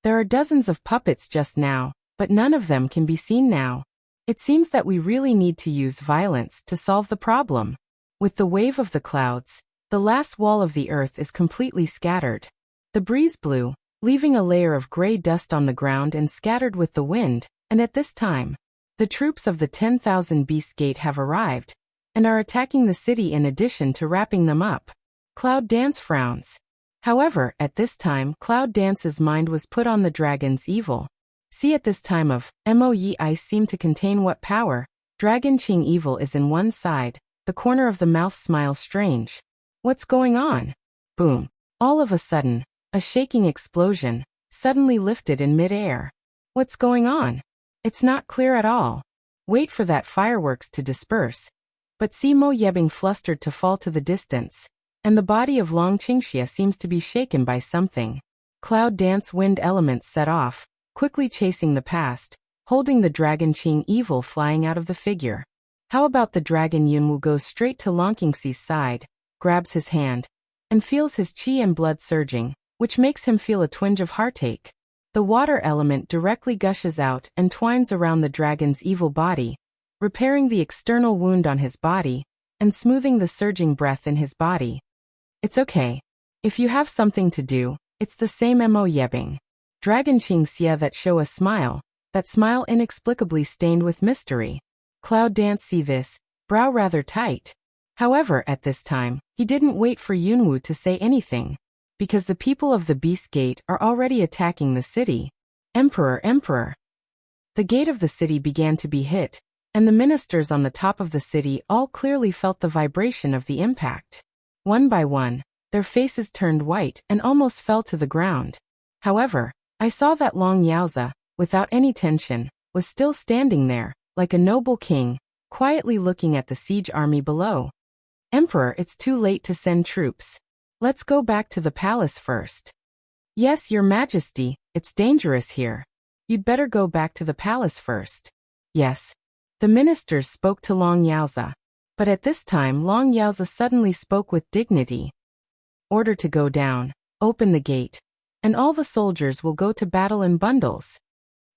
There are dozens of puppets just now, but none of them can be seen now. It seems that we really need to use violence to solve the problem. With the wave of the clouds, the last wall of the earth is completely scattered. The breeze blew, leaving a layer of gray dust on the ground and scattered with the wind, and at this time, the troops of the 10,000 Beast Gate have arrived, and are attacking the city in addition to wrapping them up. Cloud Dance frowns. However, at this time, Cloud Dance's mind was put on the dragon's evil. See, at this time of Moye ice seem to contain what power? Dragon Qing evil is in one side, the corner of the mouth smiles strange. What's going on? Boom. All of a sudden, a shaking explosion, suddenly lifted in mid-air. What's going on? It's not clear at all. Wait for that fireworks to disperse. But see Mo Yebing flustered to fall to the distance, and the body of Long Qingxia seems to be shaken by something. Cloud Dance wind elements set off, quickly chasing the past, holding the Dragon Qing evil flying out of the figure. How about the Dragon Yunwu goes straight to Long Qingxi's side, grabs his hand, and feels his qi and blood surging, which makes him feel a twinge of heartache. The water element directly gushes out and twines around the dragon's evil body, repairing the external wound on his body, and smoothing the surging breath in his body. It's okay. If you have something to do, it's the same Mo Yebing. Dragon Qingxia that show a smile, that smile inexplicably stained with mystery. Cloud Dance see this, brow rather tight. However, at this time, he didn't wait for Yunwu to say anything, because the people of the Beast Gate are already attacking the city. Emperor. The gate of the city began to be hit, and the ministers on the top of the city all clearly felt the vibration of the impact. One by one, their faces turned white and almost fell to the ground. However, I saw that Long Yaozi, without any tension, was still standing there, like a noble king, quietly looking at the siege army below. Emperor, it's too late to send troops. Let's go back to the palace first. Yes, Your Majesty, it's dangerous here. You'd better go back to the palace first. Yes. The ministers spoke to Long Yaozi. But at this time Long Yaozi suddenly spoke with dignity. Order to go down, open the gate, and all the soldiers will go to battle in bundles.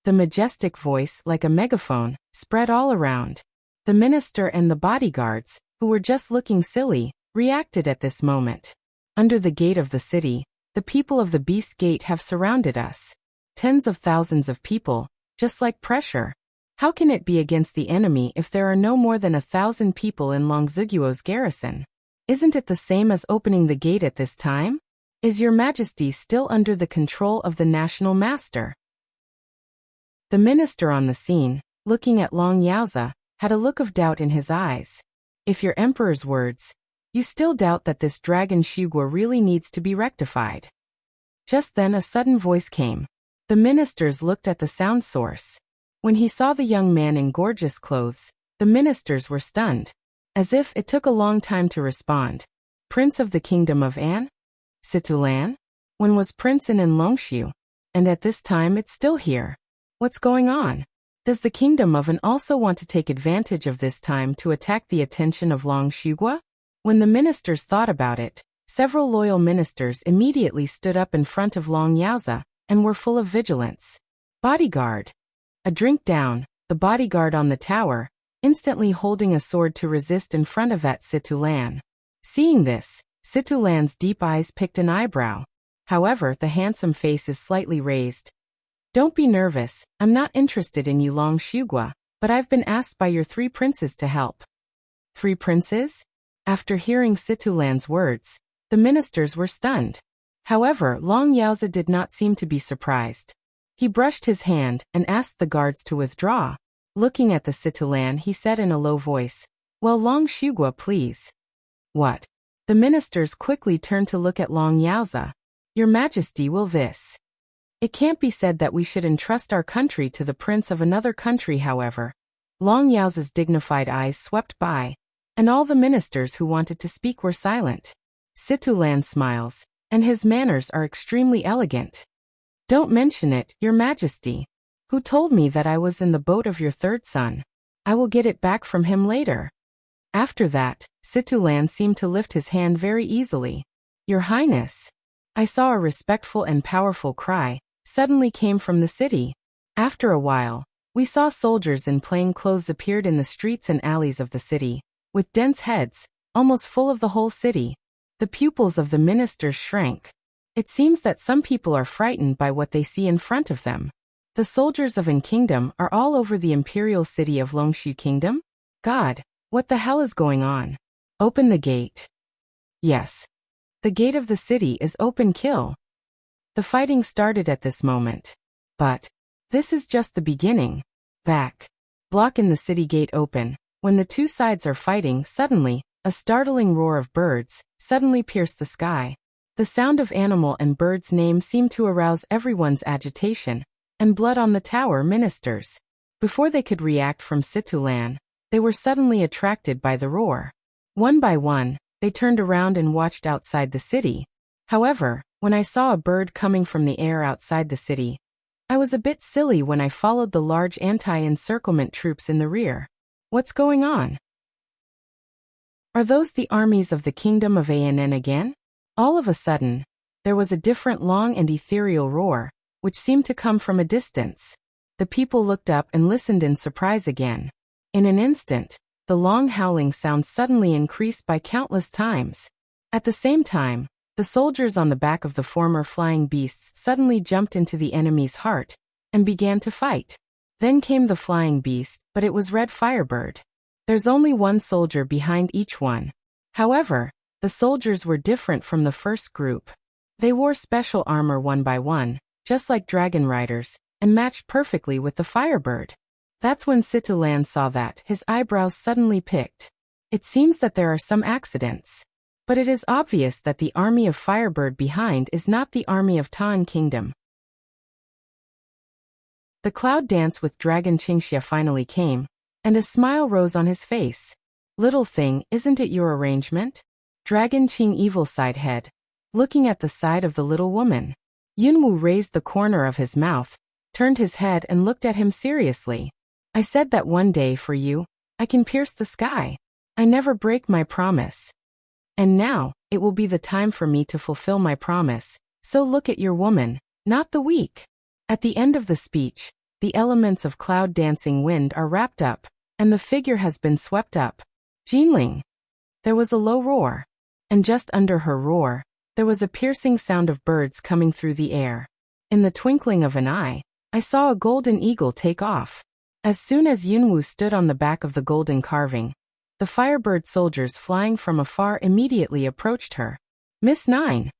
The majestic voice, like a megaphone, spread all around. The minister and the bodyguards, who were just looking silly, reacted at this moment. Under the gate of the city, the people of the Beast Gate have surrounded us. Tens of thousands of people, just like pressure. How can it be against the enemy if there are no more than 1,000 people in Longziguo's garrison? Isn't it the same as opening the gate at this time? Is Your Majesty still under the control of the national master? The minister on the scene, looking at Long Yaozi, had a look of doubt in his eyes. If your emperor's words, you still doubt that this dragon Shiguo really needs to be rectified. Just then a sudden voice came. The ministers looked at the sound source. When he saw the young man in gorgeous clothes, the ministers were stunned. As if it took a long time to respond. Prince of the Kingdom of An? Situlan? When was Prince in Longshu? And at this time it's still here. What's going on? Does the Kingdom of An also want to take advantage of this time to attack the attention of Long Shugua? When the ministers thought about it, several loyal ministers immediately stood up in front of Long Yaozi, and were full of vigilance. Bodyguard. A drink down, the bodyguard on the tower, instantly holding a sword to resist in front of that Situlan. Seeing this, Situlan's deep eyes picked an eyebrow. However, the handsome face is slightly raised. Don't be nervous, I'm not interested in you Long Shugua, but I've been asked by your 3 princes to help. 3 princes? After hearing Situlan's words, the ministers were stunned. However, Long Yaozi did not seem to be surprised. He brushed his hand and asked the guards to withdraw. Looking at the Situlan, he said in a low voice, "Well, Long Shugua, please." What? The ministers quickly turned to look at Long Yaozi. Your Majesty, will this? It can't be said that we should entrust our country to the prince of another country, however. Long Yaozi's dignified eyes swept by, and all the ministers who wanted to speak were silent. Situlan smiles, and his manners are extremely elegant. Don't mention it, Your Majesty. Who told me that I was in the boat of your 3rd son? I will get it back from him later. After that, Situlan seemed to lift his hand very easily. Your Highness. I saw a respectful and powerful cry, suddenly came from the city. After a while, we saw soldiers in plain clothes appeared in the streets and alleys of the city, with dense heads, almost full of the whole city. The pupils of the ministers shrank. It seems that some people are frightened by what they see in front of them. The soldiers of An Kingdom are all over the imperial city of Longshu Kingdom? God, what the hell is going on? Open the gate. Yes. The gate of the city is open. Kill. The fighting started at this moment. But this is just the beginning. Back. Block in the city gate open. When the two sides are fighting, suddenly, a startling roar of birds suddenly pierced the sky. The sound of animal and bird's name seemed to arouse everyone's agitation, and blood on the tower ministers. Before they could react from Situlan, they were suddenly attracted by the roar. One by one, they turned around and watched outside the city. However, when I saw a bird coming from the air outside the city, I was a bit silly when I followed the large anti-encirclement troops in the rear. What's going on? Are those the armies of the Kingdom of Ann again? All of a sudden, there was a different long and ethereal roar, which seemed to come from a distance. The people looked up and listened in surprise again. In an instant, the long howling sound suddenly increased by countless times. At the same time, the soldiers on the back of the former flying beasts suddenly jumped into the enemy's heart and began to fight. Then came the flying beast, but it was Red Firebird. There's only one soldier behind each one. However, the soldiers were different from the first group. They wore special armor one by one, just like dragon riders, and matched perfectly with the Firebird. That's when Situlan saw that, his eyebrows suddenly picked. It seems that there are some accidents. But it is obvious that the army of Firebird behind is not the army of Tan Kingdom. The cloud dance with Dragon Qingxia finally came, and a smile rose on his face. Little thing, isn't it your arrangement? Dragon Qing evil side head, looking at the side of the little woman. Yunwu raised the corner of his mouth, turned his head and looked at him seriously. I said that one day for you, I can pierce the sky. I never break my promise. And now, it will be the time for me to fulfill my promise, so look at your woman, not the weak. At the end of the speech, the elements of cloud dancing wind are wrapped up, and the figure has been swept up. Jinling. There was a low roar. And just under her roar, there was a piercing sound of birds coming through the air. In the twinkling of an eye, I saw a golden eagle take off. As soon as Yunwu stood on the back of the golden carving, the Firebird soldiers flying from afar immediately approached her. Miss Nine.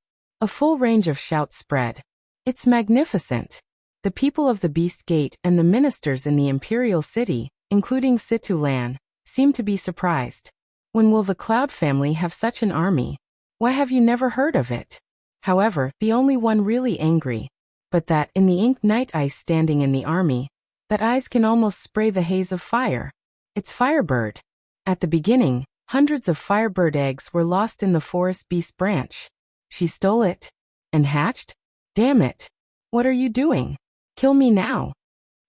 A full range of shouts spread. It's magnificent. The people of the Beast Gate and the ministers in the Imperial City, including Situlan, seemed to be surprised. When will the Cloud family have such an army? Why have you never heard of it? However, the only one really angry, but that in the Ink Night Eyes standing in the army, that eyes can almost spray the haze of fire. It's Firebird. At the beginning, hundreds of Firebird eggs were lost in the forest beast branch. She stole it and hatched? Damn it. What are you doing? Kill me now.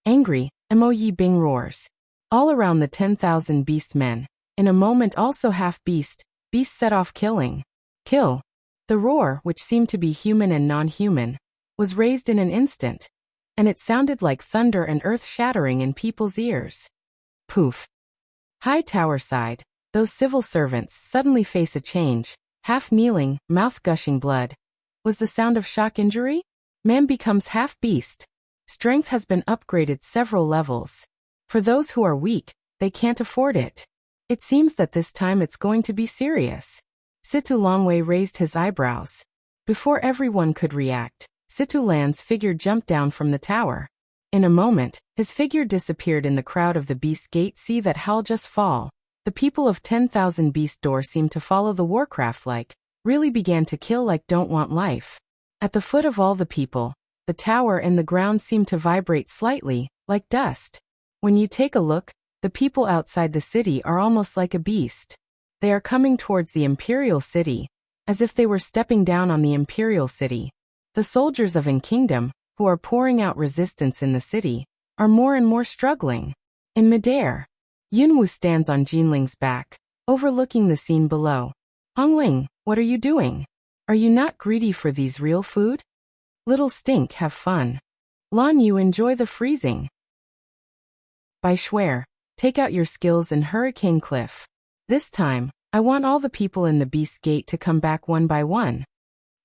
Angry, Mo Yi Bing roars. All around the 10,000 beast men, in a moment also half beast set off killing. Kill. The roar, which seemed to be human and non-human, was raised in an instant, and it sounded like thunder and earth shattering in people's ears. Poof. High tower side, those civil servants suddenly face a change, half kneeling, mouth gushing blood. Was the sound of shock injury? Man becomes half beast. Strength has been upgraded several levels. For those who are weak, they can't afford it. It seems that this time it's going to be serious. Situ Longwei raised his eyebrows. Before everyone could react, Situlan's figure jumped down from the tower. In a moment, his figure disappeared in the crowd of the Beast Gate. See that howl just fall. The people of 10,000 Beast Door seemed to follow the Warcraft really began to kill like don't want life. At the foot of all the people, the tower and the ground seemed to vibrate slightly, like dust. When you take a look, the people outside the city are almost like a beast. They are coming towards the Imperial City, as if they were stepping down on the Imperial City. The soldiers of An Kingdom, who are pouring out resistance in the city, are more and more struggling. In midair, Yunwu stands on Jinling's back, overlooking the scene below. Hongling, what are you doing? Are you not greedy for these real food? Little stink, have fun. Lan Yu, enjoy the freezing. By Schwer, take out your skills in Hurricane Cliff. This time, I want all the people in the Beast Gate to come back one by one.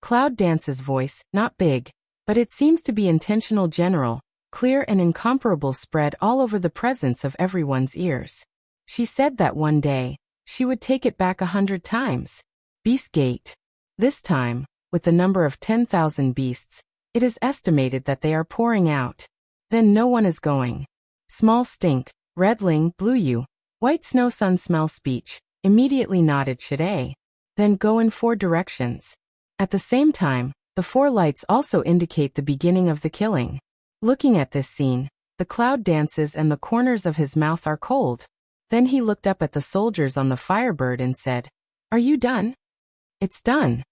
Cloud Dance's voice, not big, but it seems to be intentional, general, clear and incomparable, spread all over the presence of everyone's ears. She said that one day, she would take it back 100 times. Beast Gate. This time, with the number of 10,000 beasts, it is estimated that they are pouring out. Then no one is going. Small Stink, Redling, Blue Yu, White Snow Sun Smell speech, immediately nodded Shide. Then go in 4 directions. At the same time, the 4 lights also indicate the beginning of the killing. Looking at this scene, the Cloud Dances and the corners of his mouth are cold. Then he looked up at the soldiers on the Firebird and said, "Are you done?" "It's done."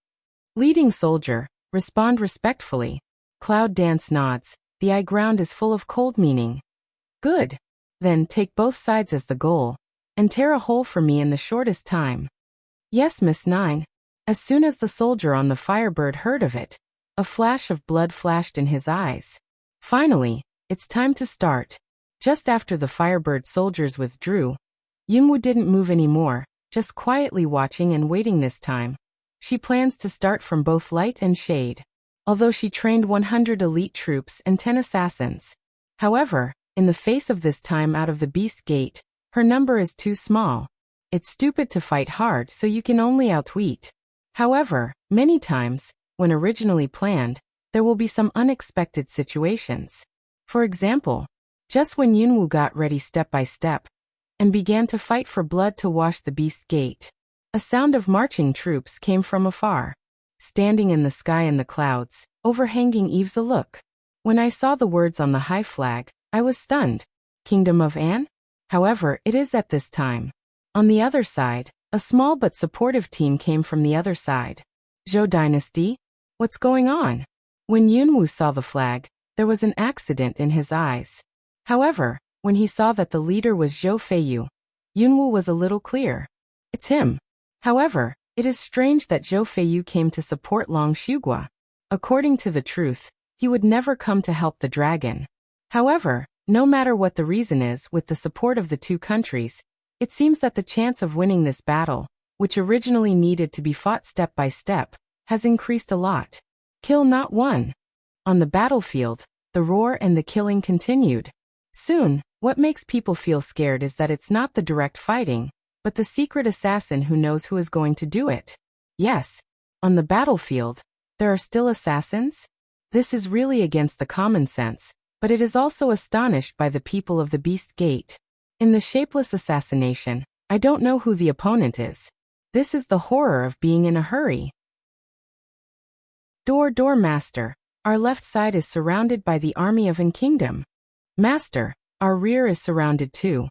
Leading soldier, respond respectfully. Cloud Dance nods. The eye ground is full of cold meaning. Good. Then take both sides as the goal, and tear a hole for me in the shortest time. Yes, Miss Nine. As soon as the soldier on the Firebird heard of it, a flash of blood flashed in his eyes. Finally, it's time to start. Just after the Firebird soldiers withdrew, Yunwu didn't move anymore, just quietly watching and waiting this time. She plans to start from both light and shade. Although she trained 100 elite troops and 10 assassins. However, in the face of this time out of the Beast Gate, her number is too small. It's stupid to fight hard, so you can only outwit. However, many times, when originally planned, there will be some unexpected situations. For example, just when Yunwu got ready step by step, and began to fight for blood to wash the Beast Gate, a sound of marching troops came from afar. Standing in the sky in the clouds, overhanging eaves a look. When I saw the words on the high flag, I was stunned. Kingdom of An? However, it is at this time. On the other side, a small but supportive team came from the other side. Zhou Dynasty? What's going on? When Yunwu saw the flag, there was an accident in his eyes. However, when he saw that the leader was Zhou Feiyu, Yunwu was a little clear. It's him. However, it is strange that Zhou Feiyu came to support Long Shugua. According to the truth, he would never come to help the dragon. However, no matter what the reason is, with the support of the 2 countries, it seems that the chance of winning this battle, which originally needed to be fought step by step, has increased a lot. Kill not one. On the battlefield, the roar and the killing continued. Soon, what makes people feel scared is that it's not the direct fighting, but the secret assassin who knows who is going to do it. Yes, on the battlefield, there are still assassins? This is really against the common sense, but it is also astonished by the people of the Beast Gate. In the shapeless assassination, I don't know who the opponent is. This is the horror of being in a hurry. Door Master, our left side is surrounded by the army of An Kingdom. Master, our rear is surrounded too.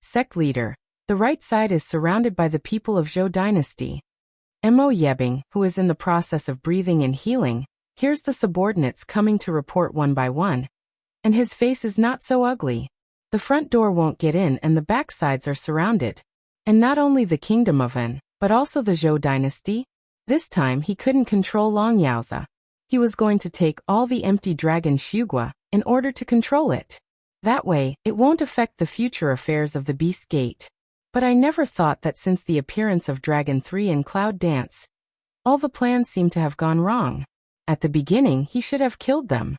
Sect Leader, the right side is surrounded by the people of Zhou Dynasty. Mo Yebing, who is in the process of breathing and healing, hears the subordinates coming to report one by one. And his face is not so ugly. The front door won't get in and the back sides are surrounded. And not only the Kingdom of An, but also the Zhou Dynasty. This time he couldn't control Long Yaoza. He was going to take all the empty dragon Shugua in order to control it. That way, it won't affect the future affairs of the Beast Gate. But I never thought that since the appearance of Dragon 3 and Cloud Dance, all the plans seem to have gone wrong. At the beginning, he should have killed them.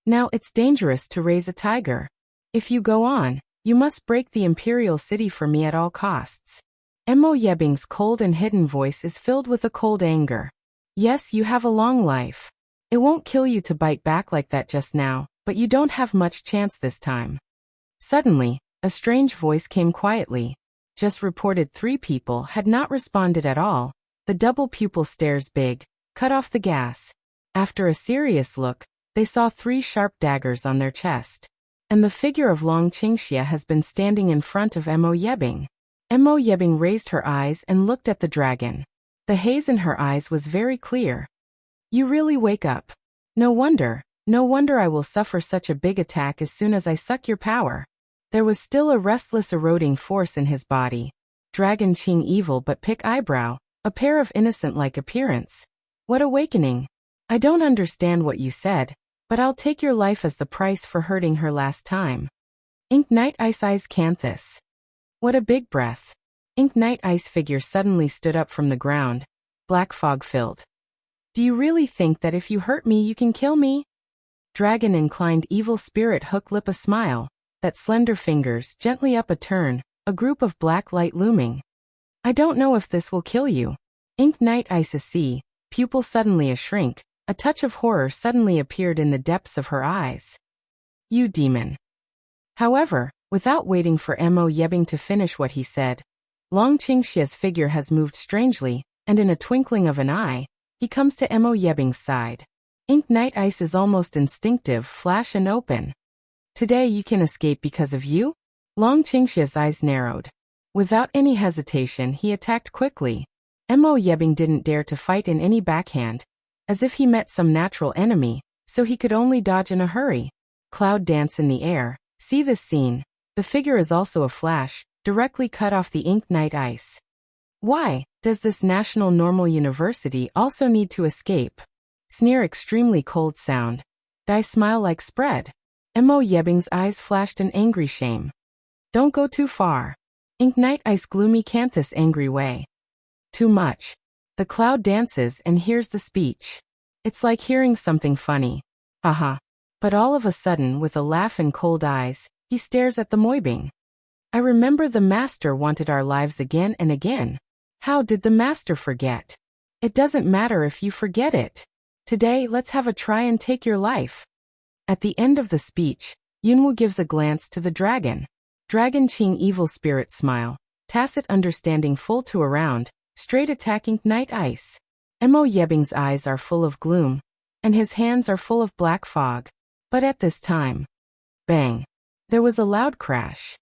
Now it's dangerous to raise a tiger. If you go on, you must break the Imperial City for me at all costs. Mo Yebing's cold and hidden voice is filled with a cold anger. Yes, you have a long life. It won't kill you to bite back like that just now, but you don't have much chance this time. Suddenly, a strange voice came quietly. Just reported 3 people had not responded at all. The double pupil stares big, cut off the gas. After a serious look, they saw 3 sharp daggers on their chest. And the figure of Long Qingxia has been standing in front of Mo Yebing. Mo Yebing raised her eyes and looked at the dragon. The haze in her eyes was very clear. You really wake up. No wonder I will suffer such a big attack as soon as I suck your power. There was still a restless eroding force in his body. Dragon Qing evil but pick eyebrow, a pair of innocent-like appearance. What awakening? I don't understand what you said, but I'll take your life as the price for hurting her last time. Ink Night Ice Eyes Canthus. What a big breath. Ink Night Ice figure suddenly stood up from the ground, black fog filled. Do you really think that if you hurt me you can kill me? Dragon inclined evil spirit hook lip a smile, that slender fingers gently up a turn, a group of black light looming. I don't know if this will kill you. Ink Night Ice a sea, pupil suddenly a shrink, a touch of horror suddenly appeared in the depths of her eyes. You demon. However, without waiting for Mo Yebing to finish what he said, Long Qingxia's figure has moved strangely, and in a twinkling of an eye, he comes to Mo Yebing's side. Ink Night Ice is almost instinctive, flash and open. Today you can escape because of you? Long Qingxia's eyes narrowed. Without any hesitation he attacked quickly. Mo Yebing didn't dare to fight in any backhand, as if he met some natural enemy, so he could only dodge in a hurry. Cloud dance in the air. See this scene. The figure is also a flash, directly cut off the Ink Night Ice. Why does this National Normal University also need to escape? Sneer extremely cold sound. Die smile like spread. Mo Yebing's eyes flashed an angry shame. Don't go too far. Ink Night Ice gloomy Canthus angry way. Too much. The cloud dances and hears the speech. It's like hearing something funny. Haha. But all of a sudden with a laugh and cold eyes, he stares at the Moibing. I remember the master wanted our lives again and again. How did the master forget? It doesn't matter if you forget it. Today let's have a try and take your life. At the end of the speech, Yunwu gives a glance to the dragon. Dragon Qing evil spirit smile, tacit understanding full to around, straight attacking Night Ice. Mo Yebing's eyes are full of gloom, and his hands are full of black fog. But at this time, bang, there was a loud crash.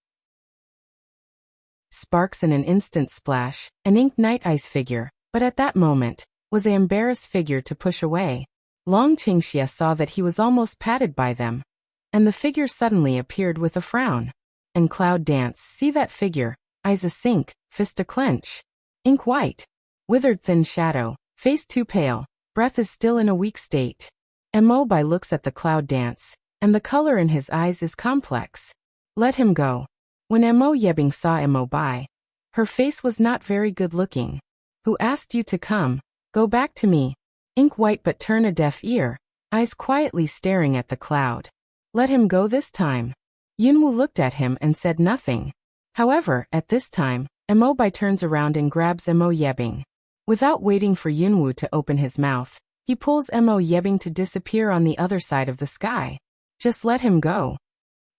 Sparks in an instant splash, an Ink Night Ice figure, but at that moment, was an embarrassed figure to push away. Long Qingxia saw that he was almost patted by them, and the figure suddenly appeared with a frown. And cloud dance, see that figure, eyes a sink, fist a clench. Ink white, withered thin shadow, face too pale, breath is still in a weak state. Mo Bai looks at the cloud dance, and the color in his eyes is complex. Let him go. When Mo Yebing saw Mo Bai, her face was not very good looking. Who asked you to come? Go back to me. Ink white but turn a deaf ear, eyes quietly staring at the cloud. Let him go this time. Yunwu looked at him and said nothing. However, at this time, Mo Bai turns around and grabs Mo Yebing. Without waiting for Yunwu to open his mouth, he pulls Mo Yebing to disappear on the other side of the sky. Just let him go.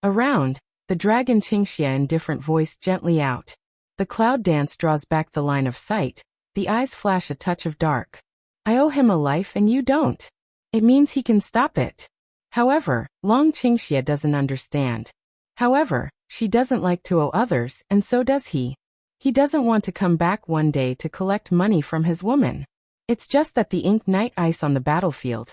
Around, the dragon Qingxia in different voice gently out. The cloud dance draws back the line of sight, the eyes flash a touch of dark. I owe him a life and you don't. It means he can stop it. However, Long Qingxia doesn't understand. However, she doesn't like to owe others, and so does he. He doesn't want to come back one day to collect money from his woman. It's just that the Ink Night Ice on the battlefield.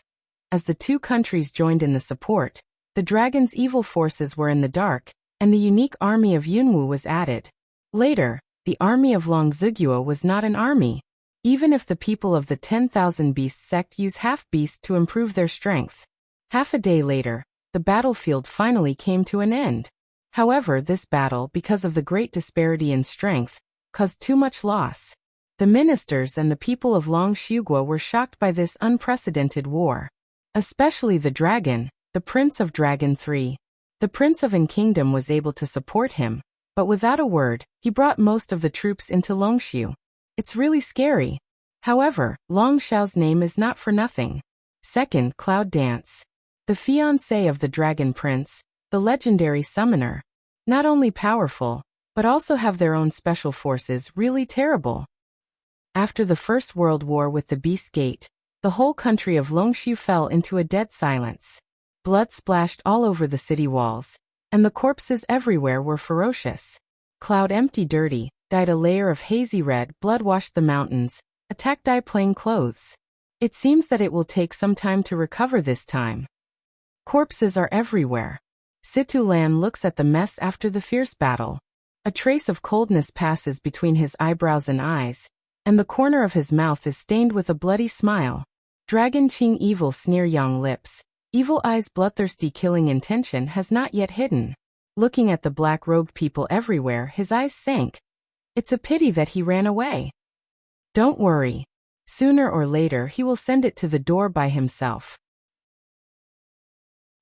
As the two countries joined in the support, the dragon's evil forces were in the dark, and the unique army of Yunwu was added. Later, the army of Long Ziguo was not an army. Even if the people of the 10,000 Beast sect use half-beast to improve their strength. Half a day later, the battlefield finally came to an end. However, this battle, because of the great disparity in strength, caused too much loss. The ministers and the people of Long Ziguo were shocked by this unprecedented war. Especially the dragon, the Prince of Dragon 3. The Prince of An Kingdom was able to support him, but without a word, he brought most of the troops into Longshu. It's really scary. However, Long Xiao's name is not for nothing. Second, Cloud Dance. The fiancé of the Dragon Prince, the legendary summoner. Not only powerful, but also have their own special forces, really terrible. After the First World War with the Beast Gate, the whole country of Longshu fell into a dead silence. Blood splashed all over the city walls, and the corpses everywhere were ferocious. Cloud empty dirty, dyed a layer of hazy red, blood washed the mountains, attacked dye plain clothes. It seems that it will take some time to recover this time. Corpses are everywhere. Situ Lan looks at the mess after the fierce battle. A trace of coldness passes between his eyebrows and eyes, and the corner of his mouth is stained with a bloody smile. Dragon Qing evil sneer young lips. Evil eyes bloodthirsty killing intention has not yet hidden. Looking at the black-robed people everywhere, his eyes sank. It's a pity that he ran away. Don't worry. Sooner or later he will send it to the door by himself.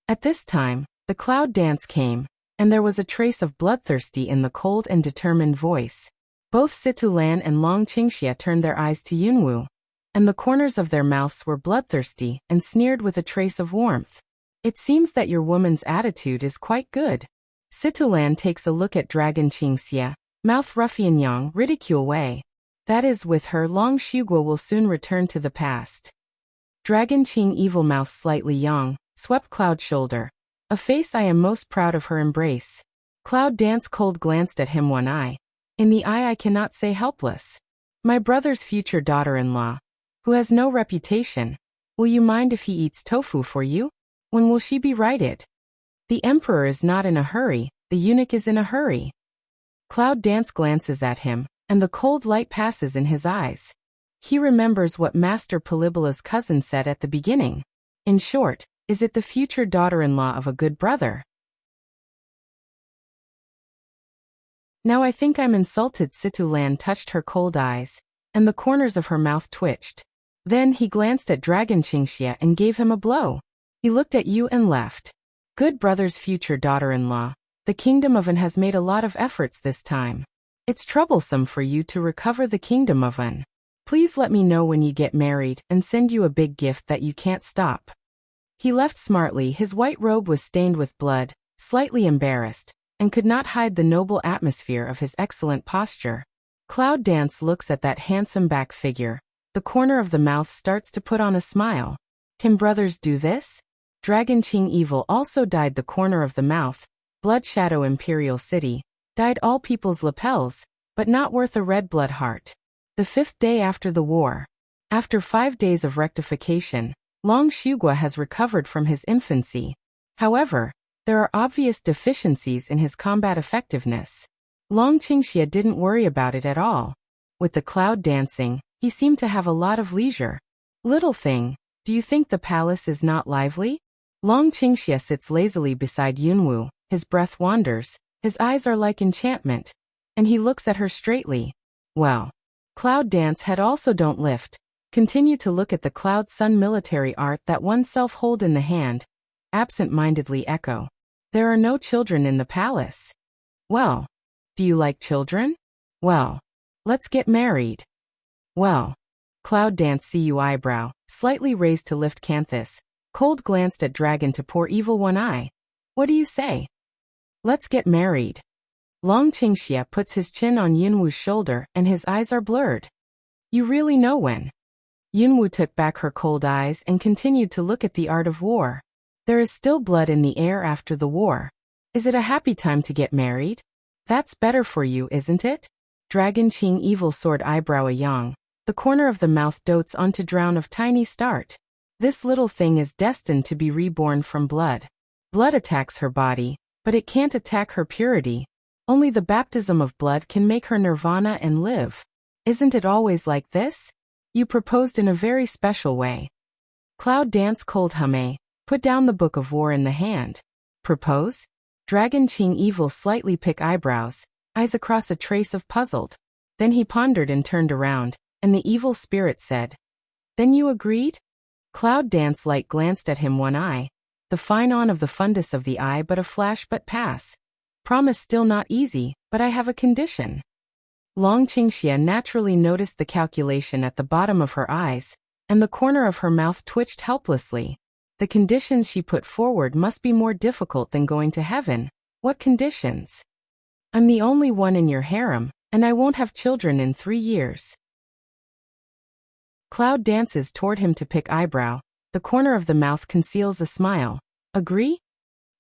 At this time, the cloud dance came, and there was a trace of bloodthirsty in the cold and determined voice. Both Situlan and Long Qingxia turned their eyes to Yunwu, and the corners of their mouths were bloodthirsty and sneered with a trace of warmth. It seems that your woman's attitude is quite good. Situlan takes a look at Dragon Qingxia, mouth ruffian yang ridicule way. That is, with her, Long Shugua will soon return to the past. Dragon Qing evil mouth slightly yang, swept Cloud's shoulder. A face I am most proud of her embrace. Cloud dance cold glanced at him one eye. In the eye I cannot say helpless. My brother's future daughter-in-law, who has no reputation. Will you mind if he eats tofu for you? When will she be righted? The emperor is not in a hurry, the eunuch is in a hurry. Cloud dance glances at him, and the cold light passes in his eyes. He remembers what Master Polybola's cousin said at the beginning. In short, is it the future daughter-in-law of a good brother? Now I think I'm insulted. Situlan touched her cold eyes, and the corners of her mouth twitched. Then he glanced at Dragon Qingxia and gave him a blow. He looked at you and left. Good brother's future daughter-in-law. The kingdom of An has made a lot of efforts this time. It's troublesome for you to recover the kingdom of An. Please let me know when you get married and send you a big gift that you can't stop. He left smartly. His white robe was stained with blood, slightly embarrassed, and could not hide the noble atmosphere of his excellent posture. Cloud Dance looks at that handsome back figure. The corner of the mouth starts to put on a smile. Can brothers do this? Dragon Qing Evil also dyed the corner of the mouth. Blood Shadow Imperial City. Dyed all people's lapels, but not worth a red blood heart. The 5th day after the war. After 5 days of rectification, Long Shugua has recovered from his infancy. However, there are obvious deficiencies in his combat effectiveness. Long Qingxia didn't worry about it at all. With the cloud dancing, he seemed to have a lot of leisure. Little thing, do you think the palace is not lively? Long Qingxia sits lazily beside Yunwu, his breath wanders, his eyes are like enchantment, and he looks at her straightly. Well, Cloud Dance head also don't lift. Continue to look at the Cloud Sun military art that oneself hold in the hand. Absent-mindedly echo. There are no children in the palace. Well, do you like children? Well, let's get married. Well, Cloud Dance CU eyebrow, slightly raised to lift canthus. Cold glanced at Dragon to pour evil one eye. What do you say? Let's get married. Long Qingxia puts his chin on Yunwu's shoulder and his eyes are blurred. You really know when? Yunwu took back her cold eyes and continued to look at the art of war. There is still blood in the air after the war. Is it a happy time to get married? That's better for you, isn't it? Dragon Qing evil sword eyebrow a yang. The corner of the mouth dotes on to drown of tiny start. This little thing is destined to be reborn from blood. Blood attacks her body, but it can't attack her purity. Only the baptism of blood can make her nirvana and live. Isn't it always like this? You proposed in a very special way. Cloud Dance cold humme. Put down the book of war in the hand. Propose? Dragon Qing evil slightly pick eyebrows, eyes across a trace of puzzled. Then he pondered and turned around, and the evil spirit said, Then you agreed? Cloud Dance light glanced at him one eye. The fine on of the fundus of the eye but a flash but pass. Promise still not easy, but I have a condition. Long Qingxia naturally noticed the calculation at the bottom of her eyes, and the corner of her mouth twitched helplessly. The conditions she put forward must be more difficult than going to heaven. What conditions? I'm the only one in your harem, and I won't have children in 3 years. Cloud dances toward him to pick eyebrow. The corner of the mouth conceals a smile. Agree?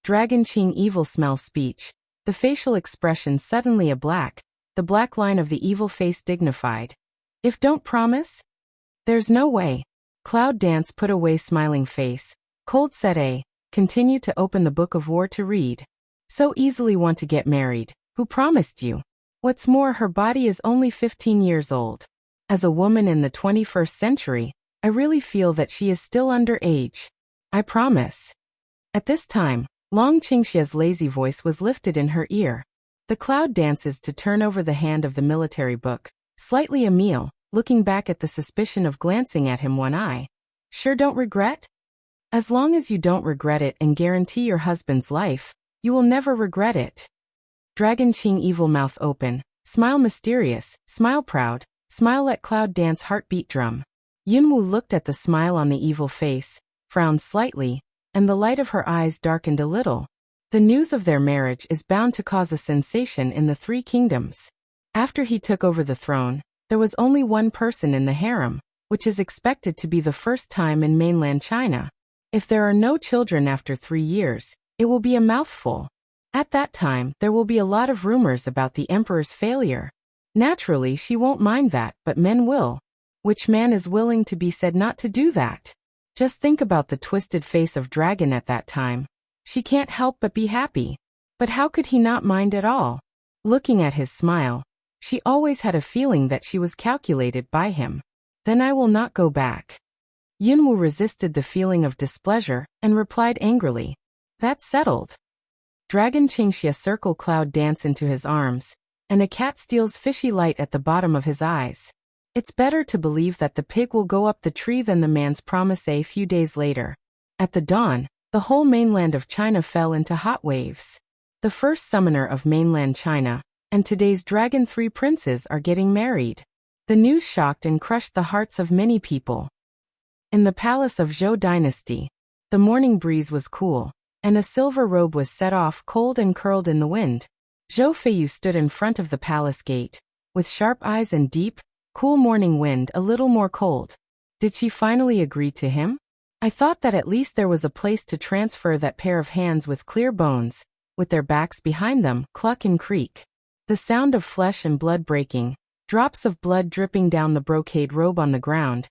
Dragon Qing evil smells speech. The facial expression suddenly a black. The black line of the evil face dignified. If don't promise? There's no way. Cloud Dance put away smiling face. Cold said continue to open the book of war to read. So easily want to get married. Who promised you? What's more, her body is only 15 years old. As a woman in the 21st century, I really feel that she is still underage. I promise. At this time, Long Qingxia's lazy voice was lifted in her ear. The cloud dances to turn over the hand of the military book. Slightly Emile, looking back at the suspicion of glancing at him one eye. Sure don't regret? As long as you don't regret it and guarantee your husband's life, you will never regret it. Dragon Qing evil mouth open, smile mysterious, smile proud, smile let cloud dance heartbeat drum. Yunwu looked at the smile on the evil face, frowned slightly, and the light of her eyes darkened a little. The news of their marriage is bound to cause a sensation in the three kingdoms. After he took over the throne, there was only one person in the harem, which is expected to be the first time in mainland China. If there are no children after 3 years, it will be a mouthful. At that time, there will be a lot of rumors about the emperor's failure. Naturally, she won't mind that, but men will. Which man is willing to be said not to do that? Just think about the twisted face of Dragon at that time. She can't help but be happy. But how could he not mind at all? Looking at his smile, she always had a feeling that she was calculated by him. Then I will not go back. Yunwu resisted the feeling of displeasure and replied angrily. That's settled. Dragon Qingxia circle cloud dance into his arms, and a cat steals fishy light at the bottom of his eyes. It's better to believe that the pig will go up the tree than the man's promise. A few days later, at the dawn, the whole mainland of China fell into hot waves. The first summoner of mainland China, and today's dragon 3 princes are getting married. The news shocked and crushed the hearts of many people. In the palace of Zhou dynasty, the morning breeze was cool, and a silver robe was set off cold and curled in the wind. Zhou Feiyu stood in front of the palace gate, with sharp eyes and deep, cool morning wind a little more cold. Did she finally agree to him? I thought that at least there was a place to transfer that pair of hands with clear bones, with their backs behind them, cluck and creak. The sound of flesh and blood breaking, drops of blood dripping down the brocade robe on the ground,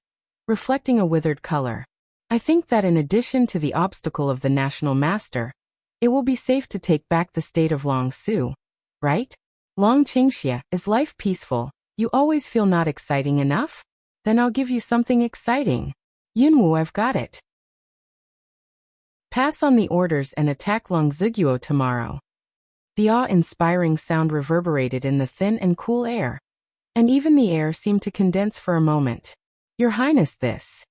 reflecting a withered color. I think that in addition to the obstacle of the national master, it will be safe to take back the state of Long Su. Right? Long Qingxia, is life peaceful? You always feel not exciting enough? Then I'll give you something exciting. Yunwu, I've got it. Pass on the orders and attack Long Ziguo tomorrow. The awe-inspiring sound reverberated in the thin and cool air. And even the air seemed to condense for a moment. Your Highness, this.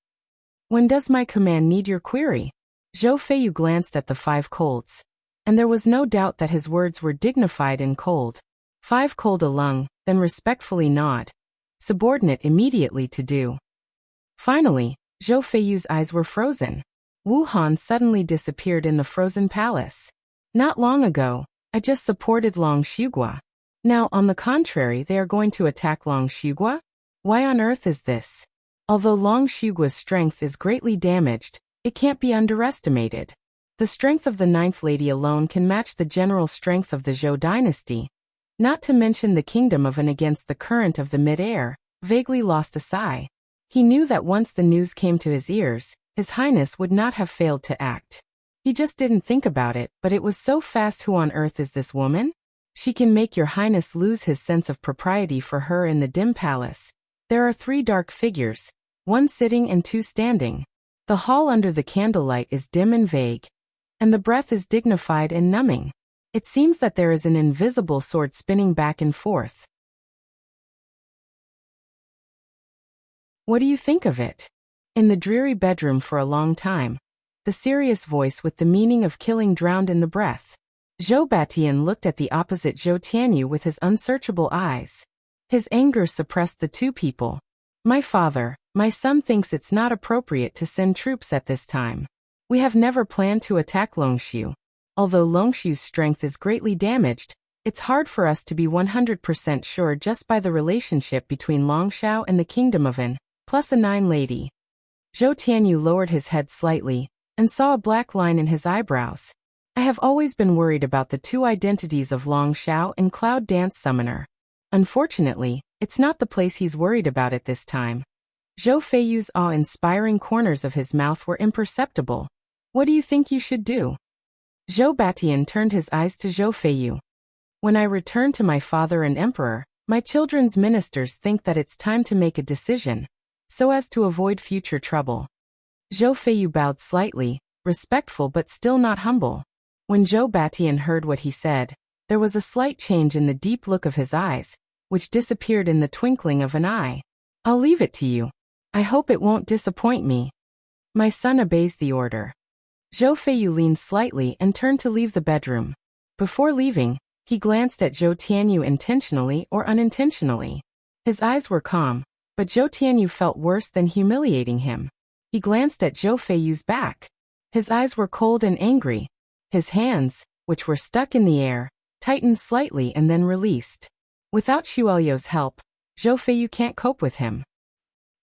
When does my command need your query? Zhou Feiyu glanced at the 5 colds, and there was no doubt that his words were dignified and cold. 5 cold a lung, then respectfully nod. Subordinate immediately to do. Finally, Zhou Feiyu's eyes were frozen. Wu Han suddenly disappeared in the frozen palace. Not long ago, I just supported Long Shugua. Now, on the contrary, they are going to attack Long Shugua? Why on earth is this? Although Long Shugua's strength is greatly damaged, it can't be underestimated. The strength of the 9th lady alone can match the general strength of the Zhou dynasty. Not to mention the kingdom of An against the current of the mid-air, vaguely lost a sigh. He knew that once the news came to his ears, His Highness would not have failed to act. He just didn't think about it, but it was so fast. Who on earth is this woman? She can make your Highness lose his sense of propriety. For her in the dim palace, there are 3 dark figures, 1 sitting and 2 standing. The hall under the candlelight is dim and vague, and the breath is dignified and numbing. It seems that there is an invisible sword spinning back and forth. What do you think of it? In the dreary bedroom for a long time, the serious voice with the meaning of killing drowned in the breath. Zhou Batian looked at the opposite Zhou Tianyu with his unsearchable eyes. His anger suppressed the 2 people. My father, my son thinks it's not appropriate to send troops at this time. We have never planned to attack Longshu. Although Longshu's strength is greatly damaged, it's hard for us to be 100% sure just by the relationship between Longshao and the Kingdom of An, plus a 9 lady. Zhou Tianyu lowered his head slightly, and saw a black line in his eyebrows. I have always been worried about the 2 identities of Longshao and Cloud Dance Summoner. Unfortunately, it's not the place he's worried about at this time. Zhou Feiyu's awe-inspiring corners of his mouth were imperceptible. What do you think you should do? Zhou Batian turned his eyes to Zhou Feiyu. When I return to my father and emperor, my children's ministers think that it's time to make a decision. so as to avoid future trouble. Zhou Feiyu bowed slightly, respectful but still not humble. When Zhou Batian heard what he said, there was a slight change in the deep look of his eyes, which disappeared in the twinkling of an eye. I'll leave it to you. I hope it won't disappoint me. My son obeys the order. Zhou Feiyu leaned slightly and turned to leave the bedroom. Before leaving, he glanced at Zhou Tianyu intentionally or unintentionally. His eyes were calm, but Zhou Tianyu felt worse than humiliating him. He glanced at Zhou Feiyu's back. His eyes were cold and angry. His hands, which were stuck in the air, tightened slightly and then released. Without Xuelio's help, Zhou Feiyu can't cope with him.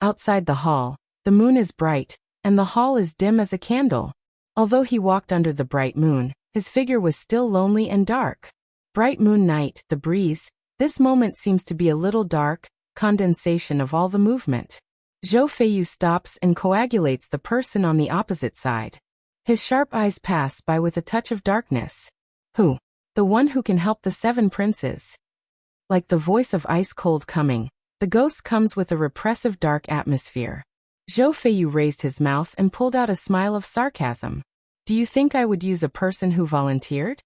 Outside the hall, the moon is bright, and the hall is dim as a candle. Although he walked under the bright moon, his figure was still lonely and dark. Bright moon night, the breeze, this moment seems to be a little dark, condensation of all the movement. Zhou Feiyu stops and coagulates the person on the opposite side. His sharp eyes pass by with a touch of darkness. Who? The one who can help the 7 princes. Like the voice of ice-cold coming, the ghost comes with a repressive dark atmosphere. Zhou Feiyu raised his mouth and pulled out a smile of sarcasm. Do you think I would use a person who volunteered?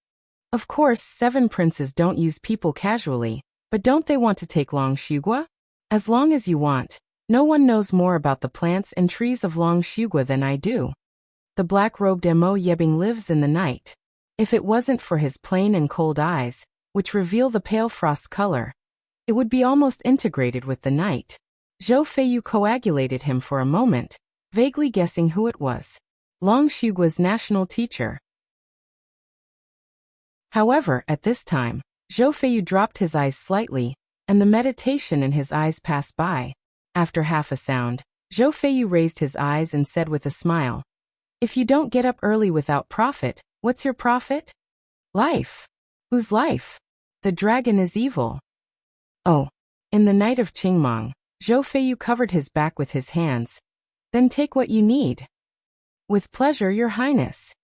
Of course, 7 princes don't use people casually, but don't they want to take Long Shugua? As long as you want. No one knows more about the plants and trees of Long Shugua than I do. The black-robed Mo Yebing lives in the night. If it wasn't for his plain and cold eyes, which reveal the pale frost color, it would be almost integrated with the night. Zhou Feiyu coagulated him for a moment, vaguely guessing who it was. Long Shugua's national teacher. However, at this time, Zhou Feiyu dropped his eyes slightly, and the meditation in his eyes passed by. After half a sound, Zhou Feiyu raised his eyes and said with a smile, "If you don't get up early without profit, what's your profit? Life." Whose life? The dragon is evil. Oh. In the night of Qingmong, Zhou Feiyu covered his back with his hands. Then take what you need. With pleasure, Your Highness.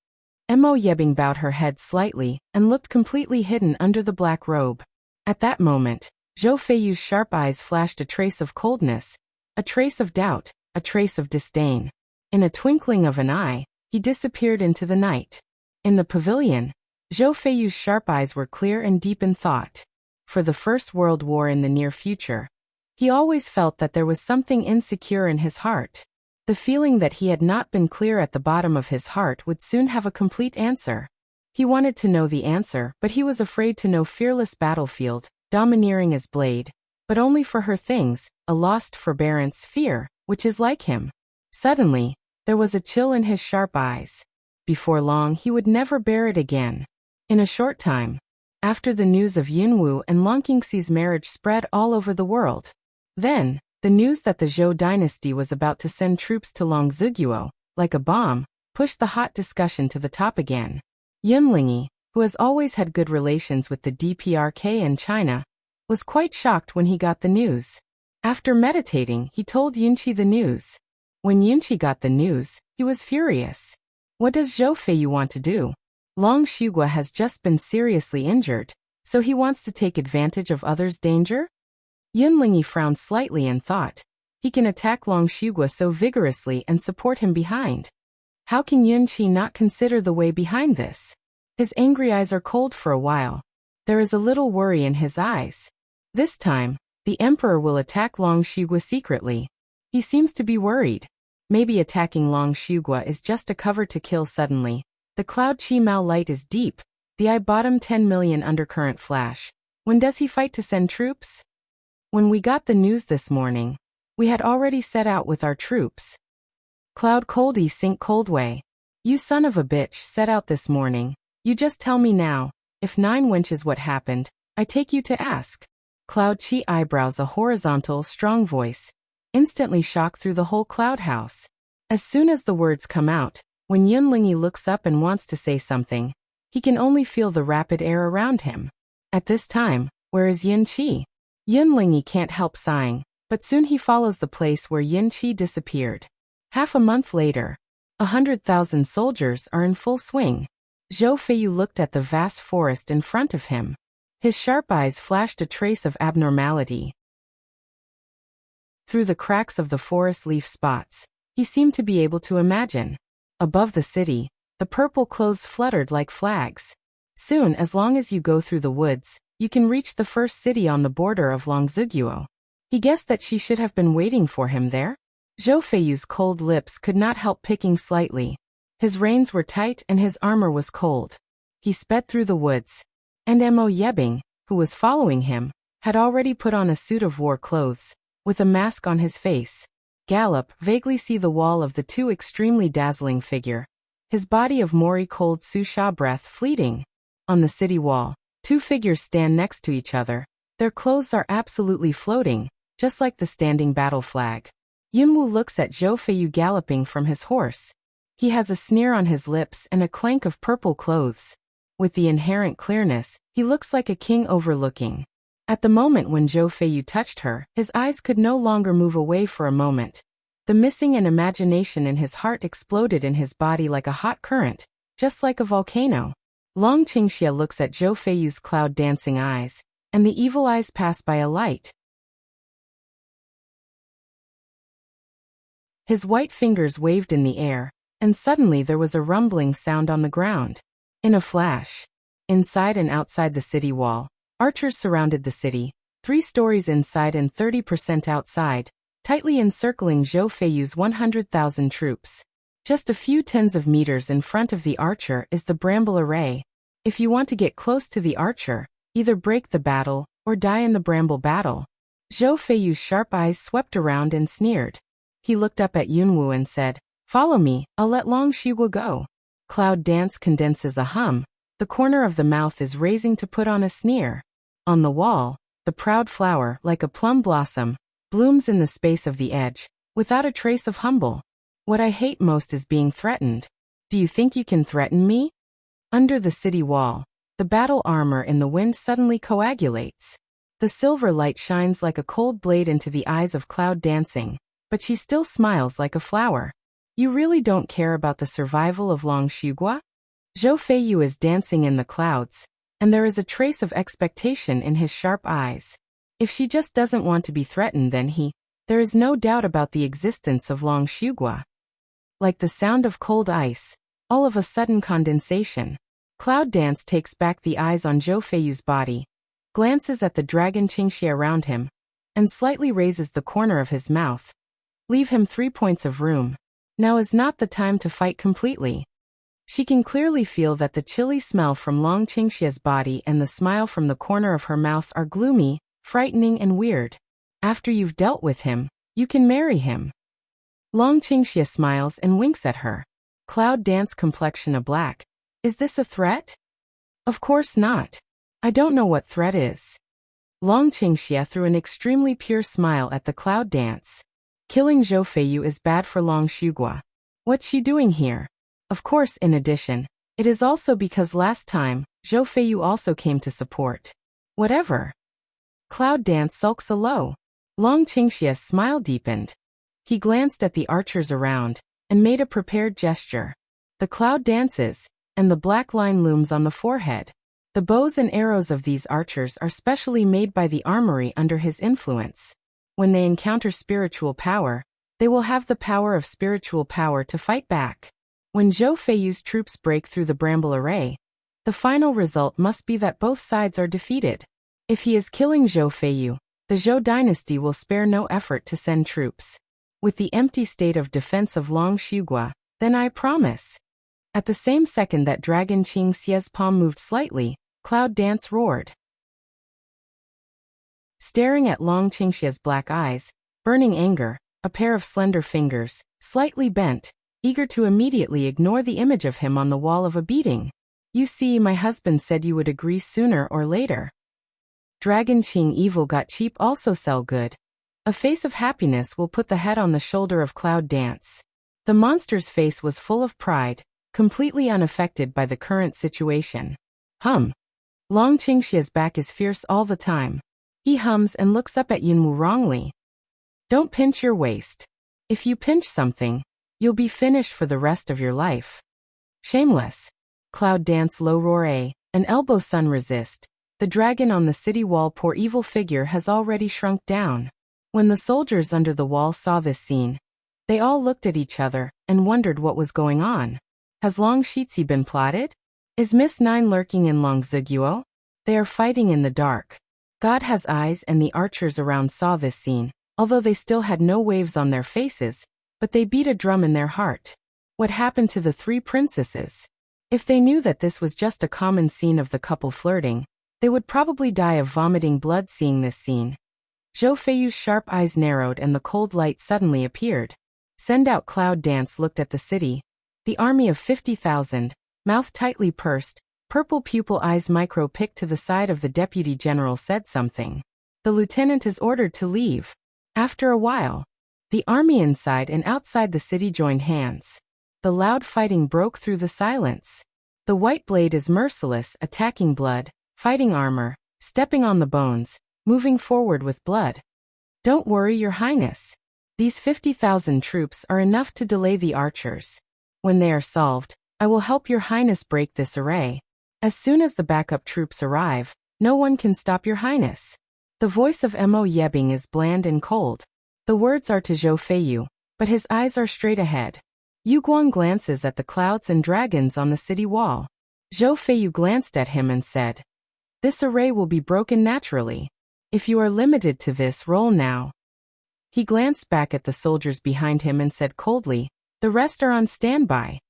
Mo Yebing bowed her head slightly and looked completely hidden under the black robe. At that moment, Zhou Feiyu's sharp eyes flashed a trace of coldness, a trace of doubt, a trace of disdain. In a twinkling of an eye, he disappeared into the night. In the pavilion, Zhou Feiyu's sharp eyes were clear and deep in thought. For the First World War in the near future, he always felt that there was something insecure in his heart. The feeling that he had not been clear at the bottom of his heart would soon have a complete answer. He wanted to know the answer, but he was afraid to know fearless battlefield, domineering as blade, but only for her things, a lost forbearance fear, which is like him. Suddenly, there was a chill in his sharp eyes. Before long he would never bear it again. In a short time, after the news of Yunwu and Long Qingxi's marriage spread all over the world. Then, the news that the Zhou dynasty was about to send troops to Long Ziguo, like a bomb, pushed the hot discussion to the top again. Yunlingyi, who has always had good relations with the DPRK and China, was quite shocked when he got the news. After meditating, he told Yunqi the news. When Yunqi got the news, he was furious. What does Zhou Feiyu want to do? Long Shugua has just been seriously injured, so he wants to take advantage of others' danger? Yunlingyi frowned slightly and thought, he can attack Long Shugua so vigorously and support him behind. How can Yunqi not consider the way behind this? His angry eyes are cold for a while. There is a little worry in his eyes. This time, the emperor will attack Long Shugua secretly. He seems to be worried. Maybe attacking Long Shugua is just a cover to kill suddenly. The cloud Chi Mao light is deep, the eye bottom 10 million undercurrent flash. When does he fight to send troops? When we got the news this morning, we had already set out with our troops. Cloud Coldy sink Coldway. You son of a bitch set out this morning. You just tell me now, if 9 winches what happened, I take you to ask. Cloud Chi eyebrows a horizontal, strong voice, instantly shock through the whole cloud house. As soon as the words come out, when Yunlingyi looks up and wants to say something, he can only feel the rapid air around him. At this time, where is Yunqi? Yunlingyi can't help sighing, but soon he follows the place where Yunqi disappeared. Half a month later, 100,000 soldiers are in full swing. Zhou Feiyu looked at the vast forest in front of him. His sharp eyes flashed a trace of abnormality. Through the cracks of the forest leaf spots, he seemed to be able to imagine. Above the city, the purple clothes fluttered like flags. Soon, as long as you go through the woods, you can reach the first city on the border of Longziguo. He guessed that she should have been waiting for him there. Zhou Feiyu's cold lips could not help picking slightly. His reins were tight and his armor was cold. He sped through the woods. And Mo Yebing, who was following him, had already put on a suit of war clothes, with a mask on his face. Gallop, vaguely see the wall of the two extremely dazzling figure. His body of Mori cold Susha breath fleeting. On the city wall, two figures stand next to each other. Their clothes are absolutely floating, just like the standing battle flag. Yunwu looks at Zhou Feiyu galloping from his horse. He has a sneer on his lips and a clank of purple clothes. With the inherent clearness, he looks like a king overlooking. At the moment when Zhou Feiyu touched her, his eyes could no longer move away for a moment. The missing and imagination in his heart exploded in his body like a hot current, just like a volcano. Long Qingxia looks at Zhou Feiyu's cloud-dancing eyes, and the evil eyes pass by a light. His white fingers waved in the air, and suddenly there was a rumbling sound on the ground. In a flash, inside and outside the city wall, archers surrounded the city, 3 stories inside and 30% outside, tightly encircling Zhou Feiyu's 100,000 troops. Just a few tens of meters in front of the archer is the bramble array. If you want to get close to the archer, either break the battle or die in the bramble battle. Zhou Feiyu's sharp eyes swept around and sneered. He looked up at Yunwu and said, "Follow me, I'll let Long Shigua go." Cloud dance condenses a hum. The corner of the mouth is raising to put on a sneer. On the wall, the proud flower, like a plum blossom, blooms in the space of the edge, without a trace of humble. What I hate most is being threatened. Do you think you can threaten me? Under the city wall, the battle armor in the wind suddenly coagulates. The silver light shines like a cold blade into the eyes of Cloud dancing, but she still smiles like a flower. You really don't care about the survival of Long Shigua? Zhou Feiyu is dancing in the clouds, and there is a trace of expectation in his sharp eyes. If she just doesn't want to be threatened, then there is no doubt about the existence of Long Shigua. Like the sound of cold ice, all of a sudden condensation. Cloud dance takes back the eyes on Zhou Feiyu's body, glances at the dragon Qingxia around him, and slightly raises the corner of his mouth. Leave him 3 points of room. Now is not the time to fight completely. She can clearly feel that the chilly smell from Long Qingxia's body and the smile from the corner of her mouth are gloomy, frightening and weird. After you've dealt with him, you can marry him. Long Qingxia smiles and winks at her. Cloud dance complexion a black. Is this a threat? Of course not. I don't know what threat is. Long Qingxia threw an extremely pure smile at the cloud dance. Killing Zhou Feiyu is bad for Long Shigua. What's she doing here? Of course, in addition, it is also because last time, Zhou Feiyu also came to support. Whatever. Cloud dance sulks a low. Long Qingxia's smile deepened. He glanced at the archers around, and made a prepared gesture. The cloud dances, and the black line looms on the forehead. The bows and arrows of these archers are specially made by the armory under his influence. When they encounter spiritual power, they will have the power of spiritual power to fight back. When Zhou Feiyu's troops break through the bramble array, the final result must be that both sides are defeated. If he is killing Zhou Feiyu, the Zhou dynasty will spare no effort to send troops. With the empty state of defense of Long Shigua, then I promise. At the same second that Dragon Qingxia's palm moved slightly, Cloud Dance roared. Staring at Long Qingxia's black eyes, burning anger, a pair of slender fingers, slightly bent, eager to immediately ignore the image of him on the wall of a beating. You see, my husband said you would agree sooner or later. Dragon Qing evil got cheap also sell good. A face of happiness will put the head on the shoulder of Cloud Dance. The monster's face was full of pride, completely unaffected by the current situation. Long Qingxia's back is fierce all the time. He hums and looks up at Yunwu wrongly. Don't pinch your waist. If you pinch something, you'll be finished for the rest of your life. Shameless. Cloud Dance low roar an elbow sun resist. The dragon on the city wall poor evil figure has already shrunk down. When the soldiers under the wall saw this scene, they all looked at each other and wondered what was going on. Has Long Shitsi been plotted? Is Miss Nine lurking in Long Ziguo? They are fighting in the dark. God has eyes, and the archers around saw this scene, although they still had no waves on their faces, but they beat a drum in their heart. What happened to the three princesses? If they knew that this was just a common scene of the couple flirting, they would probably die of vomiting blood seeing this scene. Zhou Feiyu's sharp eyes narrowed and the cold light suddenly appeared. Send out Cloud Dance looked at the city. The army of 50,000, mouth tightly pursed, purple pupil eyes micro-picked to the side of the deputy general said something. The lieutenant is ordered to leave. After a while, the army inside and outside the city joined hands. The loud fighting broke through the silence. The white blade is merciless, attacking blood, fighting armor, stepping on the bones, moving forward with blood. Don't worry, Your Highness. These 50,000 troops are enough to delay the archers. When they are solved, I will help Your Highness break this array. As soon as the backup troops arrive, no one can stop Your Highness. The voice of Mo Yebing is bland and cold. The words are to Zhou Feiyu, but his eyes are straight ahead. Yu Guang glances at the clouds and dragons on the city wall. Zhou Feiyu glanced at him and said, "This array will be broken naturally. If you are limited to this, roll now." He glanced back at the soldiers behind him and said coldly, "The rest are on standby."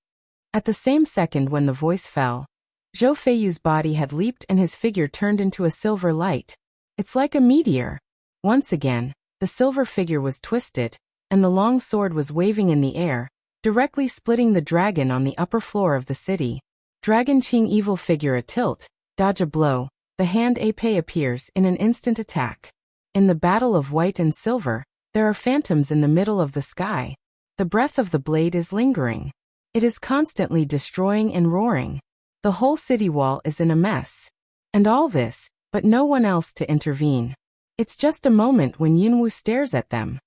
At the same second when the voice fell, Zhou Feiyu's body had leaped and his figure turned into a silver light. It's like a meteor. Once again, the silver figure was twisted, and the long sword was waving in the air, directly splitting the dragon on the upper floor of the city. Dragon Qing evil figure a tilt, dodge a blow, the hand Ape appears in an instant attack. In the battle of white and silver, there are phantoms in the middle of the sky. The breath of the blade is lingering. It is constantly destroying and roaring. The whole city wall is in a mess. And all this, but no one else to intervene. It's just a moment when Yunwu stares at them.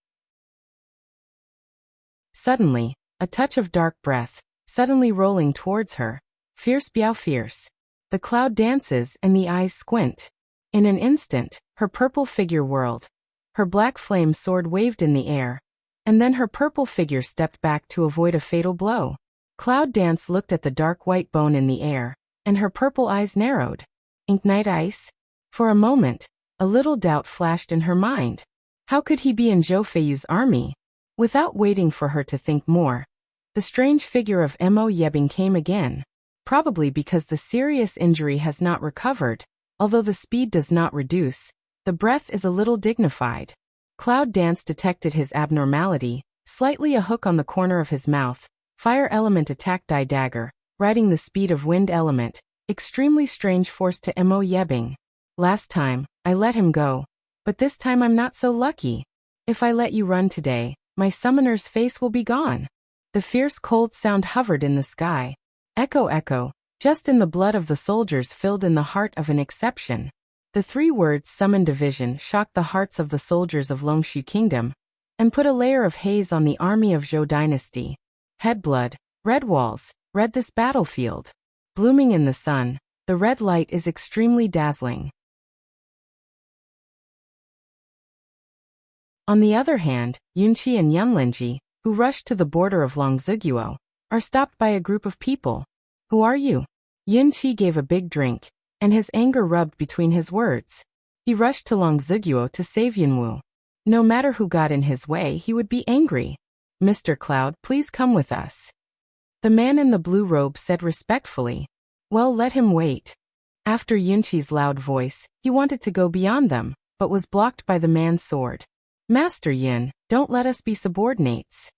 Suddenly, a touch of dark breath, suddenly rolling towards her. Fierce Biao fierce. The cloud dances and the eyes squint. In an instant, her purple figure whirled. Her black flame sword waved in the air. And then her purple figure stepped back to avoid a fatal blow. Cloud Dance looked at the dark white bone in the air, and her purple eyes narrowed. Inknight Ice? For a moment, a little doubt flashed in her mind. How could he be in Zhou Feiyu's army? Without waiting for her to think more, the strange figure of Mo Yebing came again. Probably because the serious injury has not recovered, although the speed does not reduce, the breath is a little dignified. Cloud Dance detected his abnormality, slightly a hook on the corner of his mouth. Fire element attack die dagger, riding the speed of wind element, extremely strange force to Mo Yebing. Last time, I let him go, but this time I'm not so lucky. If I let you run today, my summoner's face will be gone. The fierce cold sound hovered in the sky. Echo echo, just in the blood of the soldiers filled in the heart of an exception. The three words summon division shocked the hearts of the soldiers of Longshu Kingdom, and put a layer of haze on the army of Zhou Dynasty. Head blood, red walls, red this battlefield. Blooming in the sun, the red light is extremely dazzling. On the other hand, Yunqi and Yunlingji, who rushed to the border of Longziguo, are stopped by a group of people. Who are you? Yunqi gave a big drink, and his anger rubbed between his words. He rushed to Longziguo to save Yunwu. No matter who got in his way, he would be angry. Mr. Cloud, please come with us. The man in the blue robe said respectfully. Well, let him wait. After Yunqi's loud voice, he wanted to go beyond them, but was blocked by the man's sword. Master Yin, don't let us be subordinates.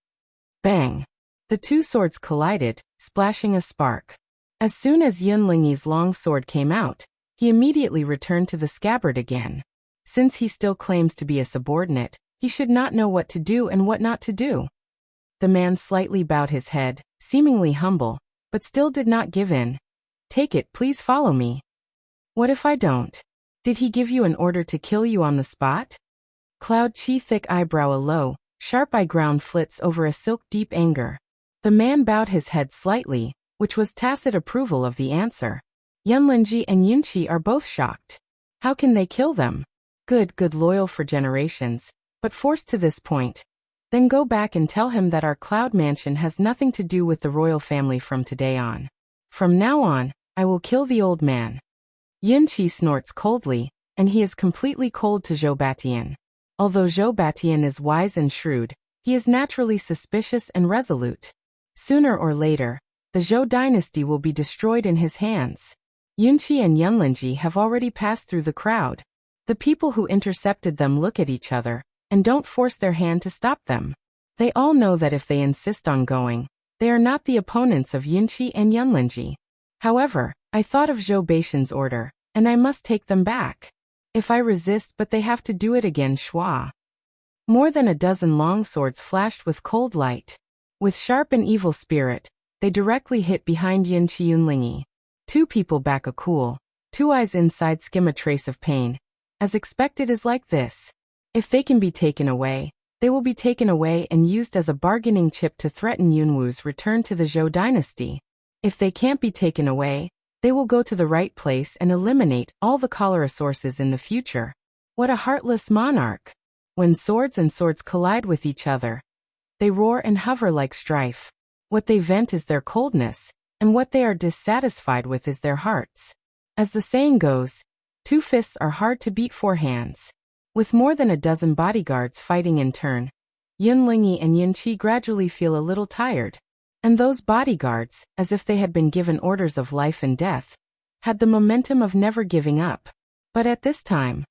Bang! The two swords collided, splashing a spark. As soon as Yunlingyi's long sword came out, he immediately returned to the scabbard again. Since he still claims to be a subordinate, he should not know what to do and what not to do. The man slightly bowed his head, seemingly humble, but still did not give in. Take it, please follow me. What if I don't? Did he give you an order to kill you on the spot? Cloud Chi thick eyebrow a low, sharp eye ground flits over a silk deep anger. The man bowed his head slightly, which was tacit approval of the answer. Yunlingji and Yunqi are both shocked. How can they kill them? Good loyal for generations, but forced to this point. Then go back and tell him that our cloud mansion has nothing to do with the royal family from today on. From now on, I will kill the old man. Yunqi snorts coldly, and he is completely cold to Zhou Batian. Although Zhou Batian is wise and shrewd, he is naturally suspicious and resolute. Sooner or later, the Zhou dynasty will be destroyed in his hands. Yunqi and Yunlingji have already passed through the crowd. The people who intercepted them look at each other, and don't force their hand to stop them. They all know that if they insist on going, they are not the opponents of Yunqi and Yunlingji. However, I thought of Zhou Batian's order, and I must take them back. If I resist but they have to do it again, schwa. More than a dozen long swords flashed with cold light. With sharp and evil spirit, they directly hit behind Yunqi Yunlingyi. Two people back a cool, two eyes inside skim a trace of pain. As expected is like this. If they can be taken away, they will be taken away and used as a bargaining chip to threaten Yunwu's return to the Zhou dynasty. If they can't be taken away, they will go to the right place and eliminate all the cholera sources in the future. What a heartless monarch! When swords and swords collide with each other, they roar and hover like strife. What they vent is their coldness, and what they are dissatisfied with is their hearts. As the saying goes, 2 fists are hard to beat 4 hands. With more than a dozen bodyguards fighting in turn, Yunlingyi and Yunqi gradually feel a little tired. And those bodyguards, as if they had been given orders of life and death, had the momentum of never giving up. But at this time,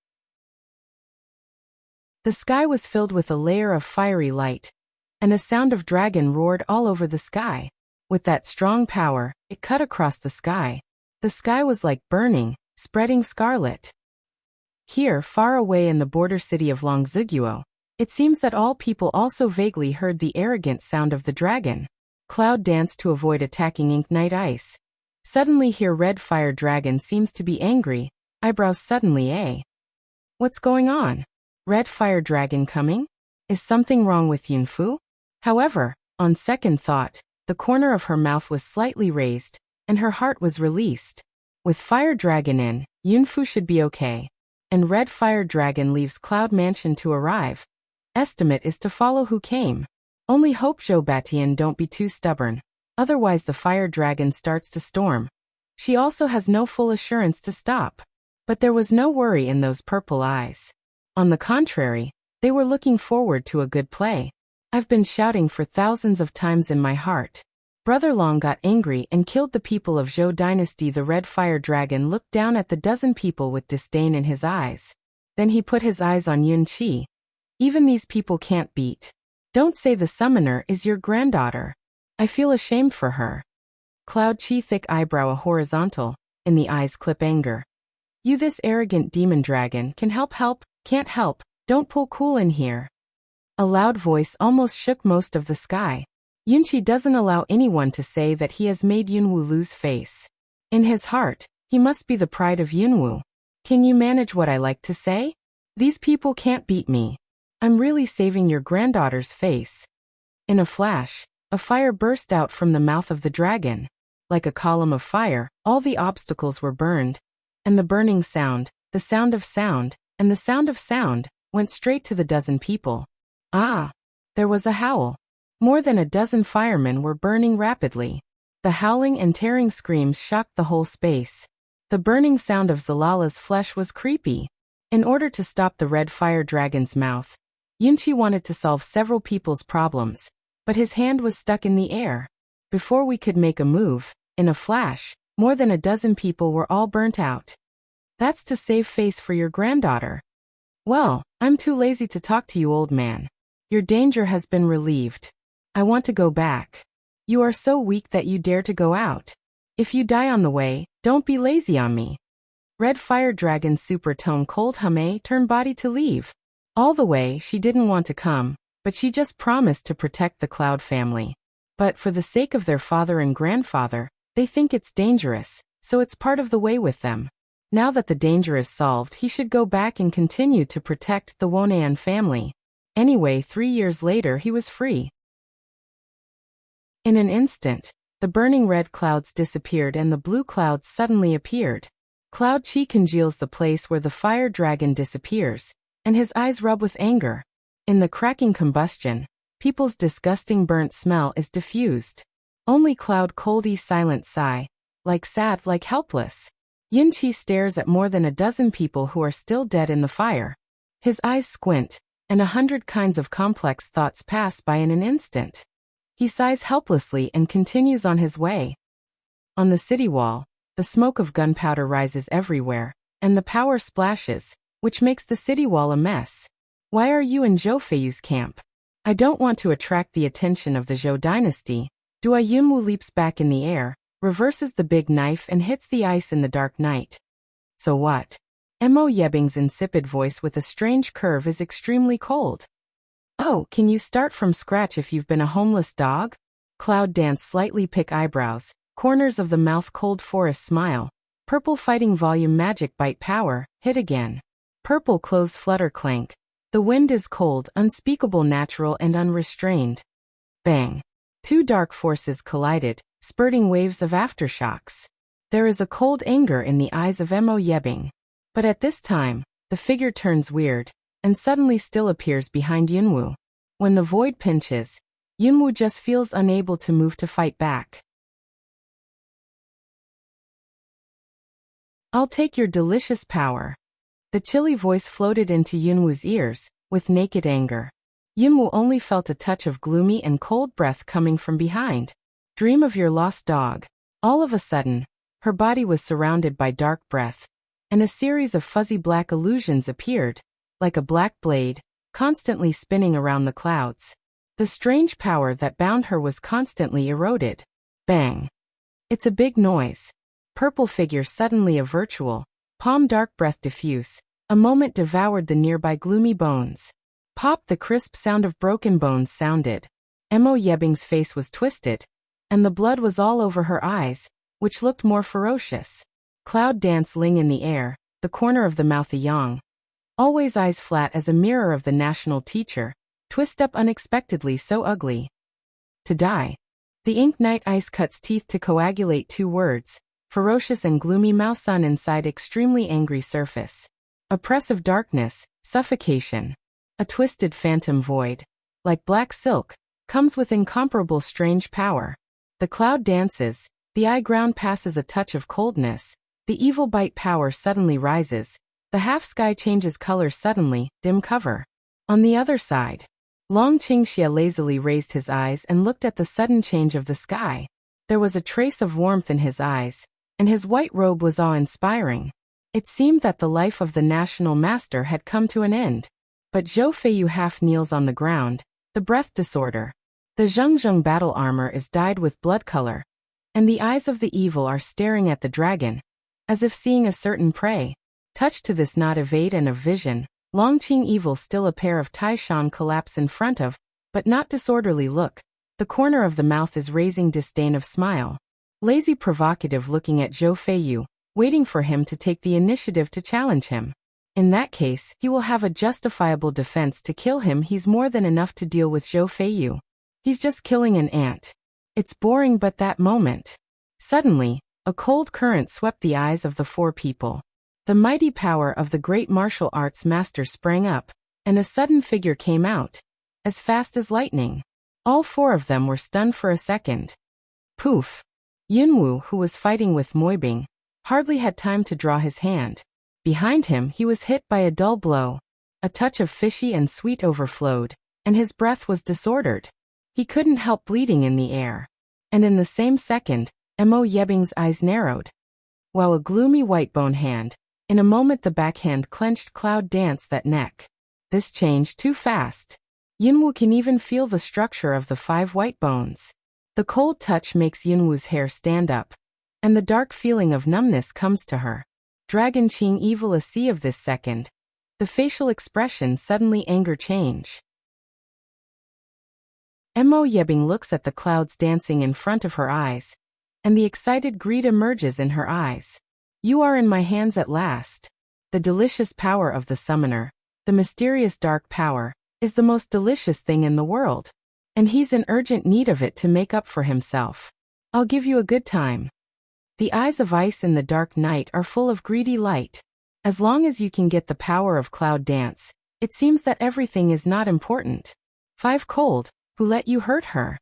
the sky was filled with a layer of fiery light, and a sound of dragon roared all over the sky. With that strong power, it cut across the sky. The sky was like burning, spreading scarlet. Here, far away in the border city of Longziguo, it seems that all people also vaguely heard the arrogant sound of the dragon. Cloud danced to avoid attacking Ink Night Ice. Suddenly here Red Fire Dragon seems to be angry, eyebrows suddenly What's going on? Red Fire Dragon coming? Is something wrong with Yunfu? However, on second thought, the corner of her mouth was slightly raised, and her heart was released. With Fire Dragon in, Yunfu should be okay. And Red Fire Dragon leaves Cloud Mansion to arrive. Estimate is to follow who came. Only hope Zhou Batian don't be too stubborn, otherwise the Fire Dragon starts to storm. She also has no full assurance to stop. But there was no worry in those purple eyes. On the contrary, they were looking forward to a good play. I've been shouting for thousands of times in my heart. Brother Long got angry and killed the people of Zhou dynasty. The Red Fire Dragon looked down at the dozen people with disdain in his eyes. Then he put his eyes on Yunqi. Even these people can't beat. Don't say the summoner is your granddaughter. I feel ashamed for her. Cloud Chi thick eyebrow a horizontal, in the eyes clip anger. You this arrogant demon dragon can help, can't help, don't pull cool in here. A loud voice almost shook most of the sky. Yunqi doesn't allow anyone to say that he has made Yunwu lose face. In his heart, he must be the pride of Yunwu. Can you manage what I like to say? These people can't beat me. I'm really saving your granddaughter's face. In a flash, a fire burst out from the mouth of the dragon. Like a column of fire, all the obstacles were burned. And the burning sound, the sound of sound, and the sound of sound, went straight to the dozen people. Ah! There was a howl. More than a dozen firemen were burning rapidly. The howling and tearing screams shocked the whole space. The burning sound of Zalala's flesh was creepy. In order to stop the Red Fire Dragon's mouth, Yunqi wanted to solve several people's problems, but his hand was stuck in the air. Before we could make a move, in a flash, more than a dozen people were all burnt out. That's to save face for your granddaughter. Well, I'm too lazy to talk to you, old man. Your danger has been relieved. I want to go back. You are so weak that you dare to go out. If you die on the way, don't be lazy on me. Red Fire Dragon super tone cold hume turn body to leave. All the way she didn't want to come, but she just promised to protect the Cloud family. But for the sake of their father and grandfather, they think it's dangerous, so it's part of the way with them. Now that the danger is solved, he should go back and continue to protect the Wonan family. Anyway, 3 years later he was free. In an instant, the burning red clouds disappeared and the blue clouds suddenly appeared. Cloud Chi congeals the place where the fire dragon disappears, and his eyes rub with anger. In the cracking combustion, people's disgusting burnt smell is diffused. Only cloud coldy silent sigh, like sad, like helpless. Yunqi stares at more than a dozen people who are still dead in the fire. His eyes squint, and 100 kinds of complex thoughts pass by in an instant. He sighs helplessly and continues on his way. On the city wall, the smoke of gunpowder rises everywhere, and the power splashes, which makes the city wall a mess. Why are you in Zhou Feiyu's camp? I don't want to attract the attention of the Zhou dynasty. Yunwu leaps back in the air, reverses the big knife and hits the ice in the dark night. So what? Mo Yebing's insipid voice with a strange curve is extremely cold. Oh, can you start from scratch if you've been a homeless dog? Cloud Dance slightly pick eyebrows, corners of the mouth cold forest smile. Purple fighting volume magic bite power, hit again. Purple clothes flutter clank. The wind is cold, unspeakable natural and unrestrained. Bang. Two dark forces collided, spurting waves of aftershocks. There is a cold anger in the eyes of Mo Yebing. But at this time, the figure turns weird, and suddenly still appears behind Yunwu. When the void pinches, Yunwu just feels unable to move to fight back. I'll take your delicious power. The chilly voice floated into Yunwu's ears, with naked anger. Yunwu only felt a touch of gloomy and cold breath coming from behind. Dream of your lost dog. All of a sudden, her body was surrounded by dark breath, and a series of fuzzy black illusions appeared, like a black blade, constantly spinning around the clouds. The strange power that bound her was constantly eroded. Bang. It's a big noise. Purple figure suddenly a virtual, palm dark breath diffuse. A moment devoured the nearby gloomy bones. Pop, the crisp sound of broken bones sounded. Mo Yebing's face was twisted, and the blood was all over her eyes, which looked more ferocious. Cloud Dance ling in the air, the corner of the mouth a yang. Always eyes flat as a mirror of the national teacher, twist up unexpectedly so ugly. To die. The ink night ice cuts teeth to coagulate two words, ferocious and gloomy Mao Sun inside extremely angry surface. Oppressive darkness, suffocation. A twisted phantom void, like black silk, comes with incomparable strange power. The cloud dances, the eye ground passes a touch of coldness, the evil bite power suddenly rises, the half-sky changes color suddenly, dim cover. On the other side, Long Qingxia lazily raised his eyes and looked at the sudden change of the sky. There was a trace of warmth in his eyes, and his white robe was awe-inspiring. It seemed that the life of the national master had come to an end. But Zhou Feiyu half kneels on the ground, the breath disorder. The Zhengzheng battle armor is dyed with blood color, and the eyes of the evil are staring at the dragon, as if seeing a certain prey. Touched to this not evade and of vision, Longqing evil still a pair of Taishan collapse in front of, but not disorderly look. The corner of the mouth is raising disdain of smile. Lazy provocative looking at Zhou Feiyu, waiting for him to take the initiative to challenge him. In that case, he will have a justifiable defense to kill him. He's more than enough to deal with Zhou Feiyu. He's just killing an ant. It's boring, but that moment. Suddenly, a cold current swept the eyes of the four people. The mighty power of the great martial arts master sprang up, and a sudden figure came out, as fast as lightning. All four of them were stunned for a second. Poof! Yunwu, who was fighting with Moibing, hardly had time to draw his hand. Behind him he was hit by a dull blow. A touch of fishy and sweet overflowed, and his breath was disordered. He couldn't help bleeding in the air. And in the same second, Mo Yebing's eyes narrowed. While a gloomy white bone hand, in a moment the backhand clenched Cloud Dance that neck. This changed too fast. Yunwu can even feel the structure of the 5 white bones. The cold touch makes Yunwu's hair stand up, and the dark feeling of numbness comes to her. Dragon Qing evil a sea of this second. The facial expression suddenly anger change. Mo Yebing looks at the clouds dancing in front of her eyes, and the excited greed emerges in her eyes. You are in my hands at last. The delicious power of the summoner, the mysterious dark power, is the most delicious thing in the world, and he's in urgent need of it to make up for himself. I'll give you a good time. The eyes of ice in the dark night are full of greedy light. As long as you can get the power of Cloud Dance, It seems that everything is not important. 5 cold, who let you hurt her?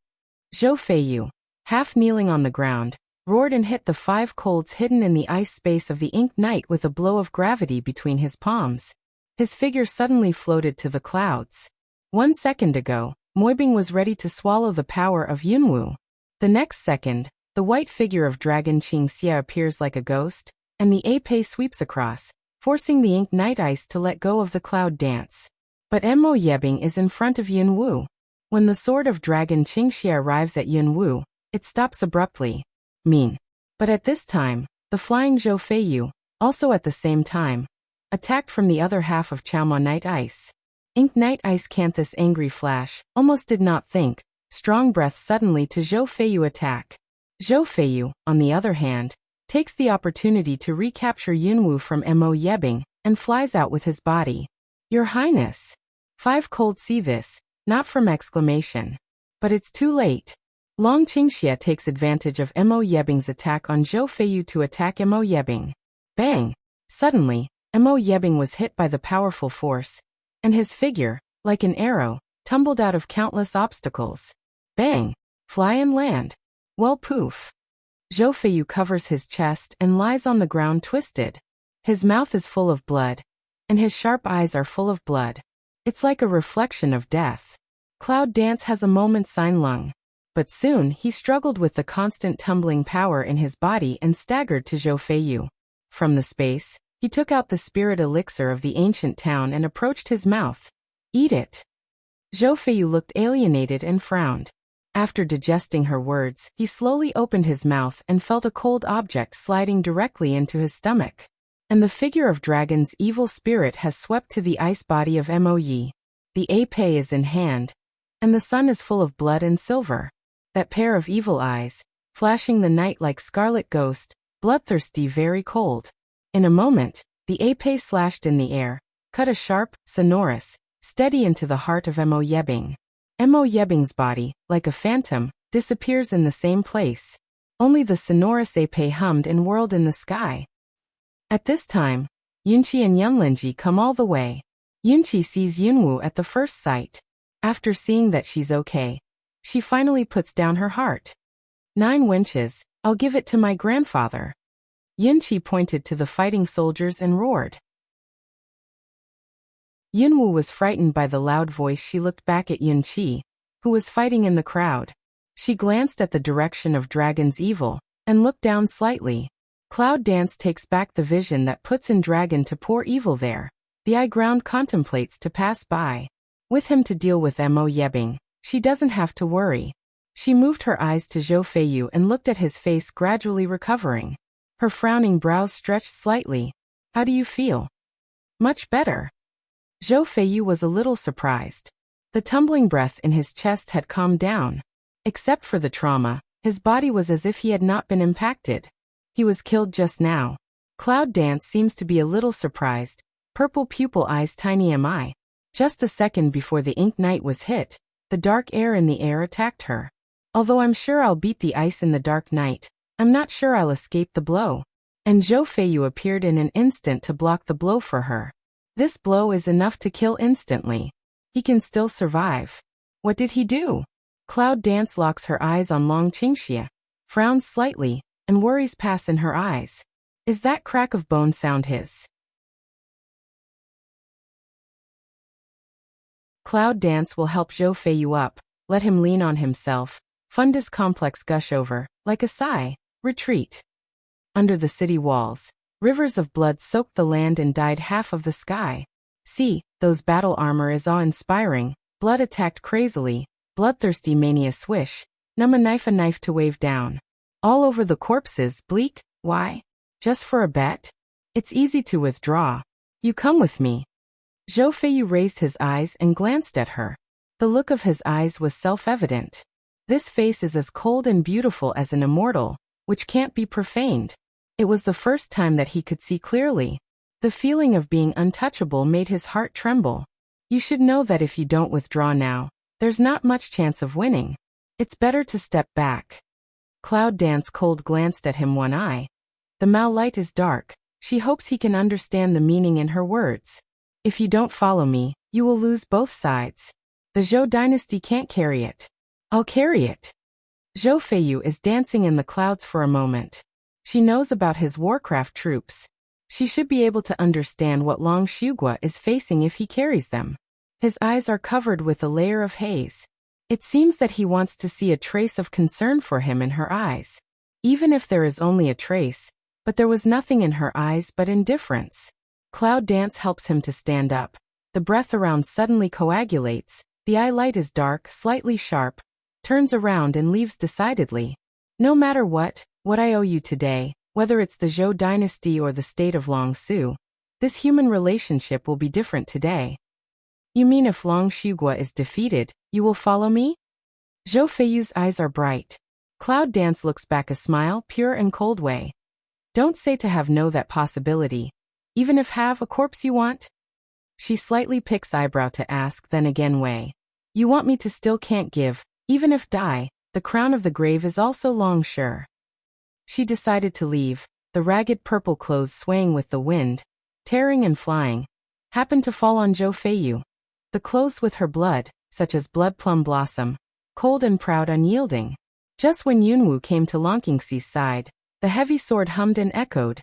Zhou Feiyu, half kneeling on the ground, roared and hit the 5 colds hidden in the ice space of the Ink Knight with a blow of gravity between his palms. His figure suddenly floated to the clouds. 1 second ago, Moibing was ready to swallow the power of Yunwu. The next second, the white figure of Dragon Qingxia appears like a ghost, and the Ape sweeps across, forcing the Ink Knight Ice to let go of the cloud dance. But Mo Yebing is in front of Yunwu. When the sword of Dragon Qingxia arrives at Yunwu, it stops abruptly. Mean. But at this time, the flying Zhou Feiyu, also at the same time, attacked from the other half of Chaoma Night Ice. Ink Knight Ice Canthus angry flash, almost did not think, strong breath suddenly to Zhou Feiyu attack. Zhou Feiyu, on the other hand, takes the opportunity to recapture Yunwu from Mo Yebing, and flies out with his body. Your Highness. 5 cold see this, not from exclamation. But it's too late. Long Qingxia takes advantage of Mo Yebing's attack on Zhou Feiyu to attack Mo Yebing. Bang! Suddenly, Mo Yebing was hit by the powerful force, and his figure, like an arrow, tumbled out of countless obstacles. Bang! Fly and land. Well, poof. Zhou Feiyu covers his chest and lies on the ground twisted. His mouth is full of blood, and his sharp eyes are full of blood. It's like a reflection of death. Cloud Dance has a moment sign lung. But soon he struggled with the constant tumbling power in his body and staggered to Zhou Feiyu. From the space, he took out the spirit elixir of the ancient town and approached his mouth. Eat it. Zhou Feiyu looked alienated and frowned. After digesting her words, he slowly opened his mouth and felt a cold object sliding directly into his stomach. And the figure of Dragon's evil spirit has swept to the ice body of Mo Yi. The Ape is in hand, and the sun is full of blood and silver. That pair of evil eyes, flashing the night like scarlet ghost, bloodthirsty very cold. In a moment, the Ape slashed in the air, cut a sharp, sonorous, steady into the heart of Mo Yebing. Mo Yebing's body, like a phantom, disappears in the same place. Only the sonorous Ape hummed and whirled in the sky. At this time, Yunqi and Yunlenji come all the way. Yunqi sees Yunwu at the first sight. After seeing that she's okay, she finally puts down her heart. 9 winches, I'll give it to my grandfather. Yunqi pointed to the fighting soldiers and roared. Yunwu was frightened by the loud voice. She looked back at Yunqi, who was fighting in the crowd. She glanced at the direction of Dragon's evil, and looked down slightly. Cloud Dance takes back the vision that puts in Dragon to pour evil there. The eye ground contemplates to pass by. With him to deal with Mo Yebing, she doesn't have to worry. She moved her eyes to Zhou Feiyu and looked at his face gradually recovering. Her frowning brows stretched slightly. How do you feel? Much better. Zhou Feiyu was a little surprised. The tumbling breath in his chest had calmed down. Except for the trauma, his body was as if he had not been impacted. He was killed just now. Cloud Dance seems to be a little surprised. Purple pupil eyes tiny am I. Just a second before the Ink Knight was hit, the dark air in the air attacked her. Although I'm sure I'll beat the ice in the dark night, I'm not sure I'll escape the blow. And Zhou Feiyu appeared in an instant to block the blow for her. This blow is enough to kill instantly. He can still survive. What did he do? Cloud Dance locks her eyes on Long Qingxia, frowns slightly, and worries pass in her eyes. Is that crack of bone sound his? Cloud Dance will help Zhou Feiyu up, let him lean on himself, fundus complex gush over, like a sigh, retreat. Under the city walls, rivers of blood soaked the land and dyed half of the sky. See, those battle armor is awe-inspiring, blood attacked crazily, bloodthirsty mania swish, numb a knife to wave down. All over the corpses, bleak, why? Just for a bet? It's easy to withdraw. You come with me. Zhou Feiyu raised his eyes and glanced at her. The look of his eyes was self-evident. This face is as cold and beautiful as an immortal, which can't be profaned. It was the first time that he could see clearly. The feeling of being untouchable made his heart tremble. You should know that if you don't withdraw now, there's not much chance of winning. It's better to step back. Cloud Dance cold glanced at him one eye. The Mao light is dark. She hopes he can understand the meaning in her words. If you don't follow me, You will lose both sides. The Zhou dynasty can't carry it. I'll carry it. Zhou Feiyu is dancing in the clouds for a moment. She knows about his warcraft troops. She should be able to understand what Long Xiugua is facing if he carries them. His eyes are covered with a layer of haze. It seems that he wants to see a trace of concern for him in her eyes. Even if there is only a trace, but there was nothing in her eyes but indifference. Cloud dance helps him to stand up. The breath around suddenly coagulates, the eye light is dark, slightly sharp, turns around and leaves decidedly. No matter what I owe you today, whether it's the Zhou dynasty or the state of Long Su, this human relationship will be different today. You mean if Long Xiugua is defeated, you will follow me? Zhou Feiyu's eyes are bright. Cloud Dance looks back a smile, pure and cold way. Don't say to have no that possibility. Even if have a corpse you want? She slightly picks eyebrow to ask, then again way. You want me to still can't give, even if die, the crown of the grave is also long sure. She decided to leave, the ragged purple clothes swaying with the wind, tearing and flying, happened to fall on Zhou Feiyu. The clothes with her blood, such as blood plum blossom, cold and proud unyielding. Just when Yunwu came to Long Qingxi's side, the heavy sword hummed and echoed,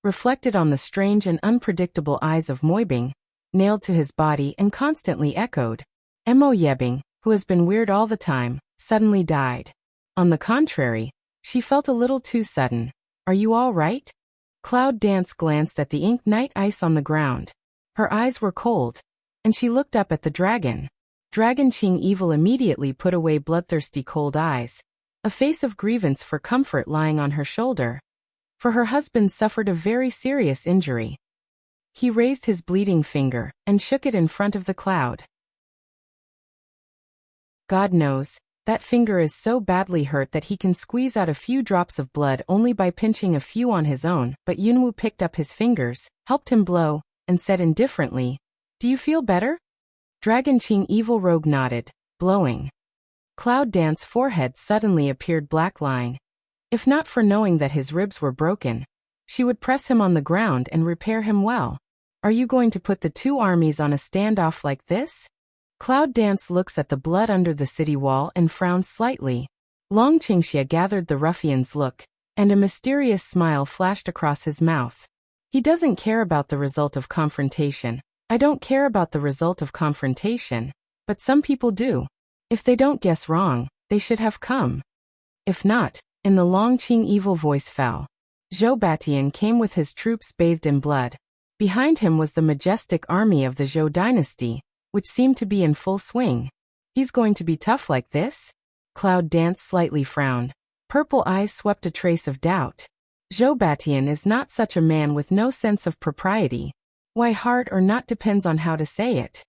reflected on the strange and unpredictable eyes of Moibing, nailed to his body and constantly echoed. Mo Yebing, who has been weird all the time, suddenly died. On the contrary, she felt a little too sudden. Are you all right? Cloud Dance glanced at the ink night ice on the ground. Her eyes were cold, and she looked up at the dragon. Dragon Qing Evil immediately put away bloodthirsty cold eyes, a face of grievance for comfort lying on her shoulder. For her husband suffered a very serious injury. He raised his bleeding finger and shook it in front of the cloud. God knows, that finger is so badly hurt that he can squeeze out a few drops of blood only by pinching a few on his own, but Yunwu picked up his fingers, helped him blow, and said indifferently, Do you feel better? Dragon Qing Evil Rogue nodded, blowing. Cloud Dance's forehead suddenly appeared black line. If not for knowing that his ribs were broken, she would press him on the ground and repair him well. Are you going to put the two armies on a standoff like this? Cloud Dance looks at the blood under the city wall and frowns slightly. Long Qingxia gathered the ruffian's look, and a mysterious smile flashed across his mouth. He doesn't care about the result of confrontation. I don't care about the result of confrontation, but some people do. If they don't guess wrong, they should have come. If not, in the Long Qing Evil voice fell. Zhou Batian came with his troops bathed in blood. Behind him was the majestic army of the Zhou dynasty, which seemed to be in full swing. He's going to be tough like this? Cloud Dance slightly frowned. Purple eyes swept a trace of doubt. Zhou Batian is not such a man with no sense of propriety. Why hard or not depends on how to say it.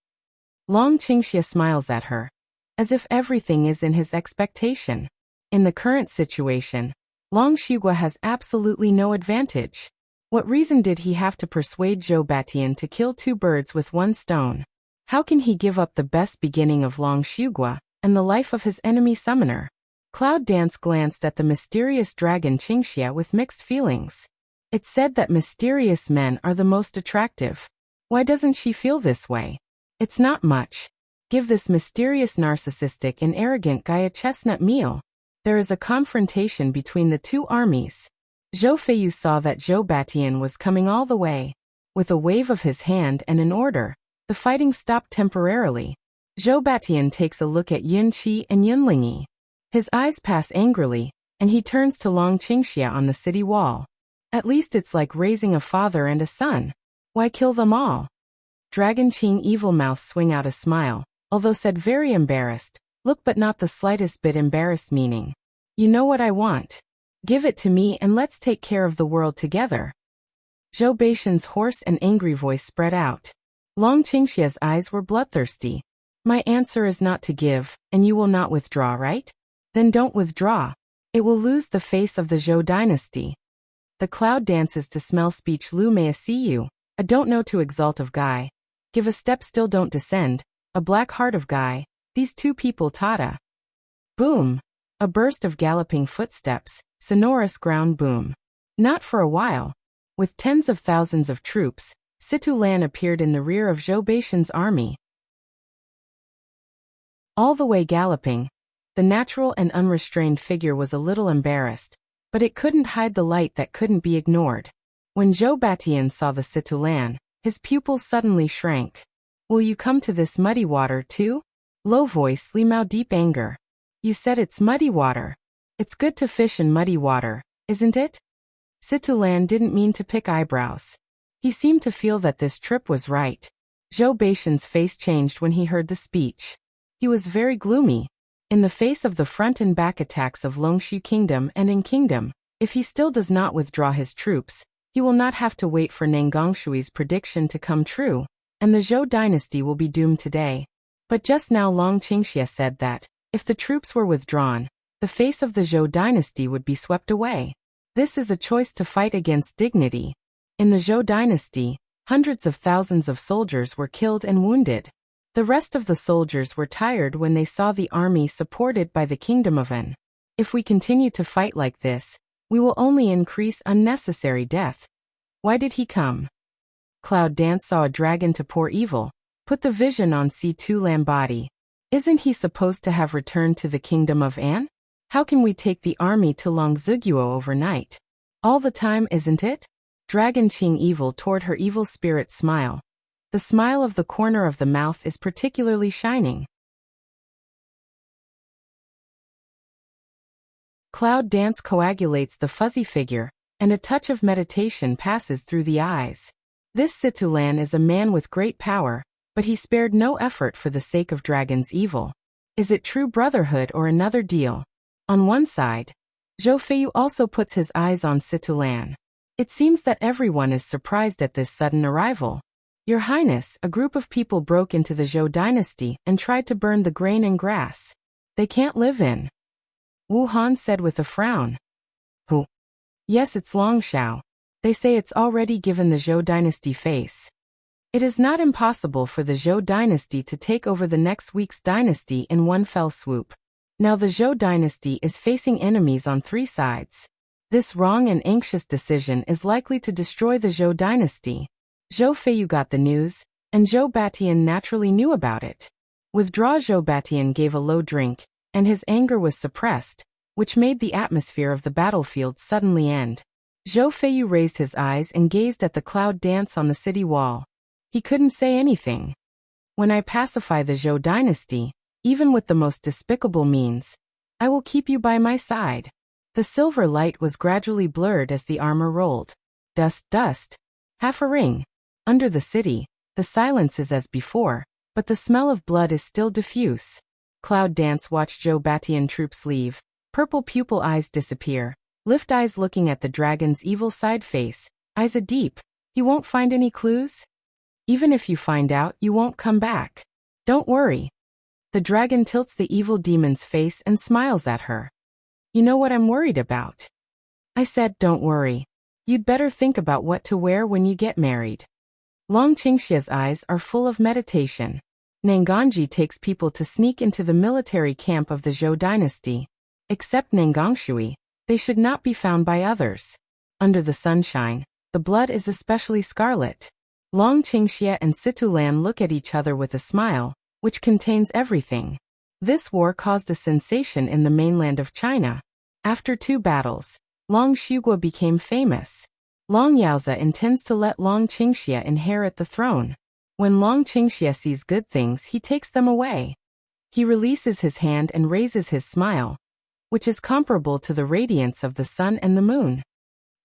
Long Qingxia smiles at her, as if everything is in his expectation. In the current situation, Long Xiugua has absolutely no advantage. What reason did he have to persuade Zhou Batian to kill two birds with one stone? How can he give up the best beginning of Long Xiugua and the life of his enemy summoner? Cloud Dance glanced at the mysterious dragon Qingxia with mixed feelings. It's said that mysterious men are the most attractive. Why doesn't she feel this way? It's not much. Give this mysterious narcissistic and arrogant guy a chestnut meal. There is a confrontation between the two armies. Zhou Feiyu saw that Zhou Batian was coming all the way. With a wave of his hand and an order, the fighting stopped temporarily. Zhou Batian takes a look at Yun Qi and Yun Lingyi. His eyes pass angrily, and he turns to Long Qingxia on the city wall. At least it's like raising a father and a son. Why kill them all? Dragon Qing Evil Mouth swing out a smile, although said very embarrassed. Look, but not the slightest bit embarrassed, meaning, you know what I want. Give it to me and let's take care of the world together. Zhou Batian's hoarse and angry voice spread out. Long Qingxia's eyes were bloodthirsty. My answer is not to give, and you will not withdraw, right? Then don't withdraw. It will lose the face of the Zhou dynasty. The cloud dances to smell speech Lu may see you. A don't know to exalt of guy. Give a step still don't descend. A black heart of guy. These two people tata. Boom. A burst of galloping footsteps, sonorous ground boom. Not for a while. With tens of thousands of troops, Situ Lan appeared in the rear of Zhou Batian's army. all the way galloping. The natural and unrestrained figure was a little embarrassed, but it couldn't hide the light that couldn't be ignored. When Zhou Batian saw the citoyen, his pupils suddenly shrank. Will you come to this muddy water too? Low voice, Li Mao, deep anger. You said it's muddy water. It's good to fish in muddy water, isn't it? Citoyen didn't mean to pick eyebrows. He seemed to feel that this trip was right. Zhou Batian's face changed when he heard the speech. He was very gloomy. In the face of the front and back attacks of Longshu Kingdom and In Kingdom, if he still does not withdraw his troops, he will not have to wait for Nangongshui's prediction to come true, and the Zhou dynasty will be doomed today. But just now Long Qingxia said that, if the troops were withdrawn, the face of the Zhou dynasty would be swept away. This is a choice to fight against dignity. In the Zhou dynasty, hundreds of thousands of soldiers were killed and wounded. The rest of the soldiers were tired when they saw the army supported by the kingdom of An. If we continue to fight like this, we will only increase unnecessary death. Why did he come? Cloud Dance saw a dragon to pour evil. Put the vision on C2 Lambadi. Isn't he supposed to have returned to the kingdom of An? How can we take the army to Longziguo overnight? All the time, isn't it? Dragon Qing evil toward her evil spirit smile. The smile of the corner of the mouth is particularly shining. Cloud Dance coagulates the fuzzy figure, and a touch of meditation passes through the eyes. This Situlan is a man with great power, but he spared no effort for the sake of Dragon's evil. Is it true brotherhood or another deal? On one side, Zhou Feiyu also puts his eyes on Situlan. It seems that everyone is surprised at this sudden arrival. Your Highness, a group of people broke into the Zhou dynasty and tried to burn the grain and grass. They can't live in. Wu Han said with a frown. Who? Yes, it's Long Shao. They say it's already given the Zhou dynasty face. It is not impossible for the Zhou dynasty to take over the next week's dynasty in one fell swoop. Now the Zhou dynasty is facing enemies on three sides. This wrong and anxious decision is likely to destroy the Zhou dynasty. Zhou Feiyu got the news, and Zhou Batian naturally knew about it. Withdraw. Zhou Batian gave a low drink, and his anger was suppressed, which made the atmosphere of the battlefield suddenly end. Zhou Feiyu raised his eyes and gazed at the cloud dance on the city wall. He couldn't say anything. When I pacify the Zhou dynasty, even with the most despicable means, I will keep you by my side. The silver light was gradually blurred as the armor rolled. Dust, dust. Half a ring. Under the city, the silence is as before, but the smell of blood is still diffuse. Cloud Dance watched Zhou Batian troops leave. Purple pupil eyes disappear. Lift eyes looking at the dragon's evil side face. Eyes a deep. You won't find any clues? Even if you find out, you won't come back. Don't worry. The dragon tilts the evil demon's face and smiles at her. You know what I'm worried about? I said, don't worry. You'd better think about what to wear when you get married. Long Qingxia's eyes are full of meditation. Nanganji takes people to sneak into the military camp of the Zhou dynasty. Except Nangongshui, they should not be found by others. Under the sunshine, the blood is especially scarlet. Long Qingxia and Situlan look at each other with a smile, which contains everything. This war caused a sensation in the mainland of China. After 2 battles, Long Shugua became famous. Long Yaoza intends to let Long Qingxia inherit the throne. When Long Qingxia sees good things, he takes them away. He releases his hand and raises his smile, which is comparable to the radiance of the sun and the moon.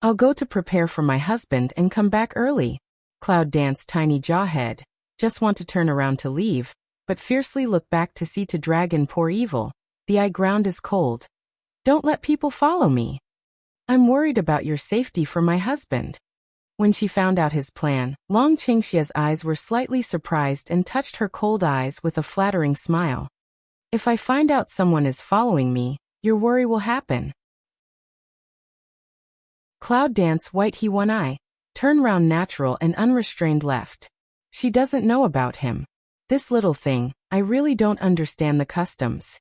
I'll go to prepare for my husband and come back early. Cloud Dance tiny jawhead, just want to turn around to leave, but fiercely look back to see to dragon pour evil. The eye ground is cold. Don't let people follow me. I'm worried about your safety for my husband. When she found out his plan, Long Qingxia's eyes were slightly surprised and touched her cold eyes with a flattering smile. If I find out someone is following me, your worry will happen. Cloud Dance white he one eye. Turn round natural and unrestrained left. She doesn't know about him. This little thing, I really don't understand the customs.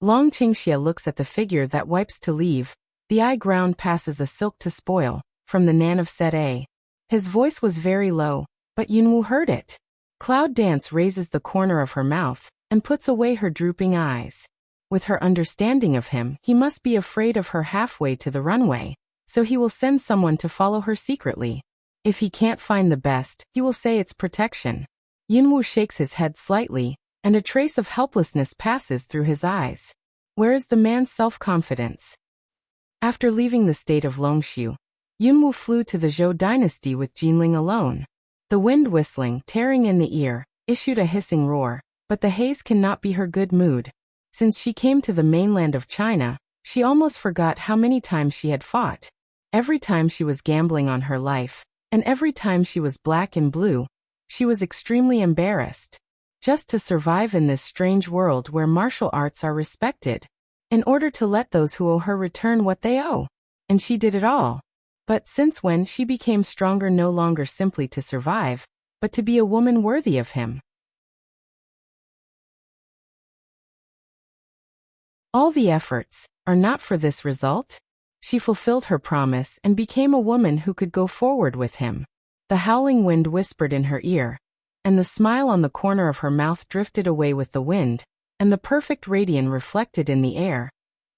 Long Qingxia looks at the figure that wipes to leave. The eye ground passes a silk to spoil, from the Nan of Set A. His voice was very low, but Yunwu heard it. Cloud Dance raises the corner of her mouth, and puts away her drooping eyes. With her understanding of him, he must be afraid of her halfway to the runway, so he will send someone to follow her secretly. If he can't find the best, he will say it's protection. Yunwu shakes his head slightly, and a trace of helplessness passes through his eyes. Where is the man's self-confidence? After leaving the state of Longxiu, Yunwu flew to the Zhou dynasty with Jinling alone. The wind whistling, tearing in the ear, issued a hissing roar, but the haze cannot be her good mood. Since she came to the mainland of China, she almost forgot how many times she had fought. Every time she was gambling on her life, and every time she was black and blue, she was extremely embarrassed. Just to survive in this strange world where martial arts are respected, in order to let those who owe her return what they owe. And she did it all. But since when she became stronger no longer simply to survive, but to be a woman worthy of him. All the efforts are not for this result. She fulfilled her promise and became a woman who could go forward with him. The howling wind whispered in her ear, and the smile on the corner of her mouth drifted away with the wind, and the perfect radiance reflected in the air,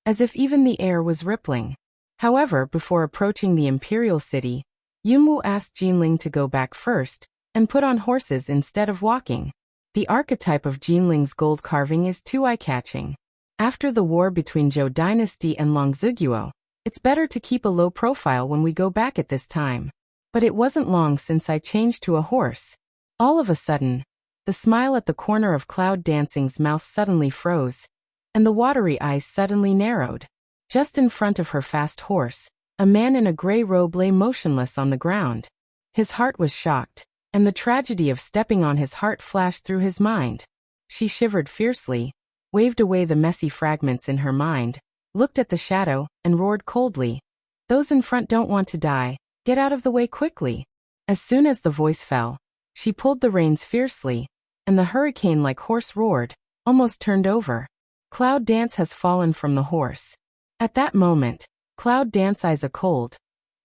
as if even the air was rippling. However, before approaching the imperial city, Yunwu asked Jinling to go back first, and put on horses instead of walking. The archetype of Jinling's gold carving is too eye-catching. After the war between Zhou dynasty and Longziguo, it's better to keep a low profile when we go back at this time. But it wasn't long since I changed to a horse. All of a sudden, the smile at the corner of Cloud Dancing's mouth suddenly froze, and the watery eyes suddenly narrowed. Just in front of her fast horse, a man in a gray robe lay motionless on the ground. His heart was shocked, and the tragedy of stepping on his heart flashed through his mind. She shivered fiercely, waved away the messy fragments in her mind, looked at the shadow, and roared coldly. Those in front don't want to die, get out of the way quickly. As soon as the voice fell, she pulled the reins fiercely, and the hurricane-like horse roared, almost turned over. Cloud Dance has fallen from the horse. At that moment, Cloud Dance eyes a cold.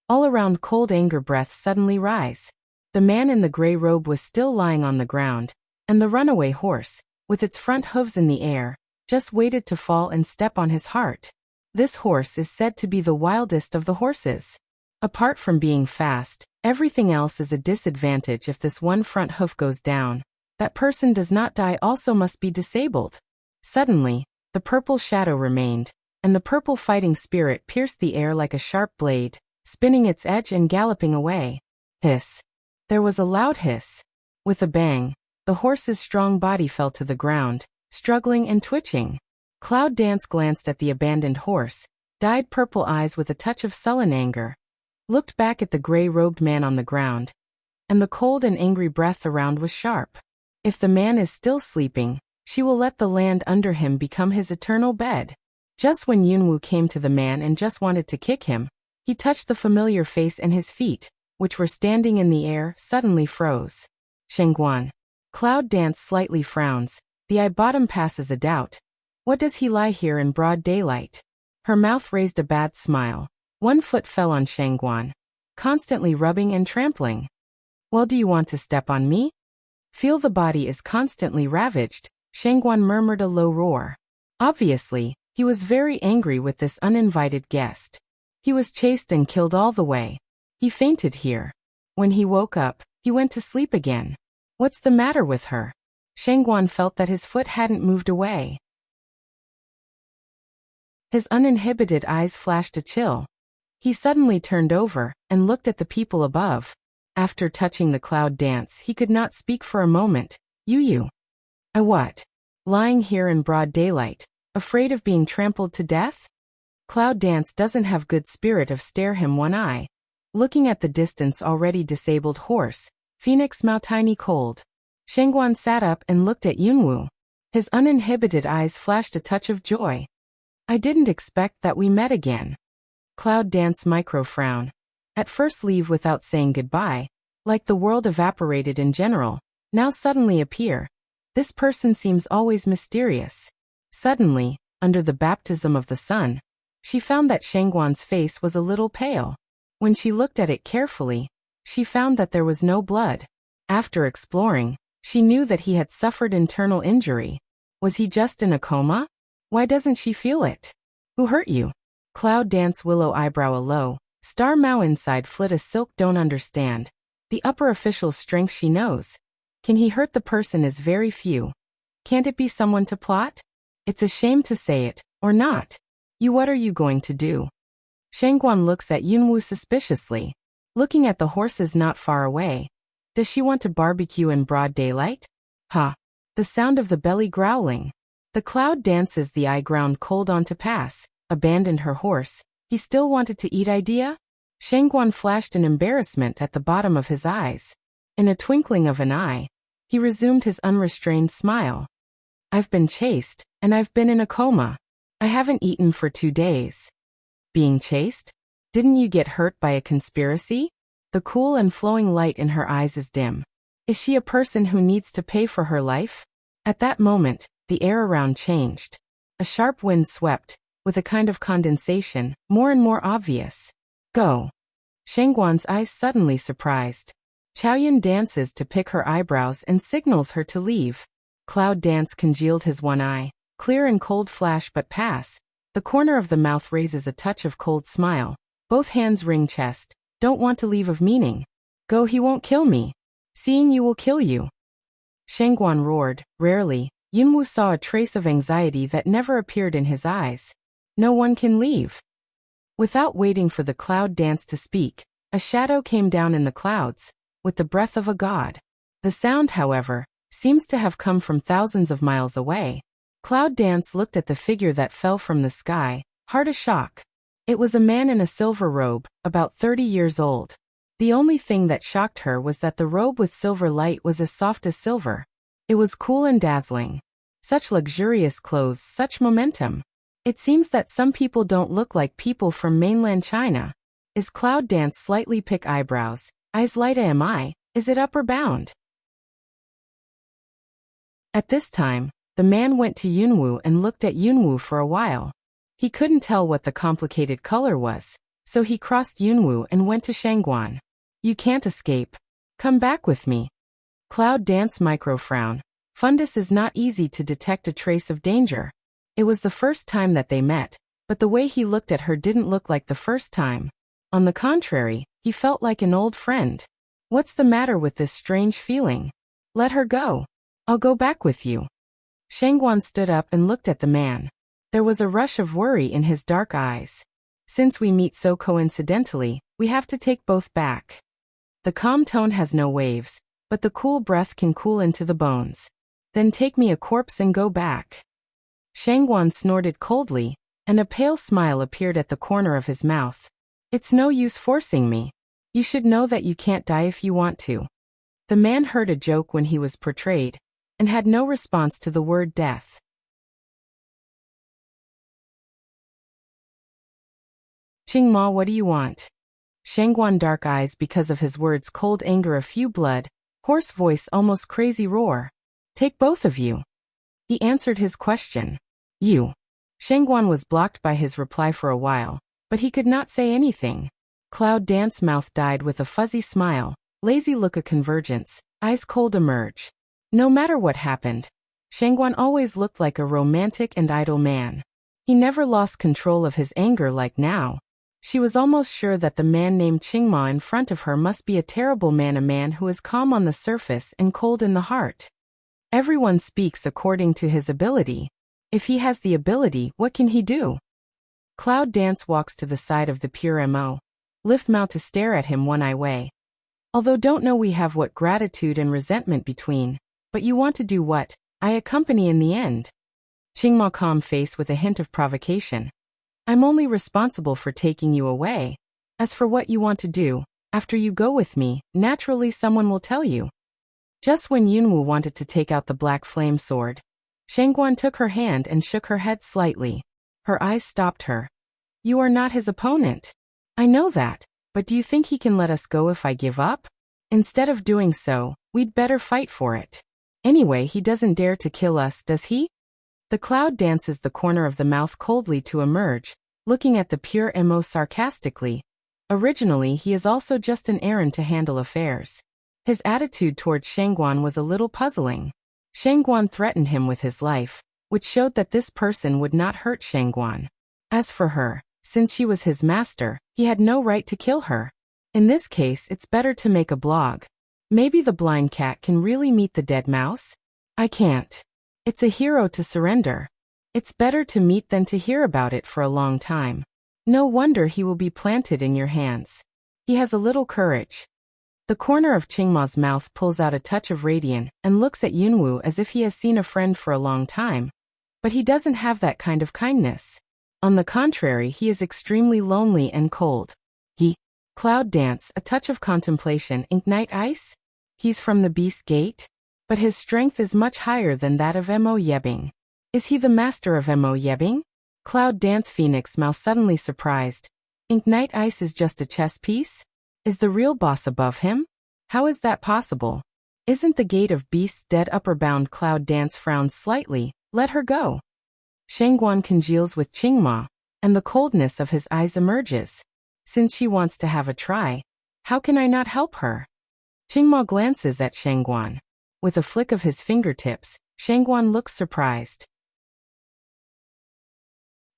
All around cold anger breath suddenly rise. The man in the gray robe was still lying on the ground, and the runaway horse, with its front hooves in the air, just waited to fall and step on his heart. This horse is said to be the wildest of the horses. Apart from being fast, everything else is a disadvantage. If this one front hoof goes down, that person does not die, also must be disabled. Suddenly, the purple shadow remained, and the purple fighting spirit pierced the air like a sharp blade, spinning its edge and galloping away. Hiss. There was a loud hiss. With a bang, the horse's strong body fell to the ground, struggling and twitching. Cloud Dance glanced at the abandoned horse, dyed purple eyes with a touch of sullen anger, looked back at the gray-robed man on the ground, and the cold and angry breath around was sharp. If the man is still sleeping, she will let the land under him become his eternal bed. Just when Yunwu came to the man and just wanted to kick him, he touched the familiar face, and his feet, which were standing in the air, suddenly froze. Shengguan. Cloud Dance slightly frowns. The eye bottom passes a doubt. What does he lie here in broad daylight? Her mouth raised a bad smile. One foot fell on Shengguan, constantly rubbing and trampling. Well, do you want to step on me? Feel the body is constantly ravaged. Shengguan murmured a low roar. Obviously, he was very angry with this uninvited guest. He was chased and killed all the way. He fainted here. When he woke up, he went to sleep again. What's the matter with her? Shengguan felt that his foot hadn't moved away. His uninhibited eyes flashed a chill. He suddenly turned over and looked at the people above. After touching the Cloud Dance, he could not speak for a moment. You. I what? Lying here in broad daylight, afraid of being trampled to death? Cloud Dance doesn't have good spirit of stare him one eye. Looking at the distance already disabled horse, Phoenix Mao tiny cold. Shengguan sat up and looked at Yunwu. His uninhibited eyes flashed a touch of joy. I didn't expect that we met again. Cloud Dance micro frown. At first leave without saying goodbye, like the world evaporated in general, now suddenly appear. This person seems always mysterious. Suddenly, under the baptism of the sun, she found that Shengguan's face was a little pale. When she looked at it carefully, she found that there was no blood. After exploring, she knew that he had suffered internal injury. Was he just in a coma? Why doesn't she feel it? Who hurt you? Cloud dance willow eyebrow a low. Star Mao inside flit a silk don't understand. The upper official's strength she knows. Can he hurt the person is very few. Can't it be someone to plot? It's a shame to say it, or not. You what are you going to do? Shangguan looks at Yunwu suspiciously. Looking at the horses not far away. Does she want to barbecue in broad daylight? Huh. The sound of the belly growling. The cloud dances the eye ground cold on to pass. Abandoned her horse. He still wanted to eat idea? Shangguan flashed an embarrassment at the bottom of his eyes. In a twinkling of an eye, he resumed his unrestrained smile. I've been chased, and I've been in a coma. I haven't eaten for 2 days. Being chased? Didn't you get hurt by a conspiracy? The cool and flowing light in her eyes is dim. Is she a person who needs to pay for her life? At that moment, the air around changed. A sharp wind swept, with a kind of condensation, more and more obvious. Go. Shangguan's eyes suddenly surprised. Chaoyun dances to pick her eyebrows and signals her to leave. Cloud dance congealed his one eye. Clear and cold flash but pass. The corner of the mouth raises a touch of cold smile. Both hands ring chest. Don't want to leave of meaning. Go, he won't kill me. Seeing you will kill you. Shangguan roared. Rarely, Yunwu saw a trace of anxiety that never appeared in his eyes. No one can leave. Without waiting for the cloud dance to speak, a shadow came down in the clouds, with the breath of a god. The sound, however, seems to have come from thousands of miles away. Cloud dance looked at the figure that fell from the sky, hard a shock. It was a man in a silver robe, about 30 years old. The only thing that shocked her was that the robe with silver light was as soft as silver. It was cool and dazzling. Such luxurious clothes, such momentum. It seems that some people don't look like people from mainland China. Is cloud dance slightly pick eyebrows? Eyes light am I? Is it upper bound? At this time, the man went to Yunwu and looked at Yunwu for a while. He couldn't tell what the complicated color was, so he crossed Yunwu and went to Shangguan. You can't escape. Come back with me. Cloud dance micro frown. Fundus is not easy to detect a trace of danger. It was the first time that they met, but the way he looked at her didn't look like the first time. On the contrary, he felt like an old friend. What's the matter with this strange feeling? Let her go. I'll go back with you. Shangguan stood up and looked at the man. There was a rush of worry in his dark eyes. Since we meet so coincidentally, we have to take both back. The calm tone has no waves, but the cool breath can cool into the bones. Then take me a corpse and go back. Shangguan snorted coldly, and a pale smile appeared at the corner of his mouth. It's no use forcing me. You should know that you can't die if you want to. The man heard a joke when he was portrayed, and had no response to the word death. Qingma, what do you want? Shangguan dark eyes because of his words cold anger a few blood, hoarse voice almost crazy roar. Take both of you. He answered his question. You. Shangguan was blocked by his reply for a while, but he could not say anything. Cloud dance mouth died with a fuzzy smile, lazy look a convergence, eyes cold emerge. No matter what happened, Shangguan always looked like a romantic and idle man. He never lost control of his anger like now. She was almost sure that the man named Qingma in front of her must be a terrible man, a man who is calm on the surface and cold in the heart. Everyone speaks according to his ability. If he has the ability, what can he do? Cloud dance walks to the side of the pure Mo. Lift Mao to stare at him one eye way. Although don't know we have what gratitude and resentment between, but you want to do what? I accompany in the end. Qingma calm face with a hint of provocation. I'm only responsible for taking you away. As for what you want to do, after you go with me, naturally someone will tell you. Just when Yunwu wanted to take out the black flame sword, Shangguan took her hand and shook her head slightly. Her eyes stopped her. You are not his opponent. I know that, but do you think he can let us go if I give up? Instead of doing so, we'd better fight for it. Anyway, he doesn't dare to kill us, does he? The cloud dances the corner of the mouth coldly to emerge, looking at the pure Mo sarcastically. Originally, he is also just an errand to handle affairs. His attitude towards Shangguan was a little puzzling. Shangguan threatened him with his life, which showed that this person would not hurt Shangguan. As for her, since she was his master, he had no right to kill her. In this case, it's better to make a blog. Maybe the blind cat can really meet the dead mouse? I can't. It's a hero to surrender. It's better to meet than to hear about it for a long time. No wonder he will be planted in your hands. He has a little courage. The corner of Qingma's mouth pulls out a touch of radiance and looks at Yunwu as if he has seen a friend for a long time. But he doesn't have that kind of kindness. On the contrary, he is extremely lonely and cold. Cloud dance, a touch of contemplation, ignite ice? He's from the Beast Gate? But his strength is much higher than that of Mo Yebing. Is he the master of Mo Yebing? Cloud dance Phoenix Mouse suddenly surprised. Ignite ice is just a chess piece? Is the real boss above him? How is that possible? Isn't the gate of beasts dead? Upper bound Cloud dance frowns slightly. Let her go. Shangguan congeals with Qingma, and the coldness of his eyes emerges. Since she wants to have a try, how can I not help her? Qingma glances at Shangguan. With a flick of his fingertips, Shangguan looks surprised.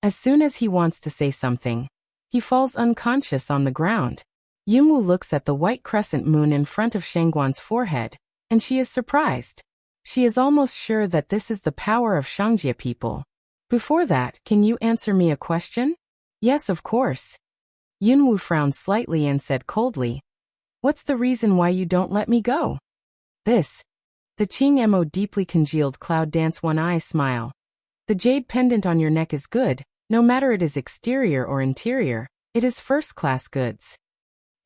As soon as he wants to say something, he falls unconscious on the ground. Yunwu looks at the white crescent moon in front of Shangguan's forehead, and she is surprised. She is almost sure that this is the power of Shangjia people. Before that, can you answer me a question? Yes, of course. Yunwu frowned slightly and said coldly, "What's the reason why you don't let me go?" This. The Qing Mo deeply congealed Cloud dance one eye smile. The jade pendant on your neck is good, no matter it is exterior or interior, it is first-class goods.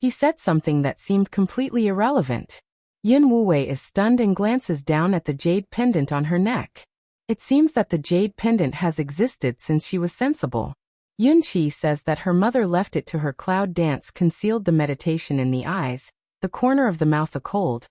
He said something that seemed completely irrelevant. Yin Wuwei is stunned and glances down at the jade pendant on her neck. It seems that the jade pendant has existed since she was sensible. Yun Qi says that her mother left it to her. Cloud dance concealed the meditation in the eyes, the corner of the mouth a cold.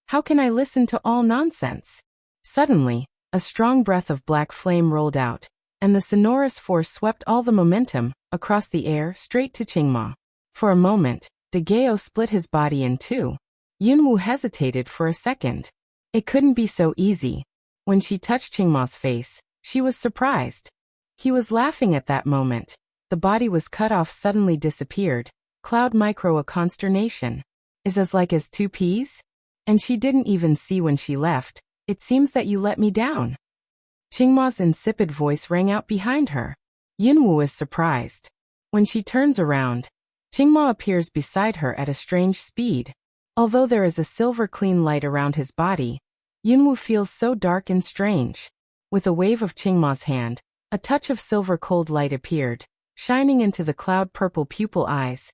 How can I listen to all nonsense? Suddenly, a strong breath of black flame rolled out, and the sonorous force swept all the momentum, across the air, straight to Qingma. For a moment, De Geo split his body in two. Yunwu hesitated for a second. It couldn't be so easy. When she touched Qingma's face, she was surprised. He was laughing at that moment. The body was cut off, suddenly disappeared. Cloud micro a consternation. Is as like as two peas? And she didn't even see when she left. It seems that you let me down. Qingma's insipid voice rang out behind her. Yunwu is surprised. When she turns around, Qingma appears beside her at a strange speed. Although there is a silver clean light around his body, Yunwu feels so dark and strange. With a wave of Qingma's hand, a touch of silver cold light appeared, shining into the cloud purple pupil eyes.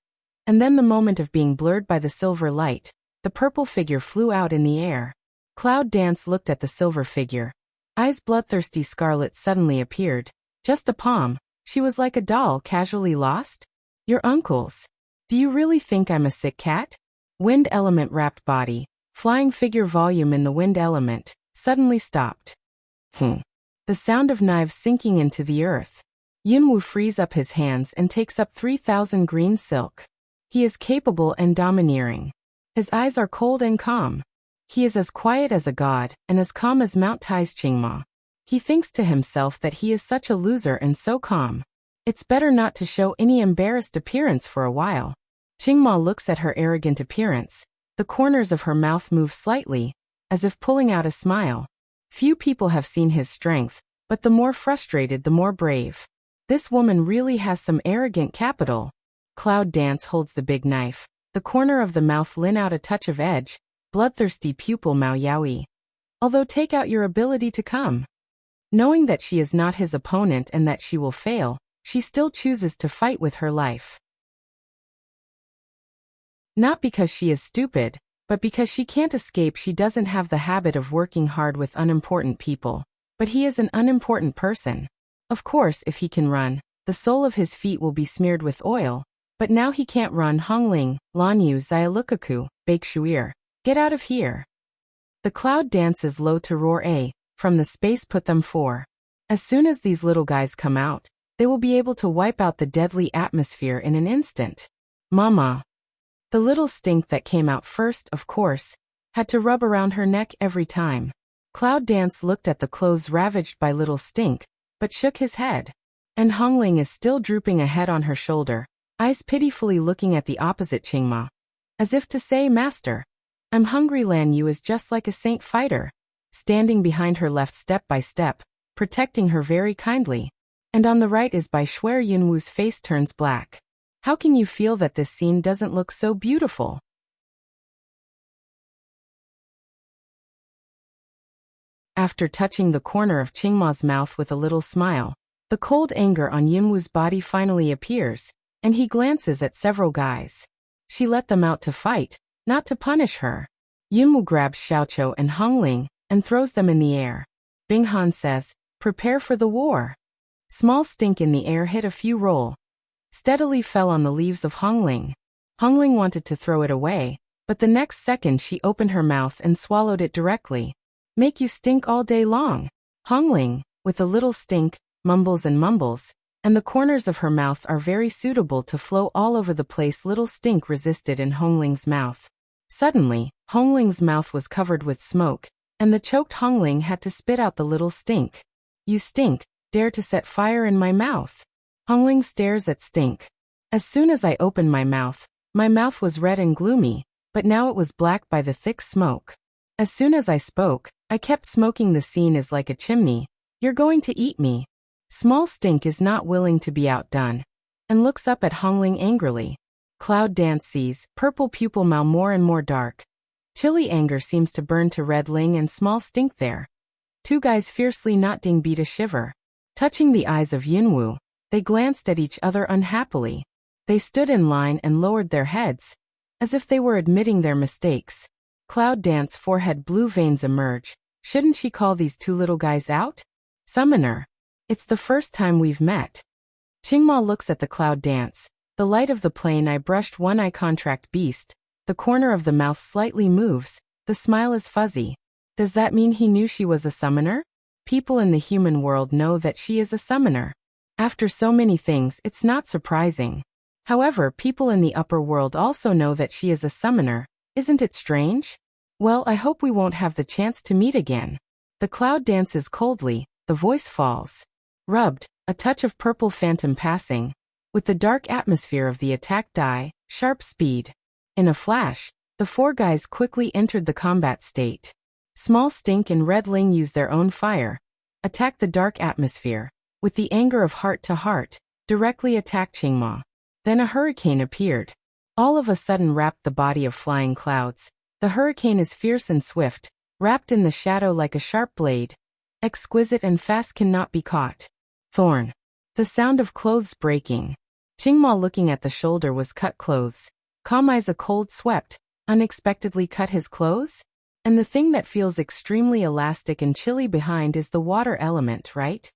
And then the moment of being blurred by the silver light, the purple figure flew out in the air. Cloud dance looked at the silver figure. Eyes bloodthirsty scarlet suddenly appeared. Just a palm. She was like a doll casually lost. Your uncles. Do you really think I'm a sick cat? Wind element wrapped body. Flying figure volume in the wind element, suddenly stopped. The sound of knives sinking into the earth. Yunwu frees up his hands and takes up 3,000 green silk. He is capable and domineering. His eyes are cold and calm. He is as quiet as a god, and as calm as Mount Tai's Qingma. He thinks to himself that he is such a loser and so calm. It's better not to show any embarrassed appearance for a while. Qingma looks at her arrogant appearance. The corners of her mouth move slightly, as if pulling out a smile. Few people have seen his strength, but the more frustrated the more brave. This woman really has some arrogant capital. Cloud dance holds the big knife. The corner of the mouth lin out a touch of edge. Bloodthirsty pupil Mao Yaoi. Although take out your ability to come. Knowing that she is not his opponent and that she will fail, she still chooses to fight with her life. Not because she is stupid, but because she can't escape. She doesn't have the habit of working hard with unimportant people. But he is an unimportant person. Of course, if he can run, the sole of his feet will be smeared with oil. But now he can't run. Hongling, Lanyu Xiaolukaku, Bakeshuir. Get out of here. The cloud dances low to roar a, from the space put them for. As soon as these little guys come out, they will be able to wipe out the deadly atmosphere in an instant. Mama. The little stink that came out first, of course, had to rub around her neck every time. Cloud Dance looked at the clothes ravaged by Little Stink, but shook his head. And Hongling is still drooping a head on her shoulder, eyes pitifully looking at the opposite Qingma. As if to say, Master, I'm hungry. Lan Yu is just like a saint fighter, standing behind her left step by step, protecting her very kindly. And on the right is Bai Shuer. Yunwu's face turns black. How can you feel that this scene doesn't look so beautiful? After touching the corner of Qingma's mouth with a little smile, the cold anger on Yunwu's body finally appears, and he glances at several guys. She let them out to fight, not to punish her. Yunwu grabs Xiaoqiu and Hongling and throws them in the air. Binghan says, prepare for the war. Small Stink in the air hit a few roll. Steadily fell on the leaves of Hongling. Hongling wanted to throw it away, but the next second she opened her mouth and swallowed it directly. Make you stink all day long. Hongling, with a little stink, mumbles and mumbles, and the corners of her mouth are very suitable to flow all over the place. Little Stink resisted in Hongling's mouth. Suddenly, Hongling's mouth was covered with smoke, and the choked Hongling had to spit out the Little Stink. You stink, dare to set fire in my mouth. Hongling stares at Stink. As soon as I opened my mouth was red and gloomy, but now it was black by the thick smoke. As soon as I spoke, I kept smoking. The scene is like a chimney. You're going to eat me. Small Stink is not willing to be outdone, and looks up at Hongling angrily. Cloud Dance sees purple pupil Mao more and more dark. Chilly anger seems to burn to Red Ling and Small Stink there. Two guys fiercely nodding beat a shiver. Touching the eyes of Yunwu, they glanced at each other unhappily. They stood in line and lowered their heads, as if they were admitting their mistakes. Cloud Dance forehead blue veins emerge. Shouldn't she call these two little guys out? Summoner. It's the first time we've met. Qingma looks at the Cloud Dance. The light of the plane eye brushed one eye. Contract beast. The corner of the mouth slightly moves. The smile is fuzzy. Does that mean he knew she was a summoner? People in the human world know that she is a summoner. After so many things, it's not surprising. However, people in the upper world also know that she is a summoner. Isn't it strange? Well, I hope we won't have the chance to meet again. The Cloud dances coldly, the voice falls. Rubbed, a touch of purple phantom passing. With the dark atmosphere of the attack die, sharp speed. In a flash, the four guys quickly entered the combat state. Small Stink and Red Ling use their own fire. Attack the dark atmosphere. With the anger of heart to heart, directly attack Qingma. Then a hurricane appeared. All of a sudden wrapped the body of flying clouds. The hurricane is fierce and swift, wrapped in the shadow like a sharp blade. Exquisite and fast, cannot be caught. Thorn. The sound of clothes breaking. Qingma looking at the shoulder was cut clothes. Kamai's a cold swept, unexpectedly cut his clothes? And the thing that feels extremely elastic and chilly behind is the water element, right?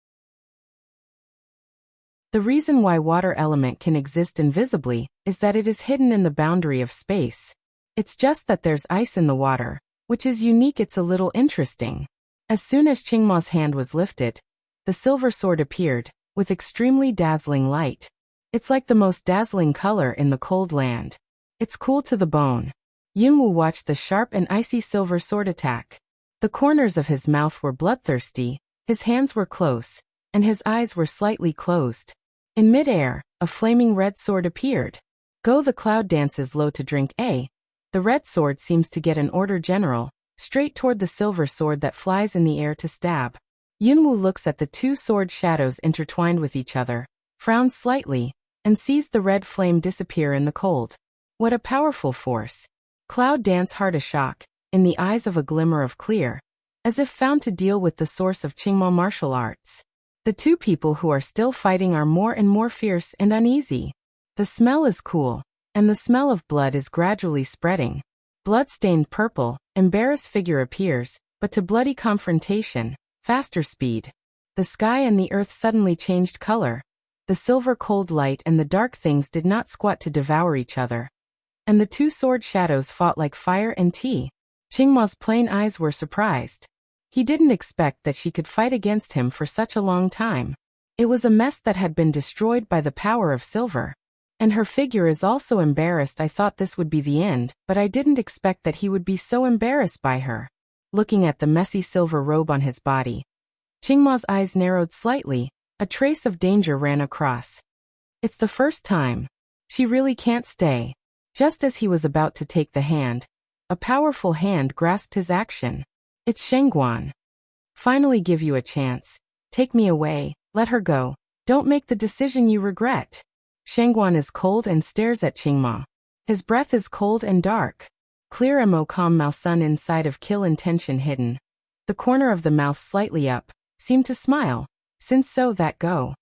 The reason why water element can exist invisibly is that it is hidden in the boundary of space. It's just that there's ice in the water, which is unique. It's a little interesting. As soon as Qingma's hand was lifted, the silver sword appeared, with extremely dazzling light. It's like the most dazzling color in the cold land. It's cool to the bone. Yunwu watched the sharp and icy silver sword attack. The corners of his mouth were bloodthirsty, his hands were close, and his eyes were slightly closed. In mid-air, a flaming red sword appeared. Go. The Cloud dances low to drink. The red sword seems to get an order, General, straight toward the silver sword that flies in the air to stab. Yunwu looks at the two sword shadows intertwined with each other, frowns slightly, and sees the red flame disappear in the cold. What a powerful force. Cloud dance hard a shock, in the eyes of a glimmer of clear, as if found to deal with the source of Qingma martial arts. The two people who are still fighting are more and more fierce and uneasy. The smell is cool, and the smell of blood is gradually spreading. Blood-stained purple, embarrassed figure appears, but to bloody confrontation, faster speed. The sky and the earth suddenly changed color. The silver cold light and the dark things did not squat to devour each other. And the two sword shadows fought like fire and tea. Qingma's plain eyes were surprised. He didn't expect that she could fight against him for such a long time. It was a mess that had been destroyed by the power of silver. And her figure is also embarrassed. I thought this would be the end, but I didn't expect that he would be so embarrassed by her. looking at the messy silver robe on his body. Qingma's eyes narrowed slightly, a trace of danger ran across. It's the first time. She really can't stay. Just as he was about to take the hand, a powerful hand grasped his action. It's Shengguan. Finally give you a chance. Take me away, let her go. Don't make the decision you regret. Shengguan is cold and stares at Qingma. His breath is cold and dark. Clear mo calm mouth sun inside of kill intention hidden. The corner of the mouth slightly up, seemed to smile. Since so that go.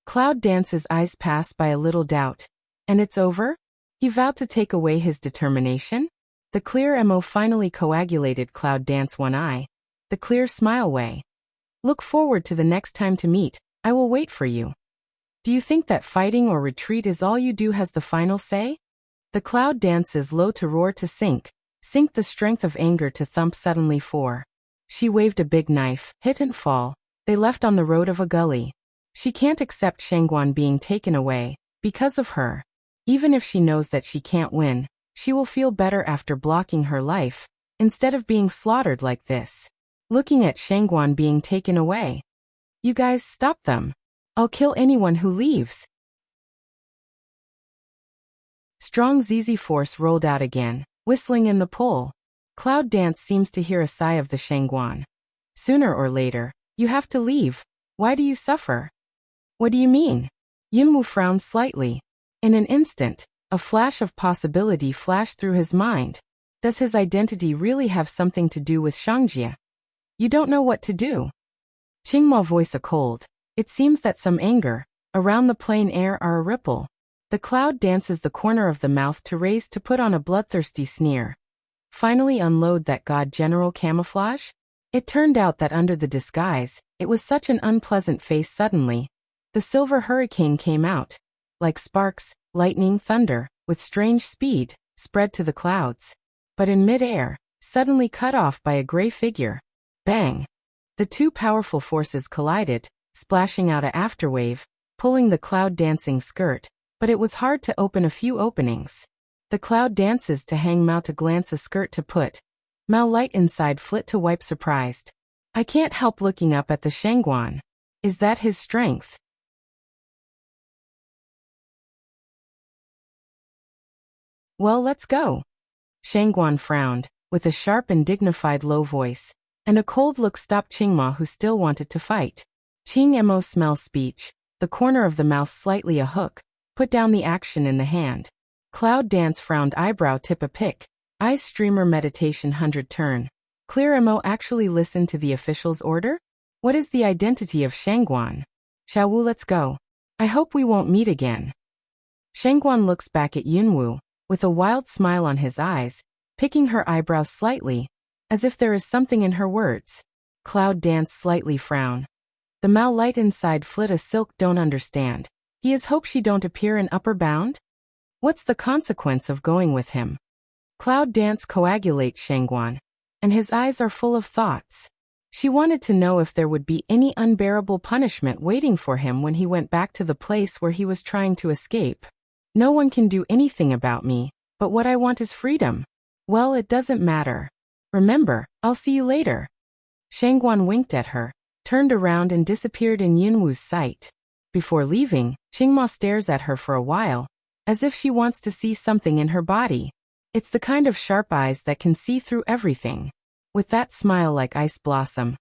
Cloud Dance's eyes pass by a little doubt. And it's over? He vowed to take away his determination? The clear mo finally coagulated Cloud Dance one eye. The clear smile way. Look forward to the next time to meet, I will wait for you. Do you think that fighting or retreat is all you do has the final say? The Cloud Dance's low to roar to sink the strength of anger to thump suddenly for. She waved a big knife, hit and fall. They left on the road of a gully. She can't accept Shengguan being taken away, because of her. Even if she knows that she can't win, she will feel better after blocking her life, instead of being slaughtered like this. Looking at Shengguan being taken away. You guys stop them. I'll kill anyone who leaves. Strong ZZ force rolled out again, whistling in the pole. Cloud Dance seems to hear a sigh of the Shengguan. Sooner or later, you have to leave. Why do you suffer? What do you mean? Yunwu frowned slightly. In an instant, a flash of possibility flashed through his mind. Does his identity really have something to do with Shangjia? You don't know what to do. Qingma voice a cold. It seems that some anger, around the plain air are a ripple. The Cloud Dances the corner of the mouth to raise to put on a bloodthirsty sneer. Finally unload that god general camouflage? It turned out that under the disguise, it was such an unpleasant face suddenly. The silver hurricane came out. Like sparks, lightning, thunder, with strange speed, spread to the clouds. But in mid-air, suddenly cut off by a gray figure. Bang! The two powerful forces collided, splashing out a afterwave, pulling the Cloud Dancing skirt, but it was hard to open a few openings. The Cloud Dances to hang Mao to glance a skirt to put. Mao light inside flit to wipe surprised. I can't help looking up at the Shengguan. Is that his strength? Well, let's go. Shengguan frowned, with a sharp and dignified low voice, and a cold look stopped Qingma who still wanted to fight. Qing mo smell speech, the corner of the mouth slightly a hook, put down the action in the hand. Cloud Dance frowned eyebrow tip a pick, eyes streamer meditation 100 turn. Clear mo actually listen to the official's order? What is the identity of Shengguan? Xiaowu, let's go. I hope we won't meet again. Shengguan looks back at Yunwu, with a wild smile on his eyes, picking her eyebrows slightly, as if there is something in her words. Cloud Dance slightly frown. The Mao light inside flit a silk don't understand. He is hope she don't appear in upper bound? What's the consequence of going with him? Cloud Dance coagulates Shengguan, and his eyes are full of thoughts. She wanted to know if there would be any unbearable punishment waiting for him when he went back to the place where he was trying to escape. No one can do anything about me, but what I want is freedom. Well, it doesn't matter. Remember, I'll see you later. Shengguan winked at her, turned around and disappeared in Yunwu's sight. Before leaving, Qingma stares at her for a while, as if she wants to see something in her body. It's the kind of sharp eyes that can see through everything. With that smile like ice blossom.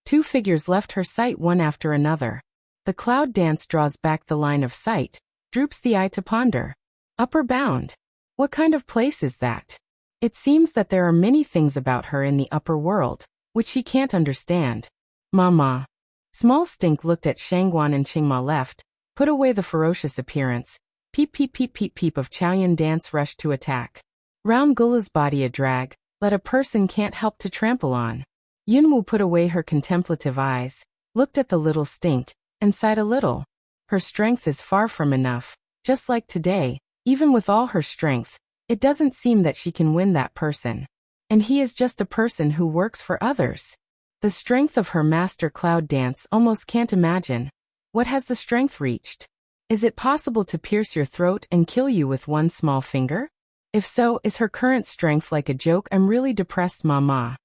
Two figures left her sight one after another. The Cloud Dance draws back the line of sight, droops the eye to ponder. Upper bound. What kind of place is that? It seems that there are many things about her in the upper world, which she can't understand. Mama. Small Stink looked at Shengguan and Qingma left, put away the ferocious appearance. Peep peep peep peep peep of Chaoyan Dance rushed to attack. Round Gula's body a drag, let a person can't help to trample on. Yunwu put away her contemplative eyes, looked at the little Stink, and sighed a little. Her strength is far from enough, just like today, even with all her strength, it doesn't seem that she can win that person. And he is just a person who works for others. The strength of her master Cloud Dance almost can't imagine. What has the strength reached? Is it possible to pierce your throat and kill you with one small finger? If so, is her current strength like a joke? I'm really depressed, mama.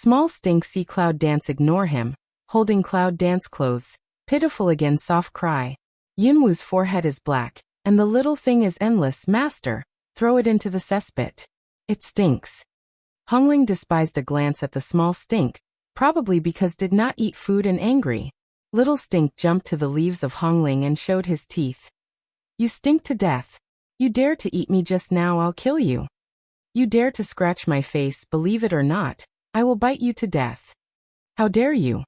Small Stink see Cloud Dance ignore him, holding Cloud Dance clothes. Pitiful again soft cry. Yunwoo's forehead is black, and the little thing is endless. Master, throw it into the cesspit. It stinks. Hongling despised a glance at the Small Stink, probably because did not eat food and angry. Little Stink jumped to the leaves of Hongling and showed his teeth. You stink to death. You dare to eat me just now, I'll kill you. You dare to scratch my face, believe it or not, I will bite you to death. How dare you?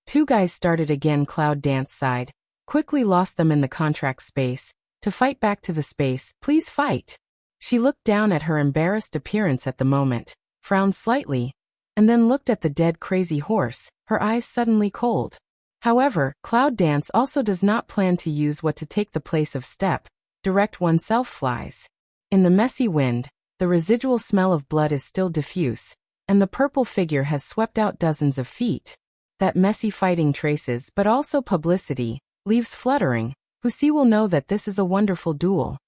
Two guys started again. Cloud Dance sighed, quickly lost them in the contract space, to fight back to the space. Please fight. She looked down at her embarrassed appearance at the moment, frowned slightly, and then looked at the dead crazy horse, her eyes suddenly cold. However, Cloud Dance also does not plan to use what to take the place of step, direct oneself flies. In the messy wind, the residual smell of blood is still diffuse, and the purple figure has swept out dozens of feet. That messy fighting traces but also publicity, leaves fluttering, who see will know that this is a wonderful duel.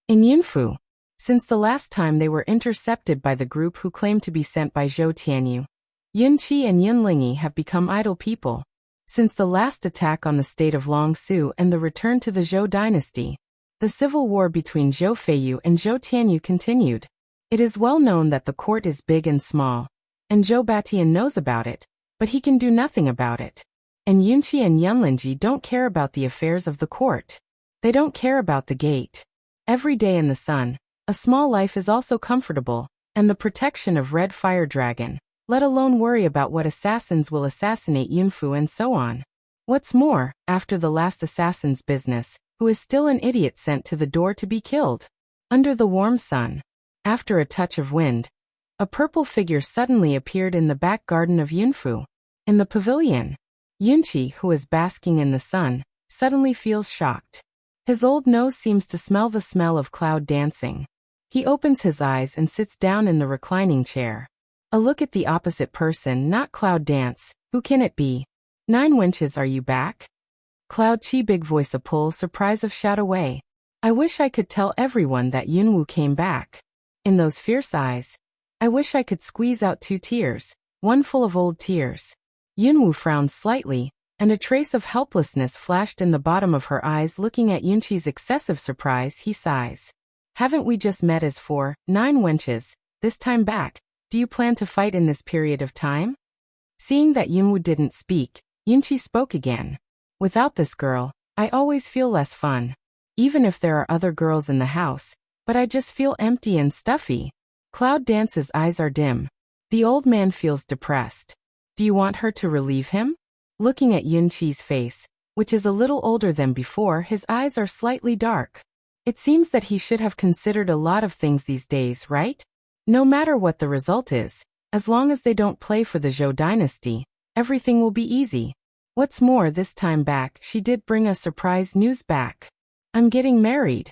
In Yunfu, since the last time they were intercepted by the group who claimed to be sent by Zhou Tianyu, Yunqi and Yunlingyi have become idle people. Since the last attack on the state of Longsu and the return to the Zhou dynasty, the civil war between Zhou Feiyu and Zhou Tianyu continued. It is well known that the court is big and small, and Zhou Batian knows about it, but he can do nothing about it. And Yunqi and Yunlingyi don't care about the affairs of the court. They don't care about the gate. Every day in the sun, a small life is also comfortable, and the protection of Red Fire Dragon, let alone worry about what assassins will assassinate Yunfu and so on. What's more, after the last assassin's business, who is still an idiot sent to the door to be killed? Under the warm sun, after a touch of wind, a purple figure suddenly appeared in the back garden of Yunfu. In the pavilion, Yunqi, who is basking in the sun, suddenly feels shocked. His old nose seems to smell the smell of Cloud Dancing. He opens his eyes and sits down in the reclining chair. A look at the opposite person, not Cloud Dance. Who can it be? 9 Wenches, are you back? Cloud Chi big voice a pull surprise of shout away. I wish I could tell everyone that Yunwu came back. In those fierce eyes, I wish I could squeeze out 2 tears, one full of old tears. Yunwu frowned slightly, and a trace of helplessness flashed in the bottom of her eyes. Looking at Yunqi's excessive surprise, he sighs. Haven't we just met as 9 Wenches, this time back? Do you plan to fight in this period of time? Seeing that Yunwu didn't speak, Yunqi spoke again. Without this girl, I always feel less fun. Even if there are other girls in the house, but I just feel empty and stuffy. Cloud Dance's eyes are dim. The old man feels depressed. Do you want her to relieve him? Looking at Yunqi's face, which is a little older than before, his eyes are slightly dark. It seems that he should have considered a lot of things these days, right? No matter what the result is, as long as they don't play for the Zhou dynasty, everything will be easy. What's more, this time back, she did bring us surprise news back. I'm getting married.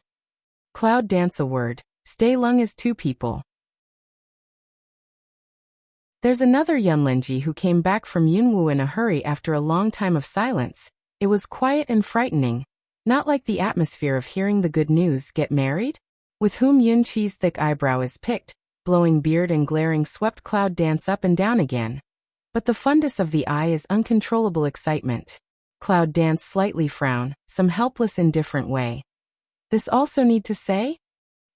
Cloud Dance a word. Stay Lung is 2 people. There's another Yunlingyi who came back from Yunwu in a hurry after a long time of silence. It was quiet and frightening. Not like the atmosphere of hearing the good news, get married? With whom Yunqi's thick eyebrow is picked, blowing beard and glaring swept Cloud Dance up and down again. But the fundus of the eye is uncontrollable excitement. Cloud Dance slightly frown, some helpless indifferent way. This also need to say?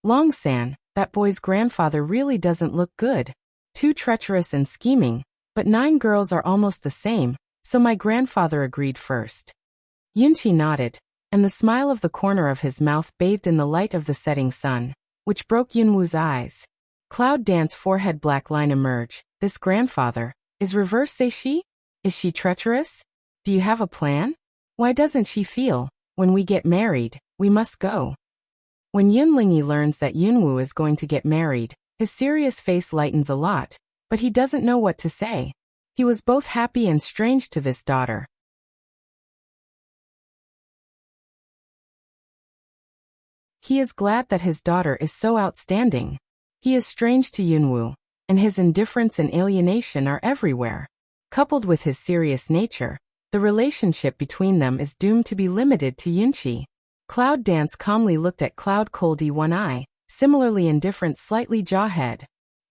Long-san, that boy's grandfather really doesn't look good. Too treacherous and scheming, but 9 girls are almost the same, so my grandfather agreed first. Yunqi nodded, and the smile of the corner of his mouth bathed in the light of the setting sun, which broke Yunwu's eyes. Cloud Dance forehead black line emerge. This grandfather, is reverse, say she? Is she treacherous? Do you have a plan? Why doesn't she feel, when we get married, we must go? When Yunlingyi learns that Yunwu is going to get married, his serious face lightens a lot, but he doesn't know what to say. He was both happy and strange to this daughter. He is glad that his daughter is so outstanding. He is strange to Yunwu, and his indifference and alienation are everywhere. Coupled with his serious nature, the relationship between them is doomed to be limited to Yunqi. Cloud Dance calmly looked at Cloud Coldy one eye, similarly indifferent slightly jawhead.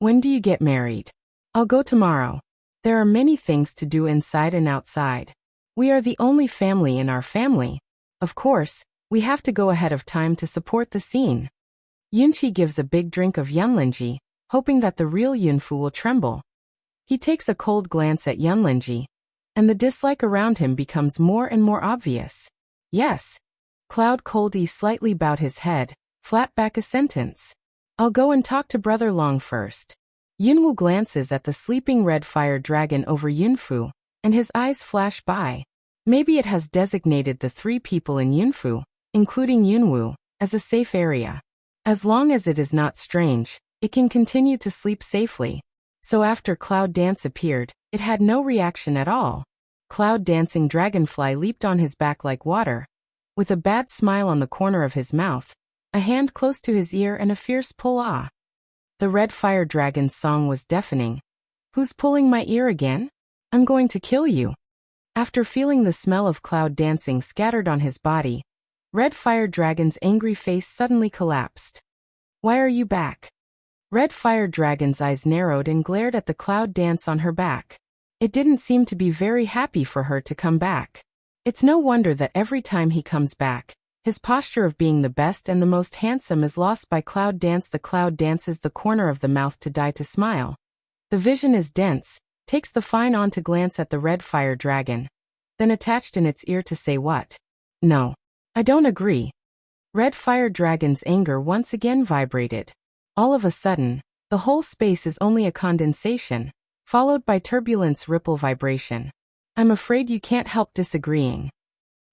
When do you get married? I'll go tomorrow. There are many things to do inside and outside. We are the only family in our family. Of course, we have to go ahead of time to support the scene. Yunqi gives a big drink of Yunlingji, hoping that the real Yunfu will tremble. He takes a cold glance at Yunlingji, and the dislike around him becomes more and more obvious. Yes. Cloud Coldie slightly bowed his head, flat back a sentence. I'll go and talk to Brother Long first. Yunwu glances at the sleeping red fire dragon over Yunfu, and his eyes flash by. Maybe it has designated the 3 people in Yunfu, including Yunwu, as a safe area. As long as it is not strange, it can continue to sleep safely. So after Cloud Dance appeared, it had no reaction at all. Cloud Dancing Dragonfly leaped on his back like water, with a bad smile on the corner of his mouth, a hand close to his ear and a fierce pull. Ah! The red fire dragon's song was deafening. Who's pulling my ear again? I'm going to kill you. After feeling the smell of Cloud Dancing scattered on his body, Red Fire Dragon's angry face suddenly collapsed. Why are you back? Red Fire Dragon's eyes narrowed and glared at the Cloud Dance on her back. It didn't seem to be very happy for her to come back. It's no wonder that every time he comes back, his posture of being the best and the most handsome is lost by Cloud Dance. The Cloud dances the corner of the mouth to die to smile. The vision is dense, takes the fine on to glance at the Red Fire Dragon, then attached in its ear to say what? No. I don't agree. Red Fire Dragon's anger once again vibrated. All of a sudden, the whole space is only a condensation, followed by turbulence ripple vibration. I'm afraid you can't help disagreeing.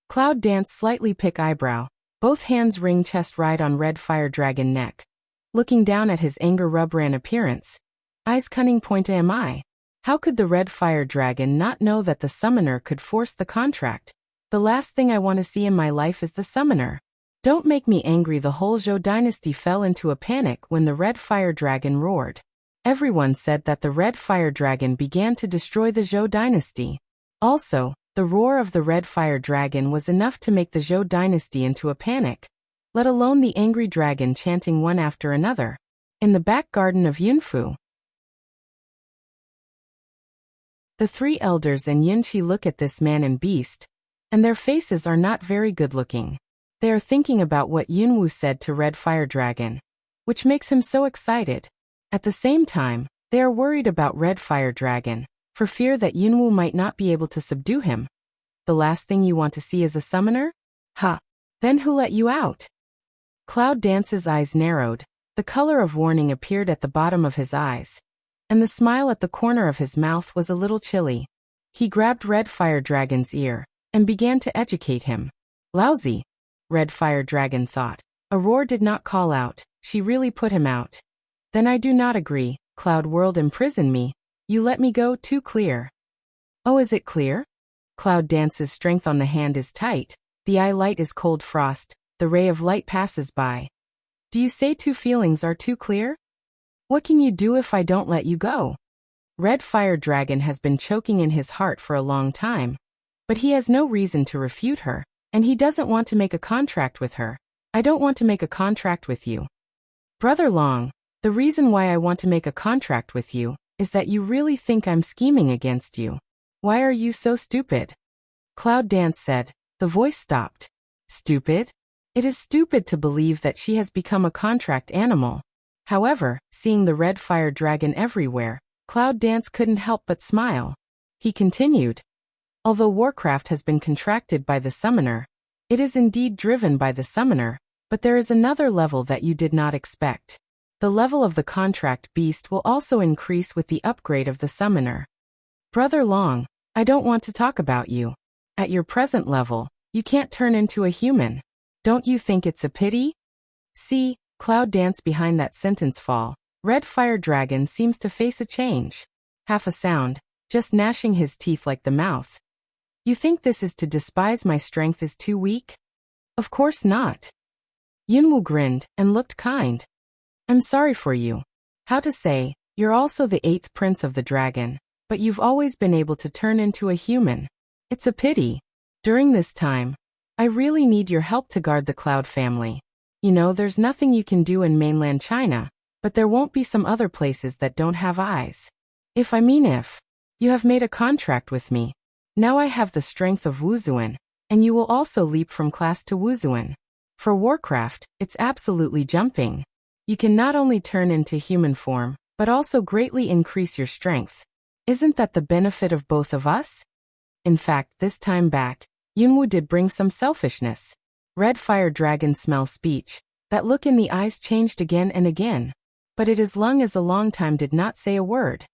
Cloud Dance slightly pick eyebrow, both hands ring chest right on Red Fire Dragon neck. Looking down at his anger rubberan appearance. Eyes cunning point. Am I? How could the Red Fire Dragon not know that the summoner could force the contract? The last thing I want to see in my life is the summoner. Don't make me angry. The whole Zhou dynasty fell into a panic when the Red Fire Dragon roared. Everyone said that the Red Fire Dragon began to destroy the Zhou dynasty. Also, the roar of the Red Fire Dragon was enough to make the Zhou dynasty into a panic, let alone the angry dragon chanting one after another. In the back garden of Yunfu, the 3 elders and Yunqi look at this man and beast, and their faces are not very good looking. They are thinking about what Yunwu said to Red Fire Dragon, which makes him so excited. At the same time, they are worried about Red Fire Dragon, for fear that Yunwu might not be able to subdue him. The last thing you want to see is a summoner? Ha! Then who let you out? Cloud Dance's eyes narrowed, the color of warning appeared at the bottom of his eyes, and the smile at the corner of his mouth was a little chilly. He grabbed Red Fire Dragon's ear, and began to educate him. Lousy, Red Fire Dragon thought. Aurora did not call out, she really put him out. Then I do not agree. Cloud World imprison me. You let me go too clear. Oh, is it clear? Cloud Dance's strength on the hand is tight, the eye light is cold frost, the ray of light passes by. Do you say 2 feelings are too clear? What can you do if I don't let you go? Red Fire Dragon has been choking in his heart for a long time. But he has no reason to refute her, and he doesn't want to make a contract with her. I don't want to make a contract with you. Brother Long, the reason why I want to make a contract with you is that you really think I'm scheming against you. Why are you so stupid? Cloud Dance said. The voice stopped. Stupid? It is stupid to believe that she has become a contract animal. However, seeing the Red Fire Dragon everywhere, Cloud Dance couldn't help but smile. He continued. Although Warcraft has been contracted by the summoner, it is indeed driven by the summoner, but there is another level that you did not expect. The level of the contract beast will also increase with the upgrade of the summoner. Brother Long, I don't want to talk about you. At your present level, you can't turn into a human. Don't you think it's a pity? See, Cloud Dance behind that sentence fall. Red Fire Dragon seems to face a change. Half a sound, just gnashing his teeth like the mouth. You think this is to despise my strength is too weak? Of course not. Yunwu grinned and looked kind. I'm sorry for you. How to say, you're also the 8th prince of the dragon, but you've always been able to turn into a human. It's a pity. During this time, I really need your help to guard the Cloud family. You know, there's nothing you can do in mainland China. But there won't be some other places that don't have eyes. If you have made a contract with me. Now I have the strength of Wuxia, and you will also leap from class to Wuxia. For Warcraft, it's absolutely jumping. You can not only turn into human form, but also greatly increase your strength. Isn't that the benefit of both of us? In fact, this time back, Yunwu did bring some selfishness. Red Fire Dragon smell speech. That look in the eyes changed again and again. But it as long as a long time did not say a word.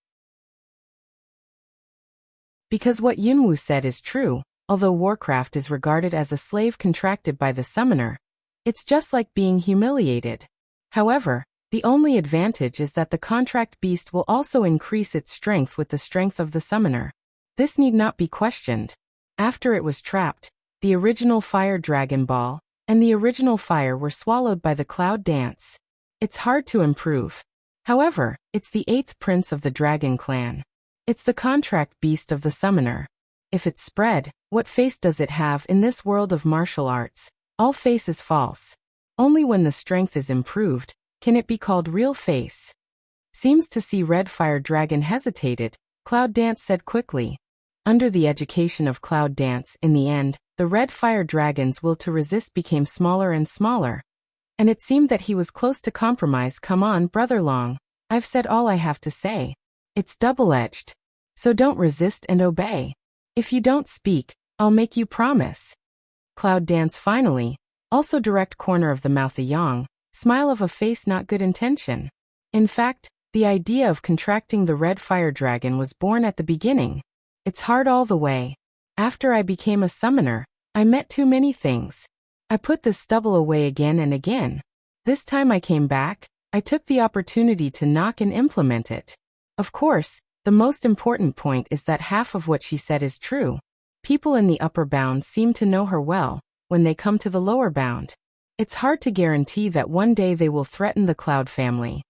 Because what Yunwu said is true, although Warcraft is regarded as a slave contracted by the summoner, it's just like being humiliated. However, the only advantage is that the contract beast will also increase its strength with the strength of the summoner. This need not be questioned. After it was trapped, the original Fire Dragon Ball and the original fire were swallowed by the Cloud Dance. It's hard to improve. However, it's the 8th prince of the Dragon Clan. It's the contract beast of the summoner. If it's spread, what face does it have in this world of martial arts? All face is false. Only when the strength is improved, can it be called real face. Seems to see Red Fire Dragon hesitated, Cloud Dance said quickly. Under the education of Cloud Dance, in the end, the Red Fire Dragon's will to resist became smaller and smaller. And it seemed that he was close to compromise. Come on, Brother Long. I've said all I have to say. It's double-edged. So don't resist and obey. If you don't speak, I'll make you promise. Cloud Dance finally, also direct corner of the mouth a yang, smile of a face not good intention. In fact, the idea of contracting the Red Fire Dragon was born at the beginning. It's hard all the way. After I became a summoner, I met too many things. I put this stubble away again and again. This time I came back, I took the opportunity to knock and implement it. Of course, the most important point is that half of what she said is true. People in the upper bound seem to know her well. When they come to the lower bound, it's hard to guarantee that one day they will threaten the Cloud family.